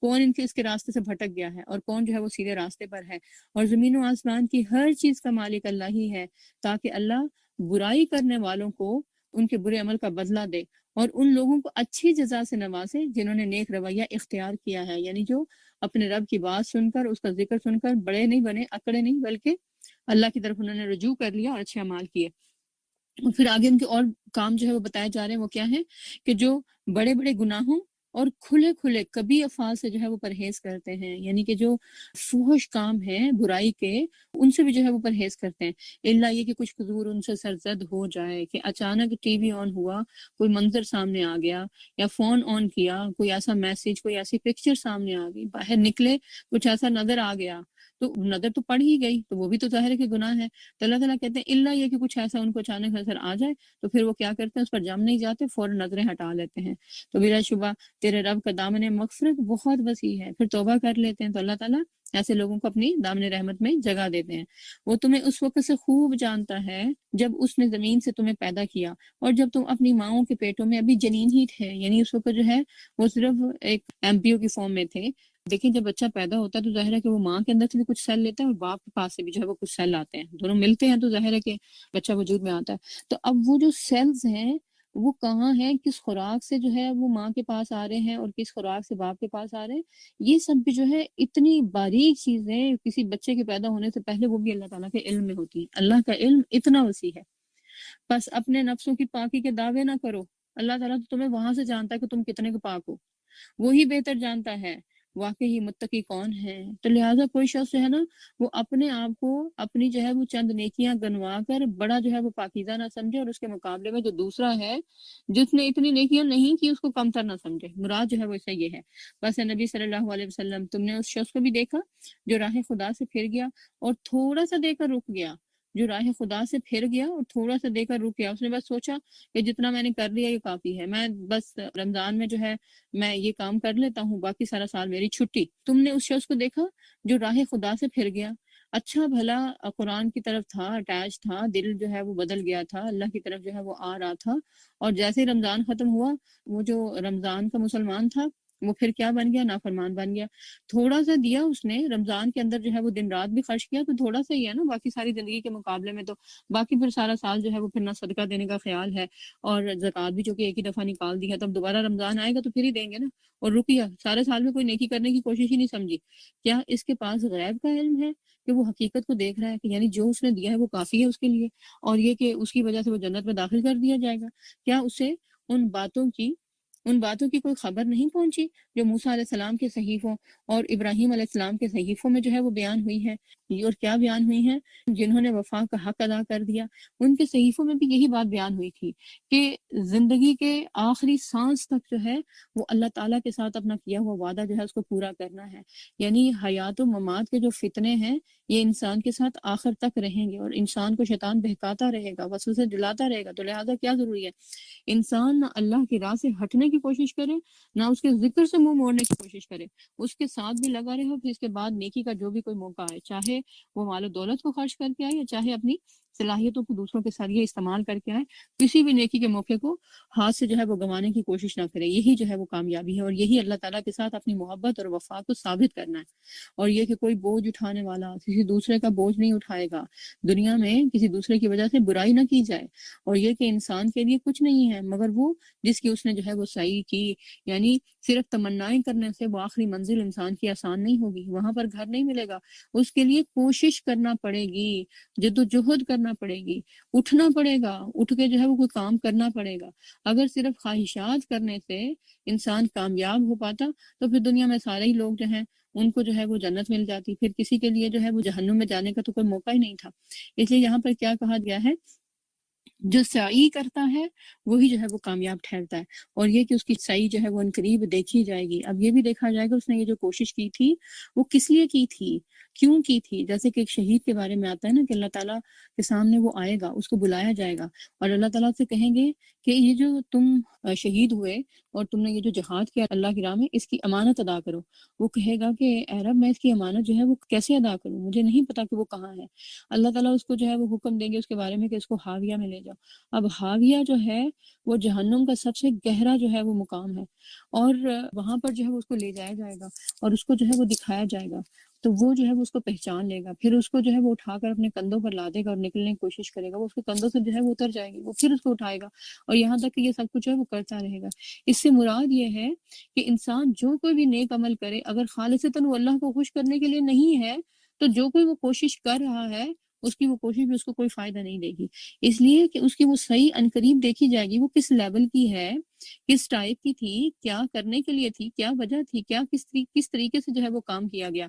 Speaker 3: کون ان کے اس کے راستے سے بھٹک گیا ہے اور کون جو ہے وہ سیدھے راستے پر ہے۔ اور زمین و آسمان کی ہر چیز کا مالک اللہ ہی ہے، تاکہ اللہ برائی کرنے والوں کو ان کے برے عمل کا بدلہ دے اور ان لوگوں کو اچھی جزا سے نوازے جنہوں نے نیک رویہ اختیار کیا ہے، یعنی جو اپنے رب کی بات سن کر، اس کا ذکر سن کر بڑے نہیں بنے، اکڑے نہیں، بلکہ اللہ کی طرف انہوں نے رجوع کر لیا اور اچھے اعمال کیے۔ اور پھر آگے ان کے اور کام جو ہے وہ بتائے جا رہے ہیں، وہ کیا ہے کہ جو بڑے بڑے گناہوں اور کھلے کھلے کبھی افعال سے جو ہے وہ پرہیز کرتے ہیں، یعنی کہ جو فحش کام ہیں برائی کے، ان سے بھی جو ہے وہ پرہیز کرتے ہیں، الا یہ کہ کچھ حضور ان سے سرزد ہو جائے کہ اچانک ٹی وی آن ہوا، کوئی منظر سامنے آ گیا، یا فون آن کیا، کوئی ایسا میسج، کوئی ایسی پکچر سامنے آ گئی، باہر نکلے کچھ ایسا نظر آ گیا، تو نظر تو پڑ ہی گئی، تو وہ بھی تو ظاہر ہے کہ گناہ ہے۔ تو اللہ تعالیٰ کہتے ہیں الا یہ کہ کچھ ایسا ان کو اچانک نظر آ جائے تو پھر وہ کیا کرتے ہیں؟ اس پر جم نہیں جاتے، فوراً نظریں ہٹا لیتے ہیں۔ تو بلا شبہ تیرے رب کا دامن مغفرت بہت وسیع ہے، پھر توبہ کر لیتے ہیں تو اللہ تعالیٰ ایسے لوگوں کو اپنی دامن رحمت میں جگہ دیتے ہیں۔ وہ تمہیں اس وقت سے خوب جانتا ہے جب اس نے زمین سے تمہیں پیدا کیا اور جب تم اپنی ماؤں کے پیٹوں میں ابھی جنین ہی تھے، یعنی اس وقت جو ہے وہ صرف ایک ایمبریو کی فارم میں تھے۔ دیکھیں جب بچہ پیدا ہوتا ہے تو ظاہر ہے کہ وہ ماں کے اندر سے بھی کچھ سیل لیتا ہے اور باپ کے پاس سے بھی جو ہے وہ کچھ سیل آتے ہیں، دونوں ملتے ہیں تو ظاہر ہے کہ بچہ وجود میں آتا ہے۔ تو اب وہ جو سیلز ہیں وہ کہاں ہیں، کس خوراک سے جو ہے وہ ماں کے پاس آ رہے ہیں اور کس خوراک سے باپ کے پاس آ رہے ہیں، یہ سب بھی جو ہے اتنی باریک چیزیں کسی بچے کے پیدا ہونے سے پہلے وہ بھی اللہ تعالیٰ کے علم میں ہوتی ہیں۔ اللہ کا علم اتنا وسیع ہے۔ بس اپنے نفسوں کی پاکی کے دعوے نہ کرو، اللہ تعالیٰ تو تمہیں وہاں سے جانتا ہے کہ تم کتنے کو پاک ہو، وہی بہتر جانتا ہے واقعی متقی کون ہے۔ تو لہٰذا کوئی شخص جو ہے نا وہ اپنے آپ کو اپنی جو ہے وہ چند نیکیاں گنوا کر بڑا جو ہے وہ پاکیزہ نہ سمجھے، اور اس کے مقابلے میں جو دوسرا ہے جس نے اتنی نیکیاں نہیں کی اس کو کمتر نہ سمجھے۔ مراد جو ہے وہ اس سے یہ ہے۔ بس نبی صلی اللہ علیہ وسلم، تم نے اس شخص کو بھی دیکھا جو راہ خدا سے پھر گیا اور تھوڑا سا دے کر رک گیا، جو راہ خدا سے پھر گیا اور تھوڑا سا دے کر رک گیا، اس نے بس سوچا کہ جتنا میں نے کر لیا یہ کافی ہے، میں بس رمضان میں جو ہے میں یہ کام کر لیتا ہوں، باقی سارا سال میری چھٹی۔ تم نے اس شخص کو دیکھا جو راہ خدا سے پھر گیا، اچھا بھلا قرآن کی طرف تھا، اٹیچ تھا، دل جو ہے وہ بدل گیا تھا، اللہ کی طرف جو ہے وہ آ رہا تھا، اور جیسے ہی رمضان ختم ہوا وہ جو رمضان کا مسلمان تھا وہ پھر کیا بن گیا؟ نافرمان بن گیا۔ تھوڑا سا دیا اس نے رمضان کے اندر جو ہے وہ دن رات بھی خرچ کیا تو تھوڑا سا ہی ہے نا باقی ساری زندگی کے مقابلے میں، تو باقی پھر سارا سال جو ہے وہ پھر نہ صدقہ دینے کا خیال ہے اور زکوٰۃ بھی جو کہ ایک ہی دفعہ نکال دی ہے، تو اب دوبارہ رمضان آئے گا تو پھر ہی دیں گے نا، اور رکیا سارے سال میں کوئی نیکی کرنے کی کوشش ہی نہیں سمجھی۔ کیا اس کے پاس غیب کا علم ہے کہ وہ حقیقت کو دیکھ رہا ہے کہ یعنی جو اس نے دیا ہے وہ کافی ہے اس کے لیے، اور یہ کہ اس کی وجہ سے وہ جنت میں داخل کر دیا جائے گا؟ کیا اسے ان باتوں کی کوئی خبر نہیں پہنچی جو موسیٰ علیہ السلام کے صحیفوں اور ابراہیم علیہ السلام کے صحیفوں میں جو ہے وہ بیان ہوئی ہے؟ اور کیا بیان ہوئی ہیں؟ جنہوں نے وفا کا حق ادا کر دیا ان کے صحیفوں میں بھی یہی بات بیان ہوئی تھی کہ زندگی کے آخری سانس تک جو ہے وہ اللہ تعالیٰ کے ساتھ اپنا کیا ہوا وعدہ جو ہے اس کو پورا کرنا ہے، یعنی حیات و ممات کے جو فتنے ہیں یہ انسان کے ساتھ آخر تک رہیں گے اور انسان کو شیطان بہکاتا رہے گا، وسوسے دلاتا رہے گا۔ تو لہٰذا کیا ضروری ہے؟ انسان نہ اللہ کی راہ سے ہٹنے کی کوشش کرے نہ اس کے ذکر سے منہ موڑنے کی کوشش کرے، اس کے ساتھ بھی لگا رہے، پھر اس کے بعد نیکی کا جو بھی کوئی موقع آئے، چاہے وہ مال و دولت کو خرچ کر کے آئے یا چاہے اپنی صلاحیتوں کو دوسروں کے ساتھ یہ استعمال کر کے آئے، کسی بھی نیکی کے موقع کو ہاتھ سے جو ہے وہ گنوانے کی کوشش نہ کرے. یہی جو ہے وہ کامیابی ہے، اور یہی اللہ تعالیٰ کے ساتھ اپنی محبت اور وفا کو ثابت کرنا ہے. اور یہ کہ کوئی بوجھ اٹھانے والا کسی دوسرے کا بوجھ نہیں اٹھائے گا، دنیا میں کسی دوسرے کی وجہ سے برائی نہ کی جائے. اور یہ کہ انسان کے لیے کچھ نہیں ہے مگر وہ جس کی اس نے جو ہے وہ سعی کی. یعنی صرف تمنائیں کرنے سے وہ آخری منزل انسان کی آسان نہیں ہوگی، وہاں پر گھر نہیں ملے گا. اس کے لیے کوشش کرنا پڑے گی، جد و جہد کرنا پڑے گی، اٹھنا پڑے گا، اٹھ کے جو ہے وہ کوئی کام کرنا پڑے گا. اگر صرف خواہشات کرنے سے انسان کامیاب ہو پاتا تو پھر دنیا میں سارے ہی لوگ جو ہیں ان کو جو ہے وہ جنت مل جاتی، پھر کسی کے لیے جو ہے وہ جہنم میں جانے کا تو کوئی موقع ہی نہیں تھا. اس لیے یہاں پر کیا کہا گیا ہے، جو سعی کرتا ہے وہی جو ہے وہ کامیاب ٹھہرتا ہے. اور یہ کہ اس کی سعی جو ہے وہ انقریب دیکھی جائے گی. اب یہ بھی دیکھا جائے گا اس نے یہ جو کوشش کی تھی وہ کس لیے کی تھی، کیوں کی تھی. جیسے کہ ایک شہید کے بارے میں آتا ہے نا کہ اللہ تعالیٰ کے سامنے وہ آئے گا، اس کو بلایا جائے گا اور اللہ تعالیٰ سے کہیں گے کہ یہ جو تم شہید ہوئے اور تم نے یہ جو جہاد کیا اللہ کی راہ میں، اس کی امانت ادا کرو. وہ کہے گا کہ اے رب میں اس کی امانت جو ہے وہ کیسے ادا کروں، مجھے نہیں پتا کہ وہ کہاں ہے. اللہ تعالیٰ اس کو جو ہے وہ حکم دیں گے اس کے بارے میں کہ اس کو ہاویہ میں لے جاؤ. اب ہاویہ جو ہے وہ جہنم کا سب سے گہرا جو ہے وہ مقام ہے، اور وہاں پر جو ہے وہ اس کو لے جایا جائے گا اور اس کو جو ہے وہ دکھایا جائے گا. تو وہ جو ہے وہ اس کو پہچان لے گا، پھر اس کو جو ہے وہ اٹھا کر اپنے کندھوں پر لا دے گا اور نکلنے کی کوشش کرے گا. وہ اس کے کندھوں سے جو ہے وہ اتر جائے گی، وہ پھر اس کو اٹھائے گا اور یہاں تک کہ یہ سب کچھ ہے وہ کرتا رہے گا. اس سے مراد یہ ہے کہ انسان جو کوئی بھی نیک عمل کرے اگر خالصتاً وہ اللہ کو خوش کرنے کے لیے نہیں ہے تو جو کوئی وہ کوشش کر رہا ہے اس کی وہ کوشش بھی اس کو کوئی فائدہ نہیں دے گی. اس لیے کہ اس کی وہ صحیح عنقریب دیکھی جائے گی، وہ کس لیول کی ہے، کس ٹائپ کی تھی، کیا کرنے کے لیے تھی، کیا وجہ تھی، کیا کس طریقے سے جو ہے وہ کام کیا گیا.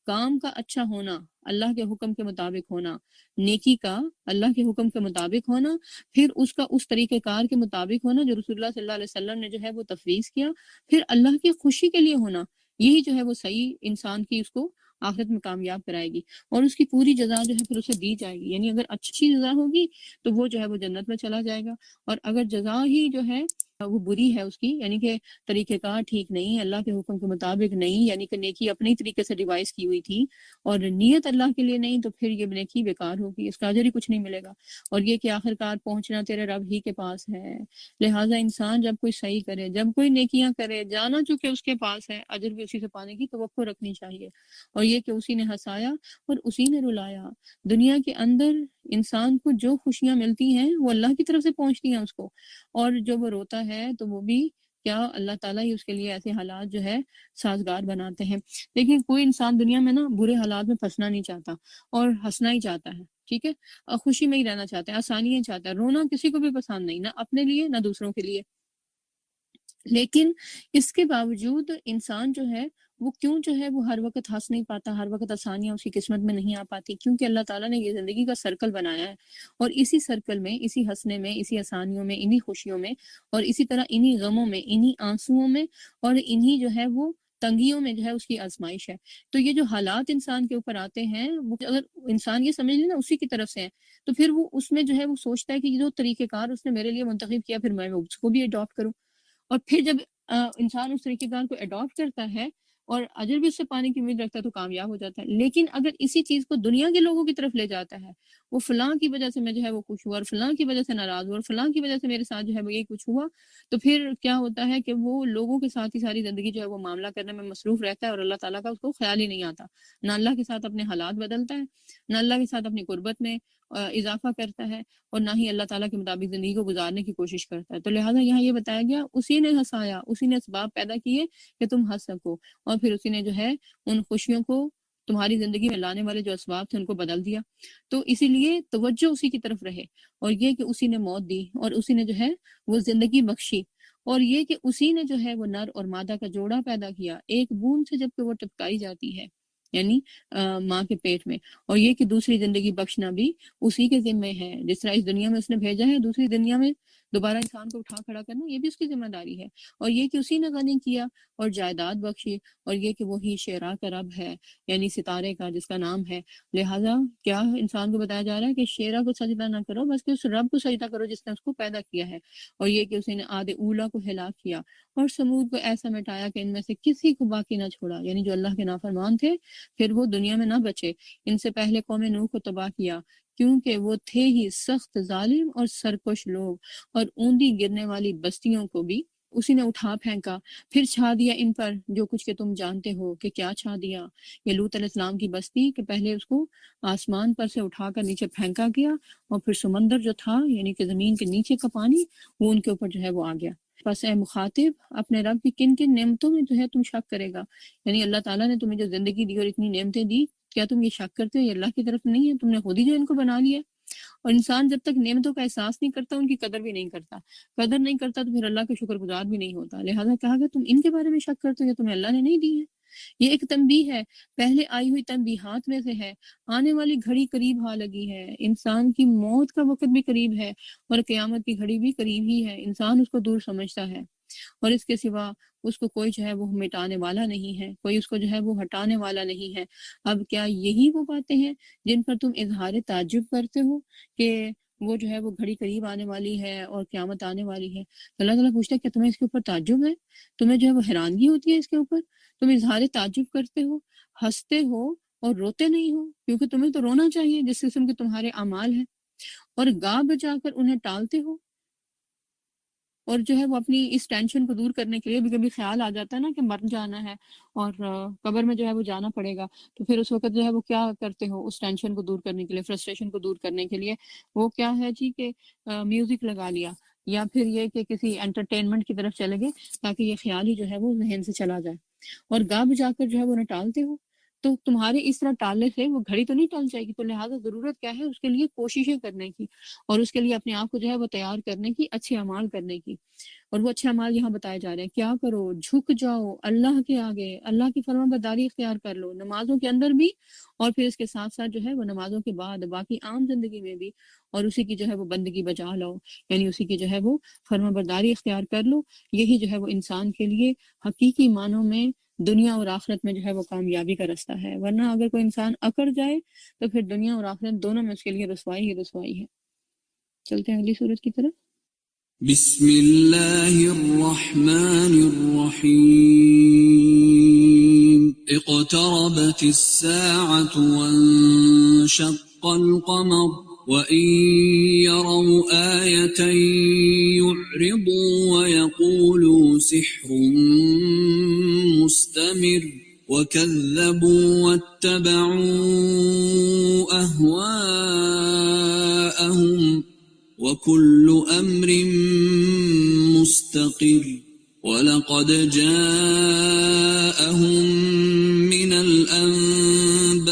Speaker 3: کام کا اچھا ہونا، اللہ کے حکم کے مطابق ہونا، نیکی کا اللہ کے حکم کے مطابق ہونا، پھر اس کا اس طریقہ کار کے مطابق ہونا جو رسول اللہ صلی اللہ علیہ وسلم نے جو ہے وہ تفویض کیا، پھر اللہ کی خوشی کے لیے ہونا. یہی جو ہے وہ صحیح انسان کی اس کو آخرت میں کامیاب کرائے گی اور اس کی پوری جزا جو ہے پھر اسے دی جائے گی. یعنی اگر اچھی جزا ہوگی تو وہ جو ہے وہ جنت میں چلا جائے گا، اور اگر جزا ہی جو ہے وہ بری ہے اس کی، یعنی کہ طریقہ کار ٹھیک نہیں، اللہ کے حکم کے مطابق نہیں، یعنی کہ نیکی اپنی طریقے سے ڈیوائز کی ہوئی تھی اور نیت اللہ کے لیے نہیں، تو پھر یہ نیکی بیکار ہوگی، اس کا اجر ہی کچھ نہیں ملے گا. اور یہ کہ آخر کار پہنچنا تیرے رب ہی کے پاس ہے. لہٰذا انسان جب کوئی صحیح کرے، جب کوئی نیکیاں کرے، جانا چونکہ اس کے پاس ہے، اجر بھی اسی سے پانے کی توقع رکھنی چاہیے. اور یہ کہ اسی نے ہنسایا اور اسی نے رلایا. دنیا کے اندر انسان کو جو خوشیاں ملتی ہیں وہ اللہ کی طرف سے پہنچتی ہیں اس کو، اور جو وہ روتا ہے تو وہ بھی کیا اللہ تعالیٰ ہی اس کے لیے ایسے حالات جو ہے سازگار بناتے ہیں. لیکن کوئی انسان دنیا میں نا برے حالات میں پھنسنا نہیں چاہتا اور ہنسنا ہی چاہتا ہے، ٹھیک ہے، خوشی میں ہی رہنا چاہتا ہے، آسانیاں چاہتا ہے. رونا کسی کو بھی پسند نہیں، نہ اپنے لیے نہ دوسروں کے لیے. لیکن اس کے باوجود انسان جو ہے وہ کیوں جو ہے وہ ہر وقت ہنس نہیں پاتا، ہر وقت آسانیاں اس کی قسمت میں نہیں آ پاتی؟ کیونکہ اللہ تعالیٰ نے یہ زندگی کا سرکل بنایا ہے، اور اسی سرکل میں، اسی ہنسنے میں، اسی آسانیوں میں، انہی خوشیوں میں، اور اسی طرح انہی غموں میں، انہی آنسوؤں میں، اور انہی جو ہے وہ تنگیوں میں جو ہے اس کی آزمائش ہے. تو یہ جو حالات انسان کے اوپر آتے ہیں، وہ اگر انسان یہ سمجھ لے نا اسی کی طرف سے ہیں، تو پھر وہ اس میں جو ہے وہ سوچتا ہے کہ یہ جو طریقہ کار اس نے میرے لیے منتخب کیا، پھر میں اس کو بھی اڈاپٹ کروں. اور پھر جب انسان اس طریقہ کار کو اڈاپٹ کرتا ہے اور اجر بھی اس سے پانے کی امید رکھتا ہے تو کامیاب ہو جاتا ہے. لیکن اگر اسی چیز کو دنیا کے لوگوں کی طرف لے جاتا ہے، وہ فلاں کی وجہ سے میں جو ہے وہ خوش ہوا، اور فلاں کی وجہ سے ناراض ہوا، اور فلاں کی وجہ سے میرے ساتھ جو ہے وہ یہ کچھ ہوا، تو پھر کیا ہوتا ہے کہ وہ لوگوں کے ساتھ ہی ساری زندگی جو ہے وہ معاملہ کرنے میں مصروف رہتا ہے، اور اللہ تعالیٰ کا اس کو خیال ہی نہیں آتا. نہ اللہ کے ساتھ اپنے حالات بدلتا ہے، نہ اللہ کے ساتھ اپنی قربت میں اضافہ کرتا ہے، اور نہ ہی اللہ تعالیٰ کے مطابق زندگی کو گزارنے کی کوشش کرتا ہے. تو لہٰذا یہاں یہ بتایا گیا اسی نے ہنسایا، اسی نے اسباب پیدا کیے کہ تم ہنس سکو، اور پھر اسی نے جو ہے ان خوشیوں کو تمہاری زندگی میں لانے والے جو اسباب تھے ان کو بدل دیا. تو اسی لیے توجہ اسی کی طرف رہے، اور یہ کہ اسی نے موت دی، اور اسی نے جو ہے وہ زندگی بخشی، اور یہ کہ اسی نے جو ہے وہ نر اور مادہ کا جوڑا پیدا کیا ایک بوند سے جب کہ وہ ٹپکائی جاتی ہے، یعنی ماں کے پیٹ میں. اور یہ کہ دوسری زندگی بخشنا بھی اسی کے ذمہ ہے. جس طرح اس دنیا میں اس نے بھیجا ہے، دوسری دنیا میں دوبارہ انسان کو اٹھا کھڑا کرنا یہ بھی اس کی ذمہ داری ہے. اور یہ کہ اسی نے غنی کیا اور جائیداد بخشی، اور یہ کہ وہی شعراء کا رب ہے، یعنی ستارے کا جس کا نام ہے. لہٰذا کیا انسان کو بتایا جا رہا ہے کہ شعراء کو سجدہ نہ کرو، بس کہ اس رب کو سجدہ کرو جس نے اس کو پیدا کیا ہے. اور یہ کہ اسی نے عاد اولیٰ کو ہلاک کیا اور ثمود کو ایسا مٹایا کہ ان میں سے کسی کو باقی نہ چھوڑا، یعنی جو اللہ کے نافرمان تھے پھر وہ دنیا میں نہ بچے. ان سے پہلے قوم نوح کو تباہ کیا کیونکہ وہ تھے ہی سخت ظالم اور سرکش لوگ، اور اوندی گرنے والی بستیوں کو بھی اسی نے اٹھا پھینکا، پھر چھا دیا ان پر جو کچھ کہ تم جانتے ہو کہ کیا چھا دیا۔ یہ لوط علیہ السلام کی بستی کہ پہلے اس کو آسمان پر سے اٹھا کر نیچے پھینکا گیا، اور پھر سمندر جو تھا یعنی کہ زمین کے نیچے کا پانی وہ ان کے اوپر جو ہے وہ آ گیا۔ بس اے مخاطب، اپنے رب کی کن کن نعمتوں میں جو ہے تم شک کرے گا؟ یعنی اللہ تعالیٰ نے تمہیں جو زندگی دی اور اتنی نعمتیں دی، کیا تم یہ شک کرتے ہو یہ اللہ کی طرف نہیں ہے؟ تم نے خود ہی جو ان کو بنا لیا۔ اور انسان جب تک نعمتوں کا احساس نہیں کرتا ان کی قدر بھی نہیں کرتا، قدر نہیں کرتا تو پھر اللہ کا شکر گزار بھی نہیں ہوتا۔ لہٰذا کہا کہ تم ان کے بارے میں شک کرتے ہو کہ تمہیں اللہ نے نہیں دی ہے۔ یہ ایک تنبیہ ہے، پہلے آئی ہوئی تنبیہات میں سے ہے۔ آنے والی گھڑی قریب آ لگی ہے، انسان کی موت کا وقت بھی قریب ہے اور قیامت کی گھڑی بھی قریب ہی ہے۔ انسان اس کو دور سمجھتا ہے اور اس کے سوا اس کو کوئی جو ہے وہ مٹانے والا نہیں ہے، کوئی اس کو جو ہے وہ ہٹانے والا نہیں ہے۔ اب کیا یہی وہ باتیں ہیں جن پر تم اظہار تعجب کرتے ہو کہ وہ جو ہے وہ گھڑی قریب آنے والی ہے اور قیامت آنے والی ہے؟ اللہ تعالیٰ پوچھتا ہے کہ تمہیں اس کے اوپر تعجب ہے؟ تمہیں جو ہے وہ حیرانگی ہوتی ہے اس کے اوپر؟ تم اظہار تعجب کرتے ہو، ہنستے ہو اور روتے نہیں ہو؟ کیونکہ تمہیں تو رونا چاہیے جس قسم کے تمہارے اعمال ہیں، اور گاہ بجا کر انہیں ٹالتے ہو۔ اور جو ہے وہ اپنی اس ٹینشن کو دور کرنے کے لیے بھی کبھی خیال آ جاتا ہے نا کہ مر جانا ہے اور قبر میں جو ہے وہ جانا پڑے گا، تو پھر اس وقت جو ہے وہ کیا کرتے ہو اس ٹینشن کو دور کرنے کے لیے، فرسٹریشن کو دور کرنے کے لیے؟ وہ کیا ہے جی کہ میوزک لگا لیا، یا پھر یہ کہ کسی انٹرٹینمنٹ کی طرف چلے گئے تاکہ یہ خیال ہی جو ہے وہ ذہن سے چلا جائے، اور گاہ بجا کر جو ہے وہ انہیں ٹالتے ہو۔ تو تمہارے اس طرح ٹالنے سے وہ گھڑی تو نہیں ٹل جائے گی، تو لہٰذا ضرورت کیا ہے اس کے لیے کوششیں کرنے کی، اور اس کے لیے اپنے آپ کو جو ہے وہ تیار کرنے کی، اچھے اعمال کرنے کی۔ اور وہ اچھے اعمال یہاں بتائے جا رہے ہیں، کیا کرو؟ جھک جاؤ اللہ کے آگے، اللہ کی فرمان برداری اختیار کر لو، نمازوں کے اندر بھی اور پھر اس کے ساتھ ساتھ جو ہے وہ نمازوں کے بعد باقی عام زندگی میں بھی، اور اسی کی جو ہے وہ بندگی بجا لو، یعنی اسی کی جو ہے وہ فرمان برداری اختیار کر لو۔ یہی جو ہے وہ انسان کے لیے حقیقی معنوں میں دنیا اور آخرت میں جو ہے وہ کامیابی کا رستہ ہے، ورنہ اگر کوئی انسان اکڑ جائے تو پھر دنیا اور آخرت دونوں میں اس کے لیے رسوائی ہی رسوائی ہے۔ چلتے ہیں اگلی صورت کی طرف۔
Speaker 4: بسم اللہ الرحمن الرحیم اقتربت الساعة وانشق القمر وَإِن يَرَوْا آيَةً يُعْرِضُوا وَيَقُولُوا سِحْرٌ مُسْتَمِرٌّ وَكَذَّبُوا وَاتَّبَعُوا أَهْوَاءَهُمْ وَكُلُّ أَمْرٍ مُسْتَقِرٌّ وَلَقَدْ جَاءَهُم مِّنَ الْأَنبَاءِ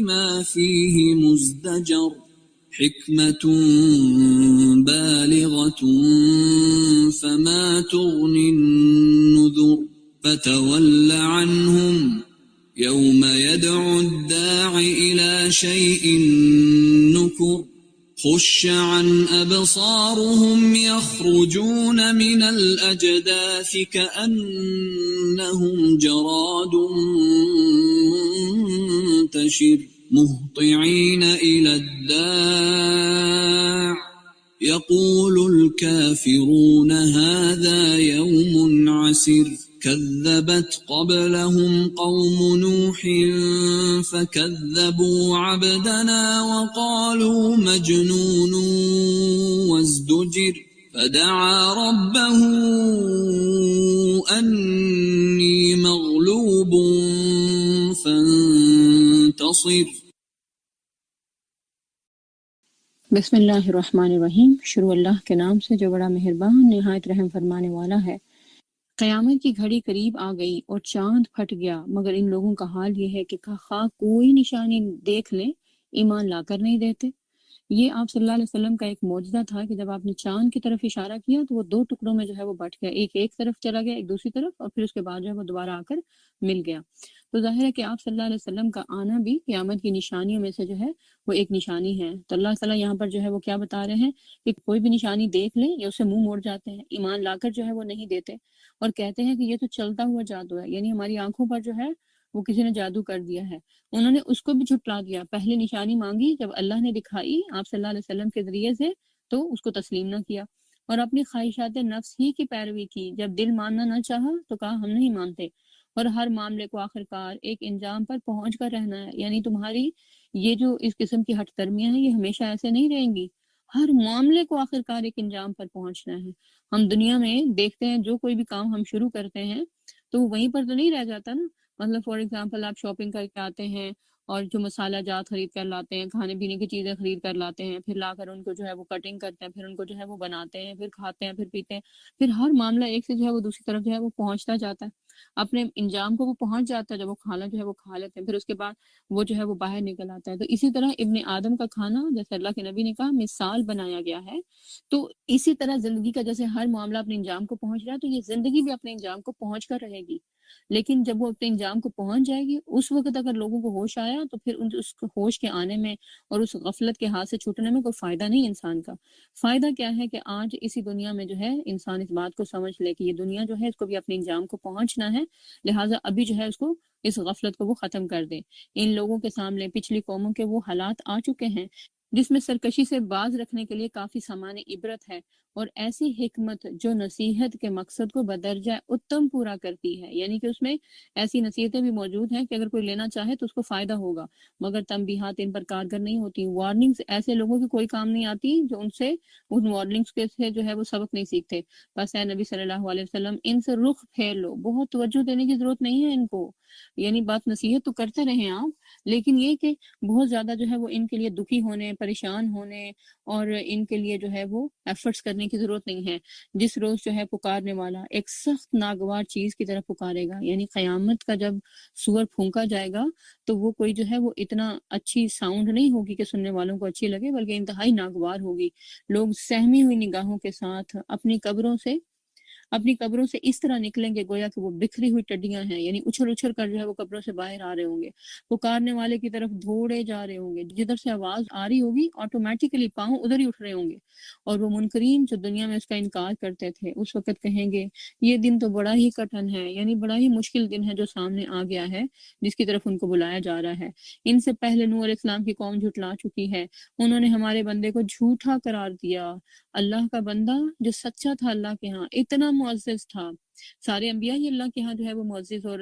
Speaker 4: مَا فِيهِ مُزْدَجَرٌ حِكْمَةٌ بَالِغَةٌ فَمَا تُغْنِ النُّذُرُ فَتَوَلَّ عَنْهُمْ يَوْمَ يَدْعُ الدَّاعِ إِلَى شَيْءٍ نُكُرٍ خُشَّ عَنْ أَبْصَارُهُمْ يَخْرُجُونَ مِنَ الْأَجْدَاثِ كَأَنَّهُمْ جَرَادٌ مُنتَشِرٌ مُهْطِعِينَ إِلَى الدَّاعِ يَقُولُ الْكَافِرُونَ هَذَا يَوْمٌ عَسِرٌ كَذَّبَتْ قَبْلَهُمْ قَوْمُ نُوحٍ فَكَذَّبُوا عَبْدَنَا وَقَالُوا مَجْنُونٌ وَازْدُجِرَ فَدَعَا رَبَّهُ أَنِّي مَغْلُوبٌ فَانتَصِرْ۔
Speaker 3: بسم اللہ الرحمن الرحیم، شروع اللہ کے نام سے جو بڑا مہربان نہایت رحم فرمانے والا ہے۔ قیامت کی گھڑی قریب آ گئی اور چاند پھٹ گیا، مگر ان لوگوں کا حال یہ ہے کہ خواہ کوئی نشانی دیکھ لیں ایمان لا کر نہیں دیتے۔ یہ آپ صلی اللہ علیہ وسلم کا ایک معجزہ تھا کہ جب آپ نے چاند کی طرف اشارہ کیا تو وہ دو ٹکڑوں میں جو ہے وہ بٹ گیا، ایک طرف چلا گیا، ایک دوسری طرف، اور پھر اس کے بعد جو ہے وہ دوبارہ آ کر مل گیا۔ تو ظاہر ہے کہ آپ صلی اللہ علیہ وسلم کا آنا بھی قیامت کی نشانیوں میں سے جو ہے وہ ایک نشانی ہے۔ تو اللہ تعالیٰ یہاں پر جو ہے وہ کیا بتا رہے ہیں کہ کوئی بھی نشانی دیکھ لیں یا اسے منہ موڑ جاتے ہیں، ایمان لا کر جو ہے وہ نہیں دیتے، اور کہتے ہیں کہ یہ تو چلتا ہوا جادو ہے، یعنی ہماری آنکھوں پر جو ہے وہ کسی نے جادو کر دیا ہے۔ انہوں نے اس کو بھی جھٹلا دیا، پہلے نشانی مانگی، جب اللہ نے دکھائی آپ صلی اللہ علیہ وسلم کے ذریعے سے تو اس کو تسلیم نہ کیا، اور اپنی خواہشات نفس ہی کی پیروی کی، جب دل ماننا نہ چاہا تو کہا ہم نہیں مانتے، اور ہر معاملے کو آخرکار ایک انجام پر پہنچ کر رہنا ہے. یعنی تمہاری یہ جو اس قسم کی ہٹ درمیاں ہیں یہ ہمیشہ ایسے نہیں رہیں گی. ہر معاملے کو آخرکار ایک انجام پر پہنچنا ہے. ہم دنیا میں دیکھتے ہیں جو کوئی بھی کام ہم شروع کرتے ہیں تو وہ وہیں پر تو نہیں رہ جاتا نا. مطلب فار ایگزامپل آپ شاپنگ کر کے آتے ہیں اور جو مسالہ جات خرید کر لاتے ہیں، کھانے پینے کی چیزیں خرید کر لاتے ہیں، پھر لا کر ان کو جو ہے وہ کٹنگ کرتے ہیں، پھر ان کو جو ہے وہ بناتے ہیں، پھر کھاتے ہیں، پھر پیتے ہیں، پھر ہر معاملہ ایک سے جو ہے وہ دوسری طرف جو ہے وہ پہنچتا جاتا ہے. اپنے انجام کو وہ پہنچ جاتا ہے. جب وہ کھانا جو ہے وہ کھا لیتے ہیں پھر اس کے بعد وہ جو ہے وہ باہر نکل آتا ہے. تو اسی طرح ابن آدم کا کھانا جیسے اللہ کے نبی نے کہا مثال بنایا گیا ہے. تو اسی طرح زندگی کا جیسے ہر معاملہ اپنے انجام کو پہنچ رہا ہے تو یہ زندگی بھی اپنے انجام کو پہنچ کر رہے گی. لیکن جب وہ اپنے انجام کو پہنچ جائے گی اس وقت اگر لوگوں کو ہوش آیا تو پھر اس ہوش کے آنے میں اور اس غفلت کے ہاتھ سے چھوٹنے میں کوئی فائدہ نہیں. انسان کا فائدہ کیا ہے کہ آج اسی دنیا میں جو ہے انسان اس بات کو سمجھ لے کہ یہ دنیا جو ہے اس کو بھی اپنے انجام کو پہنچنا ہے، لہٰذا ابھی جو ہے اس کو اس غفلت کو وہ ختم کر دے. ان لوگوں کے سامنے پچھلی قوموں کے وہ حالات آ چکے ہیں جس میں سرکشی سے باز رکھنے کے لیے کافی سامان عبرت ہے، اور ایسی حکمت جو نصیحت کے مقصد کو بدرجہ اتم پورا کرتی ہے. یعنی کہ اس میں ایسی نصیحتیں بھی موجود ہیں کہ اگر کوئی لینا چاہے تو اس کو فائدہ ہوگا، مگر تنبیہات ان پر کارگر نہیں ہوتی. وارننگز ایسے لوگوں کی کوئی کام نہیں آتی جو ان سے ان وارننگز کے سے جو ہے وہ سبق نہیں سیکھتے. بس اے نبی صلی اللہ علیہ وسلم ان سے رخ پھیر لو، بہت توجہ دینے کی ضرورت نہیں ہے ان کو. یعنی بات نصیحت تو کرتے رہیں آپ، لیکن یہ کہ بہت زیادہ جو ہے وہ ان کے لیے دکھی ہونے، پریشان ہونے اور ان کے لیے جو ہے وہ ایفرٹس کرنے کی ضرورت نہیں ہے. جس روز جو ہے پکارنے والا ایک سخت ناگوار چیز کی طرف پکارے گا، یعنی قیامت کا جب سور پھونکا جائے گا تو وہ کوئی جو ہے وہ اتنا اچھی ساؤنڈ نہیں ہوگی کہ سننے والوں کو اچھی لگے، بلکہ انتہائی ناگوار ہوگی. لوگ سہمی ہوئی نگاہوں کے ساتھ اپنی قبروں سے اس طرح نکلیں گے گویا کہ وہ بکھری ہوئی ٹڈیاں ہیں. یعنی اچھل اچھل کر جو ہے وہ قبروں سے باہر آ رہے ہوں گے، پکارنے والے کی طرف دوڑے جا رہے ہوں گے. جدھر سے آواز آ رہی ہوگی آٹومیٹیکلی پاؤں ادھر ہی اٹھ رہے ہوں گے. اور وہ منکرین جو دنیا میں اس کا انکار کرتے تھے اس وقت کہیں گے یہ دن تو بڑا ہی کٹھن ہے، یعنی بڑا ہی مشکل دن ہے جو سامنے آ گیا ہے جس کی طرف ان کو بلایا جا رہا ہے. ان سے پہلے نوح علیہ السلام کی قوم جھٹلا چکی ہے، انہوں نے ہمارے بندے کو جھوٹا قرار دیا. اللہ کا بندہ جو سچا تھا اللہ کے ہاں، اتنا معزز تھا. سارے انبیاء ہی اللہ کے ہاں جو ہے وہ معزز اور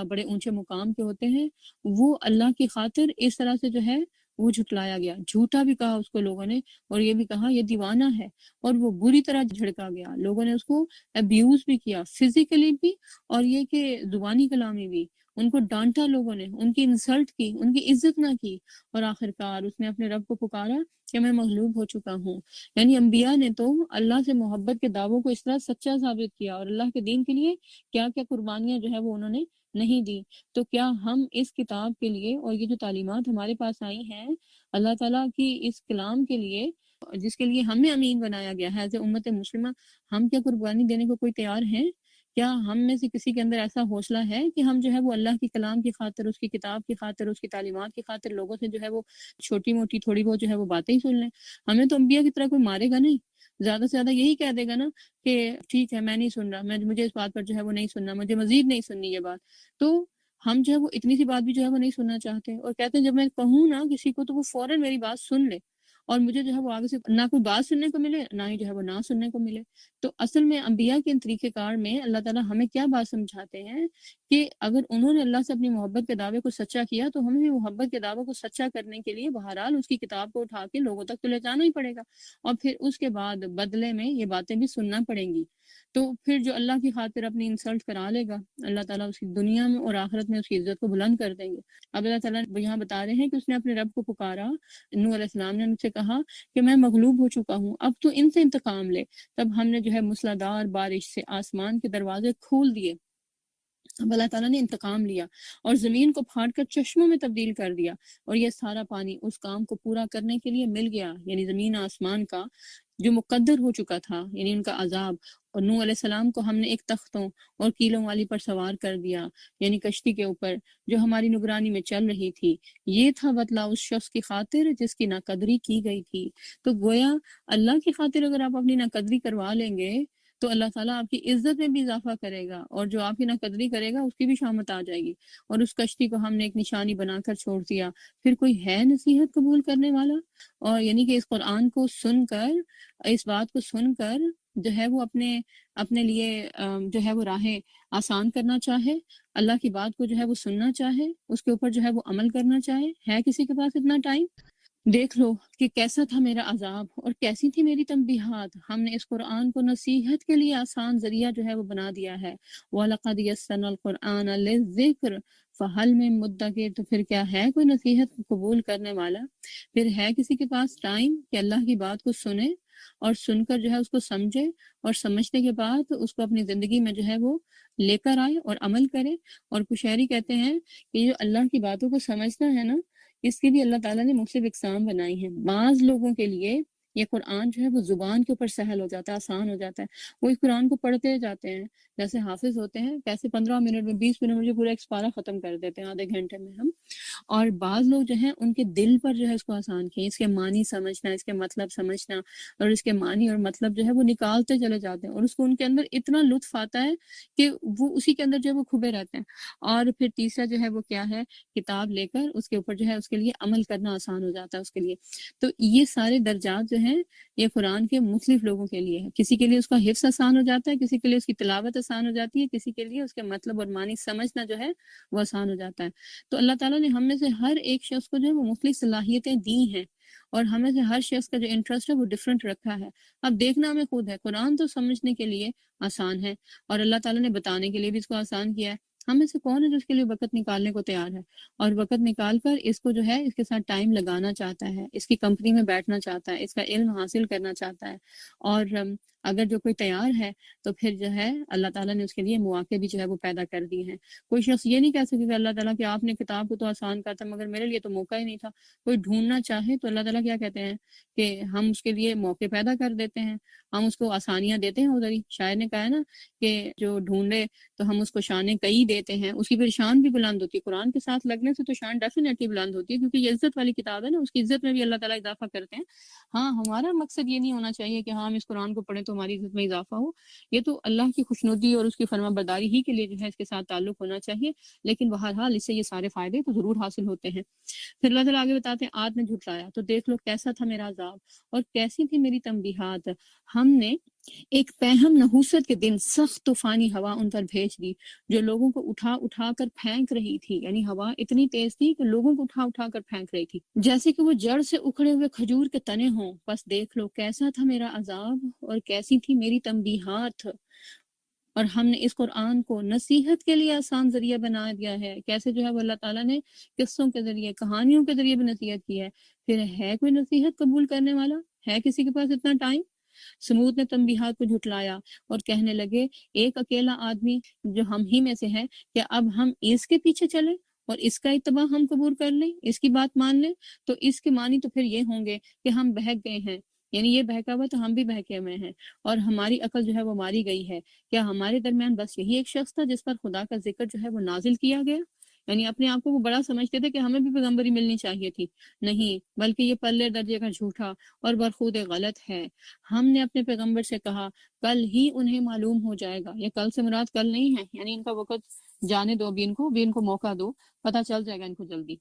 Speaker 3: بڑے اونچے مقام کے ہوتے ہیں. وہ اللہ کی خاطر اس طرح سے جو ہے وہ جھٹلایا گیا، جھوٹا بھی کہا اس کو لوگوں نے، اور یہ بھی کہا یہ دیوانہ ہے، اور وہ بری طرح جھڑکا گیا. لوگوں نے اس کو ابیوز بھی کیا، فزیکلی بھی اور یہ کہ زبانی کلامی بھی. ان کو ڈانٹا لوگوں نے، ان کی انسلٹ کی، ان کی عزت نہ کی، اور آخرکار اس نے اپنے رب کو پکارا کہ میں مغلوب ہو چکا ہوں. یعنی انبیاء نے تو اللہ سے محبت کے دعووں کو اس طرح سچا ثابت کیا اور اللہ کے دین کے لیے کیا کیا قربانیاں جو ہے وہ انہوں نے نہیں دی. تو کیا ہم اس کتاب کے لیے اور یہ جو تعلیمات ہمارے پاس آئی ہیں اللہ تعالیٰ کی اس کلام کے لیے جس کے لیے ہمیں امین بنایا گیا ہے ایز اے امت مسلمہ، ہم کیا قربانی دینے کو کوئی تیار ہیں؟ کیا ہم میں سے کسی کے اندر ایسا حوصلہ ہے کہ ہم جو ہے وہ اللہ کی کلام کی خاطر، اس کی کتاب کی خاطر، اس کی تعلیمات کی خاطر لوگوں سے جو ہے وہ چھوٹی موٹی تھوڑی بہت جو ہے وہ باتیں ہی سن لیں؟ ہمیں تو انبیاء کی طرح کوئی مارے گا نہیں، زیادہ سے زیادہ یہی کہہ دے گا نا کہ ٹھیک ہے میں نہیں سن رہا، مجھے اس بات پر جو ہے وہ نہیں سننا، مجھے مزید نہیں سننی یہ بات. تو ہم جو ہے وہ اتنی سی بات بھی جو ہے وہ نہیں سننا چاہتے، اور کہتے ہیں جب میں کہوں نا کسی کو تو وہ فوراً میری بات سن لے، اور مجھے جو ہے وہ آگے سے نہ کوئی بات سننے کو ملے نہ ہی جو ہے وہ نہ سننے کو ملے. تو اصل میں انبیاء کے ان طریقہ کار میں اللہ تعالیٰ ہمیں کیا بات سمجھاتے ہیں کہ اگر انہوں نے اللہ سے اپنی محبت کے دعوے کو سچا کیا تو ہمیں بھی محبت کے دعوے کو سچا کرنے کے لیے بہرحال اس کی کتاب کو اٹھا کے لوگوں تک تو لے جانا ہی پڑے گا، اور پھر اس کے بعد بدلے میں یہ باتیں بھی سننا پڑیں گی. تو پھر جو اللہ کی خاطر اپنی انسلٹ کرا لے گا اللہ تعالیٰ اس کی دنیا میں اور آخرت میں اس کی عزت کو بلند کر دیں گے. اب اللہ تعالیٰ یہاں بتا رہے ہیں کہ اس نے اپنے رب کو پکارا. نوح علیہ السلام نے ان سے کہا کہ میں مغلوب ہو چکا ہوں، اب تو ان سے انتقام لے. تب ہم نے جو ہے موسلادھار بارش سے آسمان کے دروازے کھول دیے. اب اللہ تعالیٰ نے انتقام لیا اور زمین کو پھاڑ کر چشموں میں تبدیل کر دیا، اور یہ سارا پانی اس کام کو پورا کرنے کے لیے مل گیا، یعنی زمین آسمان کا جو مقدر ہو چکا تھا، یعنی ان کا عذاب. اور نوح علیہ السلام کو ہم نے ایک تختوں اور کیلوں والی پر سوار کر دیا، یعنی کشتی کے اوپر جو ہماری نگرانی میں چل رہی تھی. یہ تھا بدلہ اس شخص کی خاطر جس کی ناقدری کی گئی تھی. تو گویا اللہ کی خاطر اگر آپ اپنی ناقدری کروا لیں گے تو اللہ تعالیٰ آپ کی عزت میں بھی اضافہ کرے گا، اور جو آپ کی ناقدری کرے گا اس کی بھی شامت آ جائے گی۔ اور اس کشتی کو ہم نے ایک نشانی بنا کر چھوڑ دیا، پھر کوئی ہے نصیحت قبول کرنے والا؟ اور یعنی کہ اس قرآن کو سن کر، اس بات کو سن کر جو ہے وہ اپنے لیے جو ہے وہ راہیں آسان کرنا چاہے، اللہ کی بات کو جو ہے وہ سننا چاہے، اس کے اوپر جو ہے وہ عمل کرنا چاہے، ہے کسی کے پاس اتنا ٹائم؟ دیکھ لو کہ کیسا تھا میرا عذاب اور کیسی تھی میری تنبیہات۔ ہم نے اس قرآن کو نصیحت کے لیے آسان ذریعہ جو ہے وہ بنا دیا ہے۔ وَلَقَدْ يَسَّرْنَا الْقُرْآنَ لِلذِّكْرِ فَهَلْ مِن مُدَّكِرٍ، تو پھر کیا ہے کوئی نصیحت قبول کرنے والا؟ پھر ہے کسی کے پاس ٹائم کہ اللہ کی بات کو سنے اور سن کر جو ہے اس کو سمجھے، اور سمجھنے کے بعد اس کو اپنی زندگی میں جو ہے وہ لے کر آئے اور عمل کرے؟ اور کشیری کہتے ہیں کہ جو اللہ کی باتوں کو سمجھنا ہے نا، اس کی بھی اللہ تعالیٰ نے مختلف اقسام بنائی ہیں۔ بعض لوگوں کے لیے یہ قرآن جو ہے وہ زبان کے اوپر سہل ہو جاتا ہے، آسان ہو جاتا ہے، وہ اس قرآن کو پڑھتے جاتے ہیں، جیسے حافظ ہوتے ہیں، کیسے 15 منٹ میں 20 منٹ میں پورا ایک سپارہ ختم کر دیتے ہیں، آدھے گھنٹے میں ہم۔ اور بعض لوگ جو ہیں ان کے دل پر جو ہے اس کو آسان کیے، اس کے معنی سمجھنا، اس کے مطلب سمجھنا، اور اس کے معنی اور مطلب جو ہے وہ نکالتے چلے جاتے ہیں، اور اس کو ان کے اندر اتنا لطف آتا ہے کہ وہ اسی کے اندر جو ہے وہ کھبے رہتے ہیں۔ اور پھر تیسرا جو ہے وہ کیا ہے، کتاب لے کر اس کے اوپر جو ہے اس کے لیے عمل کرنا آسان ہو جاتا ہے اس کے لیے۔ تو یہ سارے درجات جو ہیں یہ قرآن کے مختلف لوگوں کے لیے ہے۔ کسی کے لیے اس کا حفظ آسان ہو جاتا ہے، کسی کے لیے اس کی تلاوت آسان ہو جاتی ہے، کسی کے لیے اس کے مطلب اور معنی سمجھنا جو ہے وہ آسان ہو جاتا ہے۔ تو اللہ تعالیٰ نے ہم میں سے ہر ایک شخص کو جو ہے وہ مختلف صلاحیتیں دی ہیں، اور ہمیں سے ہر شخص کا جو انٹرسٹ ہے وہ ڈیفرنٹ رکھا ہے۔ اب دیکھنا ہمیں خود ہے۔ قرآن تو سمجھنے کے لیے آسان ہے، اور اللہ تعالیٰ نے بتانے کے لیے بھی اس کو آسان کیا ہے۔ ہم میں سے کون ہے جو اس کے لیے وقت نکالنے کو تیار ہے، اور وقت نکال کر اس کو جو ہے اس کے ساتھ ٹائم لگانا چاہتا ہے، اس کی کمپنی میں بیٹھنا چاہتا ہے، اس کا علم حاصل کرنا چاہتا ہے؟ اور اگر جو کوئی تیار ہے تو پھر جو ہے اللہ تعالیٰ نے اس کے لیے مواقع بھی جو ہے وہ پیدا کر دیے ہیں۔ کوئی شخص یہ نہیں کہہ سکے کہ اللہ تعالیٰ کہ آپ نے کتاب کو تو آسان کہا تھا مگر میرے لیے تو موقع ہی نہیں تھا۔ کوئی ڈھونڈنا چاہے تو اللہ تعالیٰ کیا کہتے ہیں کہ ہم اس کے لیے موقع پیدا کر دیتے ہیں، ہم اس کو آسانیاں دیتے ہیں۔ ادھر ہی شاعر نے کہا ہے نا کہ جو ڈھونڈے تو ہم اس کو شانیں کئی دیتے ہیں، اس کی پھر شان بھی بلند ہوتی ہے۔ قرآن کے ساتھ لگنے سے تو شان ڈیفینیٹلی بلند ہوتی ہے، کیونکہ یہ عزت والی کتاب ہے نا، اس کی عزت میں بھی اللہ تعالیٰ اضافہ کرتے ہیں۔ ہاں، ہمارا مقصد یہ نہیں ہونا چاہیے کہ ہاں ہم اس قرآن کو پڑھیں تو ہماری عزت میں اضافہ ہو، یہ تو اللہ کی خوشنودی اور اس کی فرما برداری ہی کے لیے جو ہے اس کے ساتھ تعلق ہونا چاہیے، لیکن بہرحال اس سے یہ سارے فائدے تو ضرور حاصل ہوتے ہیں۔ پھر اللہ تعالیٰ آگے بتاتے ہیں عاد نے جھٹلایا تو دیکھ لو کیسا تھا میرا عذاب اور کیسی تھی میری تنبیہات۔ ہم نے ایک پہم نحوست کے دن سخت طوفانی ہوا ان پر بھیج دی جو لوگوں کو اٹھا اٹھا کر پھینک رہی تھی، یعنی ہوا اتنی تیز تھی کہ لوگوں کو اٹھا اٹھا کر پھینک رہی تھی جیسے کہ وہ جڑ سے اکھڑے ہوئے کھجور کے تنے ہوں۔ بس دیکھ لو کیسا تھا میرا عذاب اور کیسی تھی میری تنبیہات۔ اور ہم نے اس قرآن کو نصیحت کے لیے آسان ذریعہ بنا دیا ہے۔ کیسے جو ہے وہ اللہ تعالیٰ نے قصوں کے ذریعے، کہانیوں کے ذریعے بھی نصیحت کی ہے۔ پھر ہے کوئی نصیحت قبول کرنے والا؟ ہے کسی کے پاس اتنا ٹائم؟ سمود نے تنبیہات کو جھٹلایا اور کہنے لگے ایک اکیلا آدمی جو ہم ہی میں سے ہے، کہ اب ہم اس کے پیچھے چلیں اور اس کا اتباع ہم قبول کر لیں، اس کی بات مان لیں؟ تو اس کے معنی تو پھر یہ ہوں گے کہ ہم بہک گئے ہیں، یعنی یہ بہکا ہوا تو ہم بھی بہکے ہوئے ہیں، اور ہماری عقل جو ہے وہ ماری گئی ہے۔ کیا ہمارے درمیان بس یہی ایک شخص تھا جس پر خدا کا ذکر جو ہے وہ نازل کیا گیا؟ یعنی اپنے آپ کو وہ بڑا سمجھتے تھے کہ ہمیں بھی پیغمبری ملنی چاہیے تھی۔ نہیں، بلکہ یہ پلے درجے کا جھوٹا اور برخود غلط ہے۔ ہم نے اپنے پیغمبر سے کہا کل ہی انہیں معلوم ہو جائے گا۔ یہ کل سے مراد کل نہیں ہے، یعنی ان کا وقت جانے دو، ابھی ان کو موقع دو، پتہ چل جائے گا ان کو جلدی۔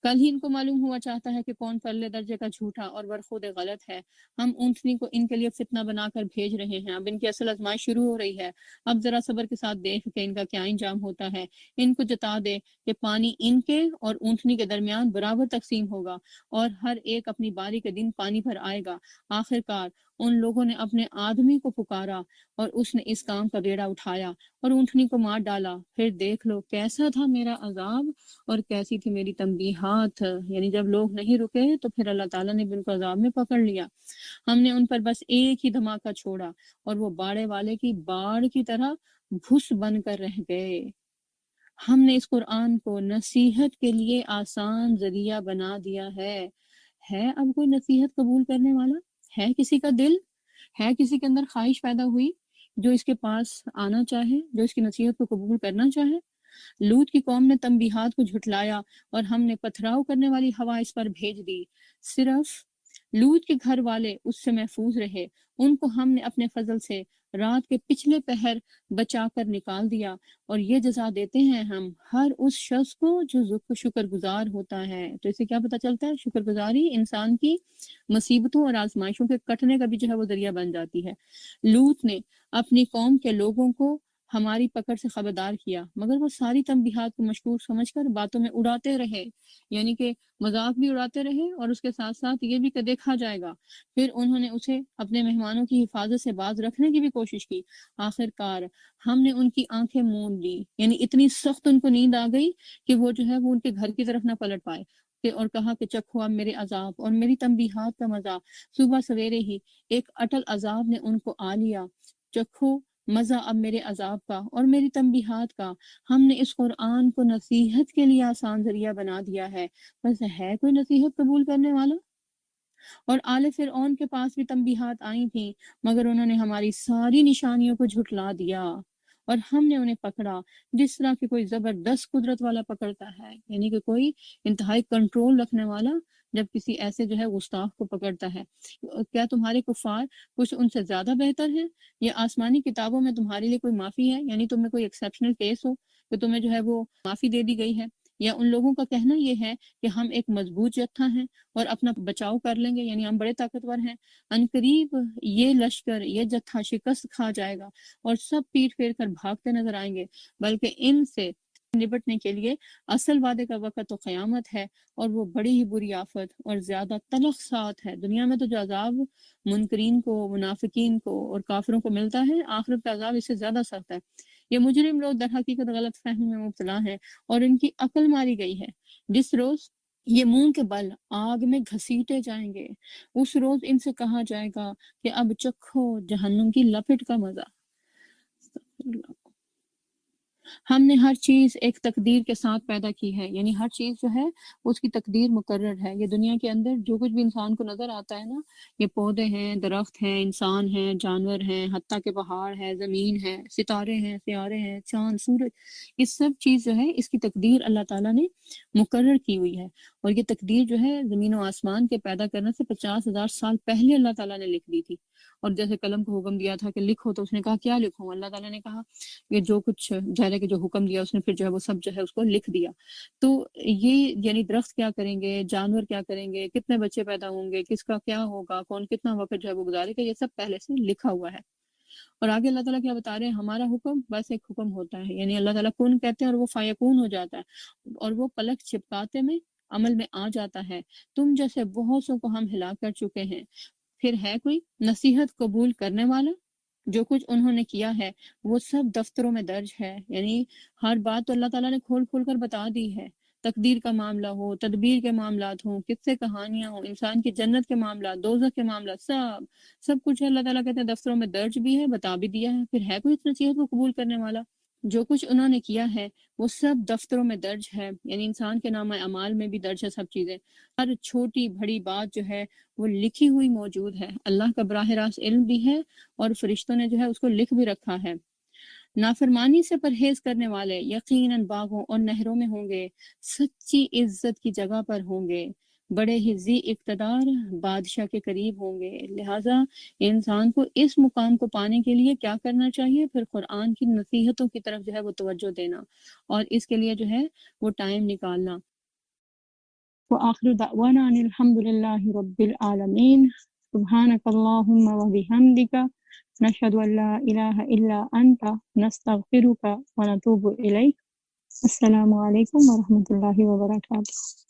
Speaker 3: کل ہی ان کو معلوم ہوا چاہتا ہے کہ کون پلے درجے کا جھوٹا اور برخود غلط ہے۔ ہم اونٹنی کو ان کے لیے فتنہ بنا کر بھیج رہے ہیں، اب ان کی اصل آزمائش شروع ہو رہی ہے۔ اب ذرا صبر کے ساتھ دیکھ کہ ان کا کیا انجام ہوتا ہے۔ ان کو جتا دے کہ پانی ان کے اور اونٹنی کے درمیان برابر تقسیم ہوگا، اور ہر ایک اپنی باری کے دن پانی پر آئے گا۔ آخرکار ان لوگوں نے اپنے آدمی کو پکارا اور اس نے اس کام کا بیڑا اٹھایا اور اونٹنی کو مار ڈالا۔ پھر دیکھ لو کیسا تھا میرا عذاب اور کیسی تھی میری تنبیہات۔ یعنی جب لوگ نہیں رکے تو پھر اللہ تعالیٰ نے بھی ان کو عذاب میں پکڑ لیا۔ ہم نے ان پر بس ایک ہی دھماکہ چھوڑا اور وہ باڑے والے کی باڑ کی طرح بھس بن کر رہ گئے۔ ہم نے اس قرآن کو نصیحت کے لیے آسان ذریعہ بنا دیا ہے۔ اب کوئی نصیحت قبول کرنے والا؟ ہے کسی کا دل؟ ہے کسی کے اندر خواہش پیدا ہوئی جو اس کے پاس آنا چاہے، جو اس کی نصیحت کو قبول کرنا چاہے؟ لوط کی قوم نے تنبیہات کو جھٹلایا اور ہم نے پتھراؤ کرنے والی ہوا اس پر بھیج دی۔ صرف لوط کے گھر والے اس سے محفوظ رہے، ان کو ہم نے اپنے فضل سے رات کے پچھلے پہر بچا کر نکال دیا، اور یہ جزا دیتے ہیں ہم ہر اس شخص کو جو شکر گزار ہوتا ہے۔ تو اسے کیا پتہ چلتا ہے؟ شکر گزاری انسان کی مصیبتوں اور آزمائشوں کے کٹنے کا بھی جو ہے وہ ذریعہ بن جاتی ہے۔ لوط نے اپنی قوم کے لوگوں کو ہماری پکڑ سے خبردار کیا، مگر وہ ساری تنبیہات کو مشکوک سمجھ کر باتوں میں اڑاتے رہے، یعنی کہ مذاق بھی اڑاتے رہے اور اس کے ساتھ ساتھ یہ بھی کہ دیکھا جائے گا۔ پھر انہوں نے اسے اپنے مہمانوں کی حفاظت سے باز رکھنے کی بھی کوشش کی۔ آخر کار ہم نے ان کی آنکھیں موند لی، یعنی اتنی سخت ان کو نیند آ گئی کہ وہ جو ہے وہ ان کے گھر کی طرف نہ پلٹ پائے، اور کہا کہ چکھو اب میرے عذاب اور میری تنبیہات کا مزہ۔ صبح سویرے ہی ایک اٹل عذاب نے ان کو آ لیا۔ چکھو مزہ اب میرے عذاب کا اور میری تنبیہات کا۔ ہم نے اس قرآن کو نصیحت کے لیے آسان ذریعہ بنا دیا ہے، بس ہے کوئی نصیحت قبول کرنے والا؟ اور آل فرعون کے پاس بھی تنبیہات آئی تھیں، مگر انہوں نے ہماری ساری نشانیوں کو جھٹلا دیا اور ہم نے انہیں پکڑا جس طرح کہ کوئی زبردست قدرت والا پکڑتا ہے، یعنی کہ کوئی انتہائی کنٹرول رکھنے والا جب کسی ایسے جو ہے گستاخ کو پکڑتا ہے۔ کیا تمہارے کفار کچھ ان سے زیادہ بہتر ہیں؟ یہ آسمانی کتابوں میں تمہارے لیے کوئی معافی ہے، یعنی تم میں کوئی ایکسیپشنل کیس ہو کہ تمہیں جو ہے وہ معافی دے دی گئی ہے؟ یا ان لوگوں کا کہنا یہ ہے کہ ہم ایک مضبوط جتھا ہیں اور اپنا بچاؤ کر لیں گے، یعنی ہم بڑے طاقتور ہیں۔ عنقریب یہ لشکر، یہ جتھا شکست کھا جائے گا اور سب پیٹ پھیر کر بھاگتے نظر آئیں گے، بلکہ ان سے نبٹنے کے لیے اصل وعدے کا وقت تو قیامت ہے، اور وہ بڑی ہی بری آفت اور زیادہ تلخ ساتھ ہے۔ دنیا میں تو جو عذاب منکرین کو، منافقین کو اور کافروں کو ملتا ہے، آخرت کا عذاب اس سے زیادہ سخت ہے۔ یہ مجرم لوگ در حقیقت غلط فہمی میں مبتلا ہیں اور ان کی عقل ماری گئی ہے۔ جس روز یہ منہ کے بل آگ میں گھسیٹے جائیں گے، اس روز ان سے کہا جائے گا کہ اب چکھو جہنم کی لپٹ کا مزہ۔ ہم نے ہر چیز ایک تقدیر کے ساتھ پیدا کی ہے، یعنی ہر چیز جو ہے اس کی تقدیر مقرر ہے۔ یہ دنیا کے اندر جو کچھ بھی انسان کو نظر آتا ہے نا، یہ پودے ہیں، درخت ہیں، انسان ہیں، جانور ہیں، حتیٰ کہ پہاڑ ہے، زمین ہے، ستارے ہیں، سیارے ہیں، چاند، سورج، یہ سب چیز جو ہے اس کی تقدیر اللہ تعالیٰ نے مقرر کی ہوئی ہے۔ اور یہ تقدیر جو ہے زمین و آسمان کے پیدا کرنے سے 50,000 سال پہلے اللہ تعالیٰ نے لکھ دی تھی۔ اور جیسے قلم کو حکم دیا تھا کہ لکھو، تو اس نے کہا کیا لکھوں؟ اللہ تعالیٰ نے کہا کہ جو کچھ ظاہر کہ جو حکم دیا اس نے پھر جو ہے وہ سب جو ہے اس کو لکھ دیا۔ تو یہ یعنی درخت کیا کریں گے، جانور کیا کریں گے، کتنے بچے پیدا ہوں گے، کس کا کیا ہوگا، کون کتنا وقت جو ہے وہ گزارے گا، یہ سب پہلے سے لکھا ہوا ہے۔ اور آگے اللہ تعالیٰ کیا بتا رہے ہیں؟ ہمارا حکم بس ایک حکم ہوتا ہے، یعنی اللہ تعالیٰ کن کہتے ہیں اور وہ فیکون ہو جاتا ہے، اور وہ پلک چھپکاتے میں عمل میں آ جاتا ہے۔ تم جیسے بہت سو کو ہم ہلاک کر چکے ہیں، پھر ہے کوئی نصیحت قبول کرنے والا؟ جو کچھ انہوں نے کیا ہے وہ سب دفتروں میں درج ہے، یعنی ہر بات تو اللہ تعالیٰ نے کھول کھول کر بتا دی ہے۔ تقدیر کا معاملہ ہو، تدبیر کے معاملات ہوں، قصے کہانیاں ہوں، انسان کی جنت کے معاملات، دوزخ کے معاملات، سب کچھ اللہ تعالیٰ کہتے ہیں دفتروں میں درج بھی ہے، بتا بھی دیا ہے۔ پھر ہے کوئی اس نصیحت کو قبول کرنے والا؟ جو کچھ انہوں نے کیا ہے وہ سب دفتروں میں درج ہے، یعنی انسان کے نامہ اعمال میں بھی درج ہے سب چیزیں۔ ہر چھوٹی بڑی بات جو ہے وہ لکھی ہوئی موجود ہے۔ اللہ کا براہ راست علم بھی ہے اور فرشتوں نے جو ہے اس کو لکھ بھی رکھا ہے۔ نافرمانی سے پرہیز کرنے والے یقیناً باغوں اور نہروں میں ہوں گے، سچی عزت کی جگہ پر ہوں گے، بڑے ہی ذی اقتدار بادشاہ کے قریب ہوں گے۔ لہٰذا انسان کو اس مقام کو پانے کے لیے کیا کرنا چاہیے؟ پھر قرآن کی نصیحتوں کی طرف جو ہے وہ توجہ دینا، اور اس کے لیے جو ہے وہ ٹائم نکالنا۔ وآخر دعوانا ان الحمد للہ رب العالمین۔ سبحانک اللہم وبحمدک، نشہد ان لا الہ الا انت، نستغفرک ونتوب الیک۔ السلام علیکم ورحمۃ اللہ وبرکاتہ۔